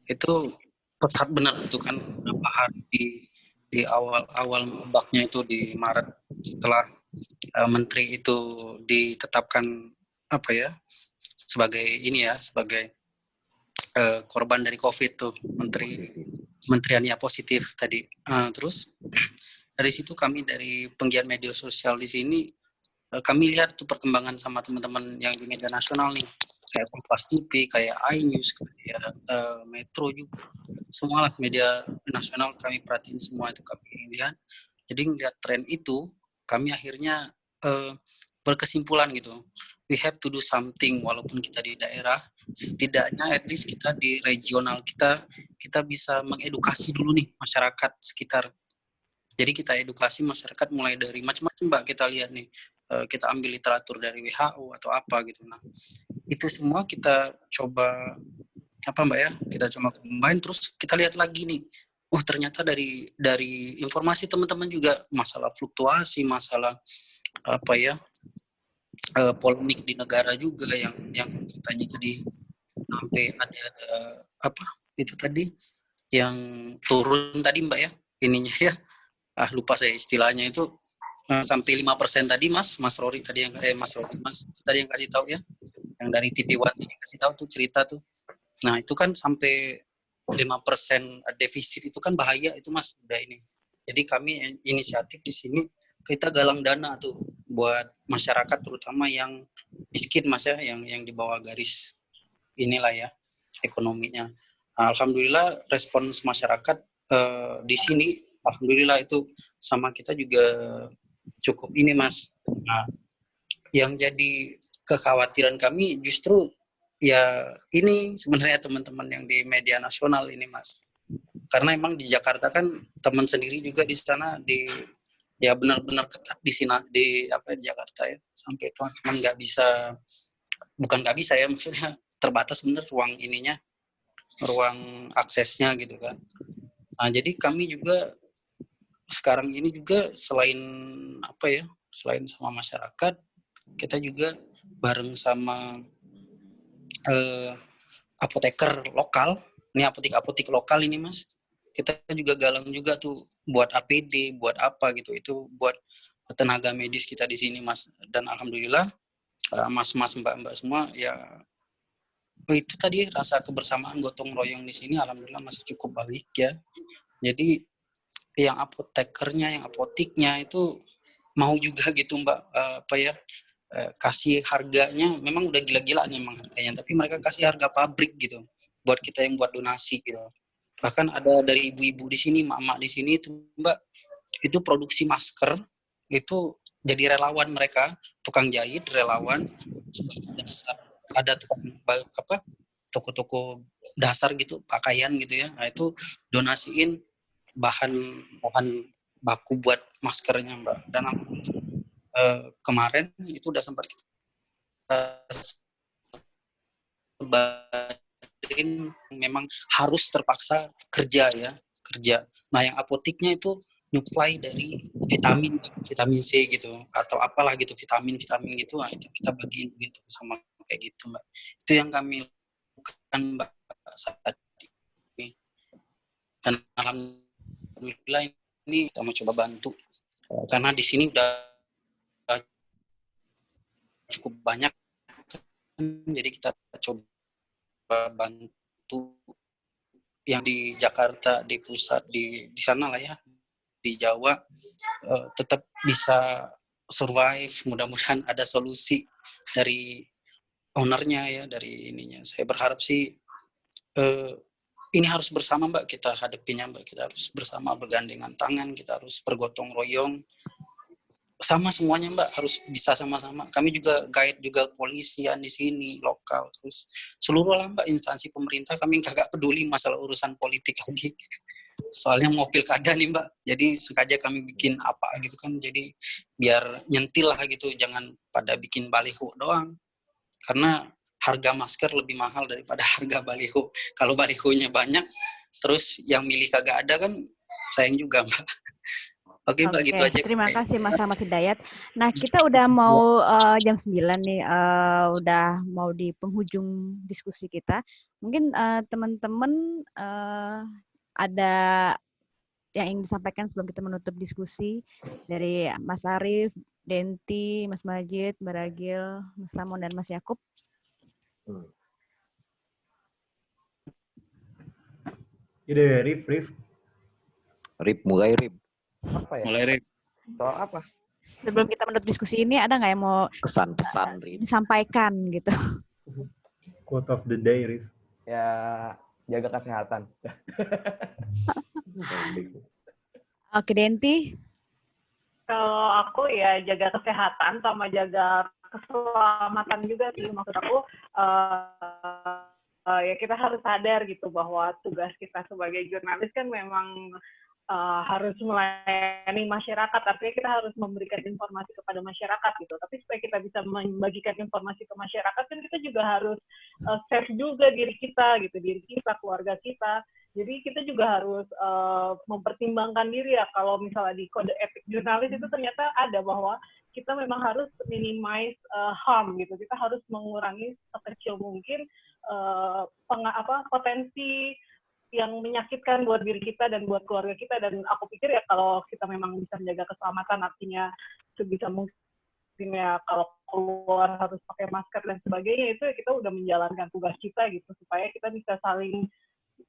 itu pesat benar itu kan beberapa hari di awal babaknya itu di Maret, setelah menteri itu ditetapkan sebagai korban dari COVID tuh, menteriannya positif tadi. Terus dari situ kami dari penggiat media sosial di sini kami lihat tuh perkembangan sama teman-teman yang di media nasional nih, kayak Kompas TV, kayak iNews, kayak Metro juga, semua lah media nasional kami perhatiin semua itu kami lihat. Jadi ngelihat tren itu, kami akhirnya berkesimpulan gitu, we have to do something walaupun kita di daerah, setidaknya at least kita di regional kita bisa mengedukasi dulu nih masyarakat sekitar. Jadi kita edukasi masyarakat mulai dari macam-macam Mbak, kita lihat nih, kita ambil literatur dari WHO atau apa gitu. Nah, itu semua kita coba Mbak ya, kita coba combine, terus kita lihat lagi nih, ternyata dari informasi teman-teman juga masalah fluktuasi, masalah polemik di negara juga yang katanya tadi sampai ada itu tadi yang turun tadi Mbak ya, ininya ya, lupa saya istilahnya itu, sampai 5% tadi Mas Rory tadi yang tadi yang kasih tahu ya, yang dari TV One tadi kasih tahu tuh cerita tuh. Nah itu kan sampai 5% defisit itu kan bahaya itu Mas, udah ini. Jadi kami inisiatif di sini, kita galang dana tuh buat masyarakat terutama yang miskin Mas ya, yang di bawah garis inilah ya ekonominya. Alhamdulillah respons masyarakat di sini, alhamdulillah itu sama kita juga cukup ini Mas. Nah, yang jadi kekhawatiran kami justru ya ini sebenarnya teman-teman yang di media nasional ini Mas. Karena emang di Jakarta kan teman sendiri juga di sana ya benar-benar ketat di sini di Jakarta ya, sampai teman-teman bukan nggak bisa ya, maksudnya terbatas bener ruang aksesnya gitu kan. Nah jadi kami juga sekarang ini juga selain sama masyarakat, kita juga bareng sama apoteker lokal, ini apotek lokal ini Mas, kita juga galang juga tuh buat APD, buat apa gitu, itu buat tenaga medis kita di sini, Mas. Dan alhamdulillah mas-mas, mbak-mbak semua ya itu tadi rasa kebersamaan gotong royong di sini alhamdulillah masih cukup baik ya. Jadi yang apotekernya, yang apotiknya itu mau juga gitu Mbak, kasih harganya memang udah gila-gilaan memang harganya, tapi mereka kasih harga pabrik gitu buat kita yang buat donasi gitu. Bahkan ada dari ibu-ibu di sini, mak-mak di sini itu Mbak, itu produksi masker itu jadi relawan mereka, tukang jahit relawan, ada tukang toko-toko dasar gitu, pakaian gitu ya. Nah, itu donasiin bahan baku buat maskernya Mbak. Dan kemarin itu udah sempat kita memang harus terpaksa kerja. Nah yang apotiknya itu nyuplai dari vitamin C gitu atau apalah gitu vitamin gitu, nah itu kita bagiin gitu sama kayak gitu Mbak. Itu yang kami lakukan Mbak saat ini. Dan alhamdulillah ini kita mau coba bantu karena di sini udah cukup banyak, jadi kita coba bantu yang di Jakarta, di pusat, di sana lah ya, di Jawa tetap bisa survive. Mudah-mudahan ada solusi dari ownernya ya, dari ininya. Saya berharap sih ini harus bersama Mbak kita hadapinya Mbak, kita harus bersama bergandengan tangan, kita harus bergotong royong. Sama semuanya Mbak, harus bisa sama-sama. Kami juga guide juga polisian di sini, lokal, terus seluruh lah Mbak instansi pemerintah, kami kagak peduli masalah urusan politik lagi. Soalnya mau pilkada nih Mbak, jadi sengaja kami bikin apa gitu kan, jadi biar nyentil lah gitu, jangan pada bikin baliho doang. Karena harga masker lebih mahal daripada harga baliho. Kalau balihonya banyak, terus yang milih kagak ada kan sayang juga Mbak. Oke Mbak, gitu aja. Terima kasih Mas Ahmad Hidayat. Nah, kita udah mau jam 9 nih, udah mau di penghujung diskusi kita. Mungkin teman-teman ada yang ingin disampaikan sebelum kita menutup diskusi dari Mas Arief, Denti, Mas Majid, Mbak Ragil, Mas Ramon, dan Mas Yakub. Ide Rif. Rip, mulai Rip. Apa ya? Mulai Rip. Soal apa? Sebelum kita menutup diskusi ini, ada nggak yang mau kesan-pesan disampaikan gitu? Quote of the day, Rif. Ya, jaga kesehatan. Oke, Denti. Kalau aku ya jaga kesehatan sama jaga keselamatan juga sih. Maksud aku ya kita harus sadar gitu bahwa tugas kita sebagai jurnalis kan memang harus melayani masyarakat, artinya kita harus memberikan informasi kepada masyarakat gitu. Tapi supaya kita bisa membagikan informasi ke masyarakat kan kita juga harus save juga diri kita, keluarga kita. Jadi kita juga harus mempertimbangkan diri ya, kalau misalnya di kode etik jurnalis itu ternyata ada bahwa kita memang harus minimize harm gitu. Kita harus mengurangi sekecil mungkin potensi yang menyakitkan buat diri kita dan buat keluarga kita. Dan aku pikir ya kalau kita memang bisa menjaga keselamatan, artinya sebisa mungkin ya kalau keluar harus pakai masker dan sebagainya, itu ya kita udah menjalankan tugas kita gitu, supaya kita bisa saling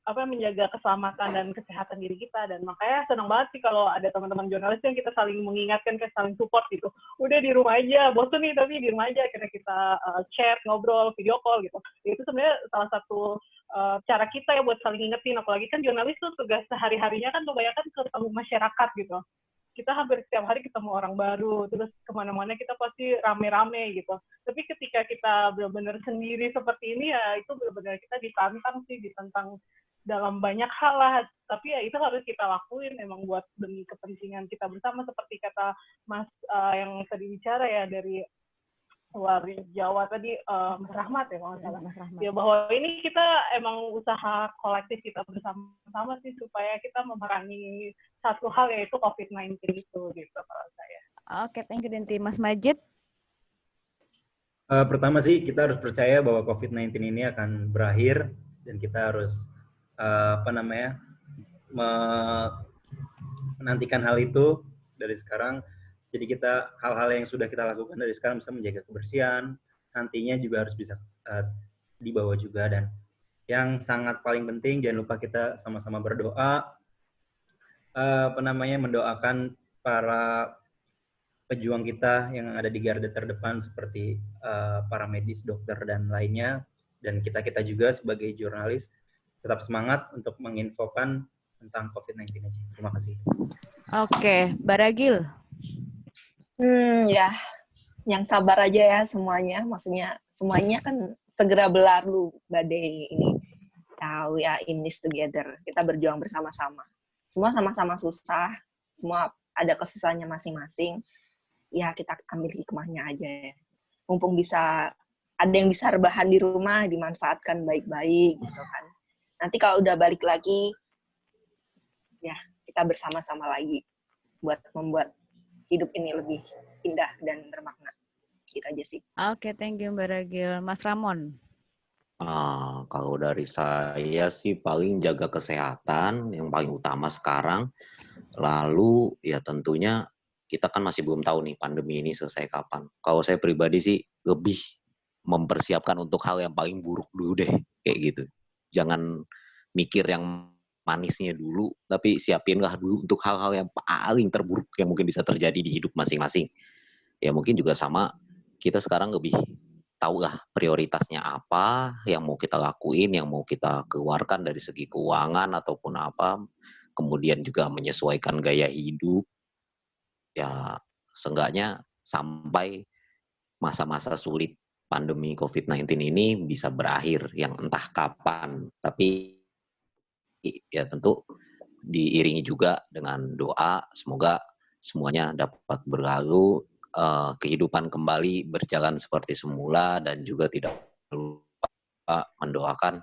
menjaga keselamatan dan kesehatan diri kita. Dan makanya senang banget sih kalau ada teman-teman jurnalis yang kita saling mengingatkan, kayak saling support gitu. Udah di rumah aja, bosan nih tapi di rumah aja, akhirnya kita chat, ngobrol, video call gitu. Itu sebenarnya salah satu cara kita ya buat saling ingetin. Apalagi kan jurnalis tuh tugas sehari-harinya kan kebanyakan ketemu masyarakat gitu. Kita hampir setiap hari ketemu orang baru, terus kemana-mana kita pasti rame-rame gitu. Tapi ketika kita benar-benar sendiri seperti ini ya, itu benar-benar kita ditantang dalam banyak hal lah. Tapi ya itu harus kita lakuin memang buat demi kepentingan kita bersama, seperti kata Mas yang tadi bicara ya dari luar Jawa tadi, Mas Rahmat ya kalau nggak salah. Mas Rahmat. Ya bahwa ini kita emang usaha kolektif kita bersama-sama sih, supaya kita memerangi satu hal, yaitu COVID-19 itu gitu kalau saya. Oke, thank you Denti. Mas Majid? Pertama sih kita harus percaya bahwa COVID-19 ini akan berakhir, dan kita harus menantikan hal itu dari sekarang. Jadi kita hal-hal yang sudah kita lakukan dari sekarang bisa menjaga kebersihan, nantinya juga harus bisa dibawa juga. Dan yang sangat paling penting jangan lupa kita sama-sama berdoa, mendoakan para pejuang kita yang ada di garda terdepan seperti para medis, dokter dan lainnya, dan kita juga sebagai jurnalis tetap semangat untuk menginfokan tentang COVID-19 aja. Terima kasih. Oke, Baragil. Ya, yang sabar aja ya semuanya. Maksudnya semuanya kan segera berlalu badai ini. We are in this together. Kita berjuang bersama-sama. Semua sama-sama susah. Semua ada kesusahannya masing-masing. Ya kita ambil hikmahnya aja ya. Mumpung bisa ada yang bisa rebahan di rumah, dimanfaatkan baik-baik gitu kan. Nanti kalau udah balik lagi, ya kita bersama-sama lagi buat membuat hidup ini lebih indah dan bermakna. Gitu aja sih. Oke, thank you Mbak Ragil. Mas Ramon. Kalau dari saya sih paling jaga kesehatan yang paling utama sekarang. Lalu ya tentunya kita kan masih belum tahu nih pandemi ini selesai kapan. Kalau saya pribadi sih lebih mempersiapkan untuk hal yang paling buruk dulu deh, kayak gitu. Jangan mikir yang manisnya dulu, tapi siapinlah dulu untuk hal-hal yang paling terburuk yang mungkin bisa terjadi di hidup masing-masing. Ya mungkin juga sama, kita sekarang lebih tahulah prioritasnya apa, yang mau kita lakuin, yang mau kita keluarkan dari segi keuangan ataupun apa, kemudian juga menyesuaikan gaya hidup, ya seenggaknya sampai masa-masa sulit pandemi COVID-19 ini bisa berakhir, yang entah kapan, tapi ya tentu diiringi juga dengan doa, semoga semuanya dapat berlalu, kehidupan kembali berjalan seperti semula, dan juga tidak lupa mendoakan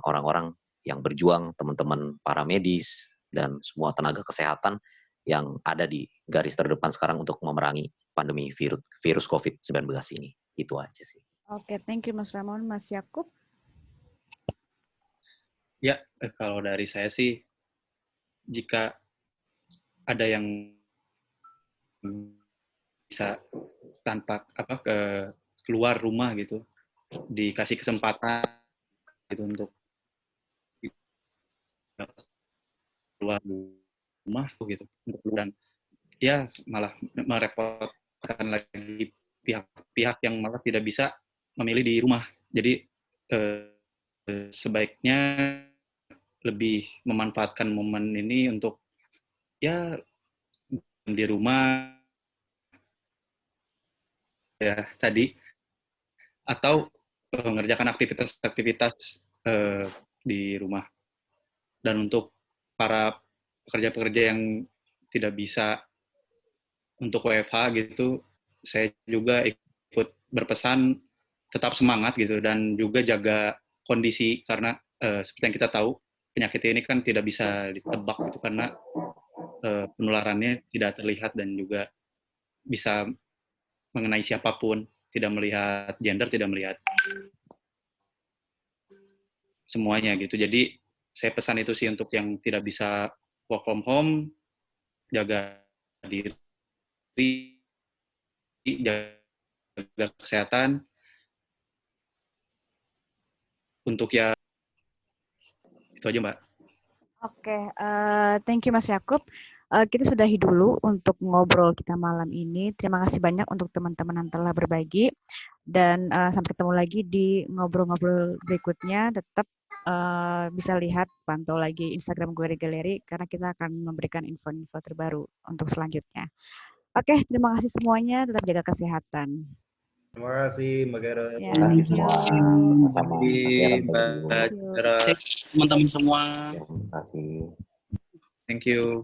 orang-orang yang berjuang, teman-teman para medis, dan semua tenaga kesehatan yang ada di garis terdepan sekarang untuk memerangi pandemi virus COVID-19 ini. Itu aja sih. Oke, thank you Mas Ramon. Mas Yakub? Ya, kalau dari saya sih, jika ada yang bisa tanpa keluar rumah gitu, dikasih kesempatan gitu untuk keluar rumah gitu, dan ya malah merepotkan lagi pihak-pihak yang malah tidak bisa memilih di rumah. Jadi sebaiknya lebih memanfaatkan momen ini untuk ya di rumah ya tadi, atau mengerjakan aktivitas-aktivitas di rumah. Dan untuk para pekerja-pekerja yang tidak bisa untuk WFH gitu, saya juga ikut berpesan tetap semangat gitu, dan juga jaga kondisi, karena seperti yang kita tahu penyakit ini kan tidak bisa ditebak gitu, karena penularannya tidak terlihat dan juga bisa mengenai siapapun, tidak melihat gender, tidak melihat semuanya gitu. Jadi saya pesan itu sih untuk yang tidak bisa work from home, jaga diri, jaga kesehatan, untuk ya itu aja Mbak. Oke, thank you Mas Yakub. Kita sudahi dulu untuk ngobrol kita malam ini. Terima kasih banyak untuk teman-teman yang telah berbagi. Dan sampai ketemu lagi di ngobrol-ngobrol berikutnya. Tetap bisa lihat, pantau lagi Instagram Gueri Galeri, karena kita akan memberikan info-info terbaru untuk selanjutnya. Oke, terima kasih semuanya. Tetap jaga kesehatan. Terima kasih Mbak Garut. Ya, Terima kasih semua. Sama teman-teman semua. Terima kasih. Thank you.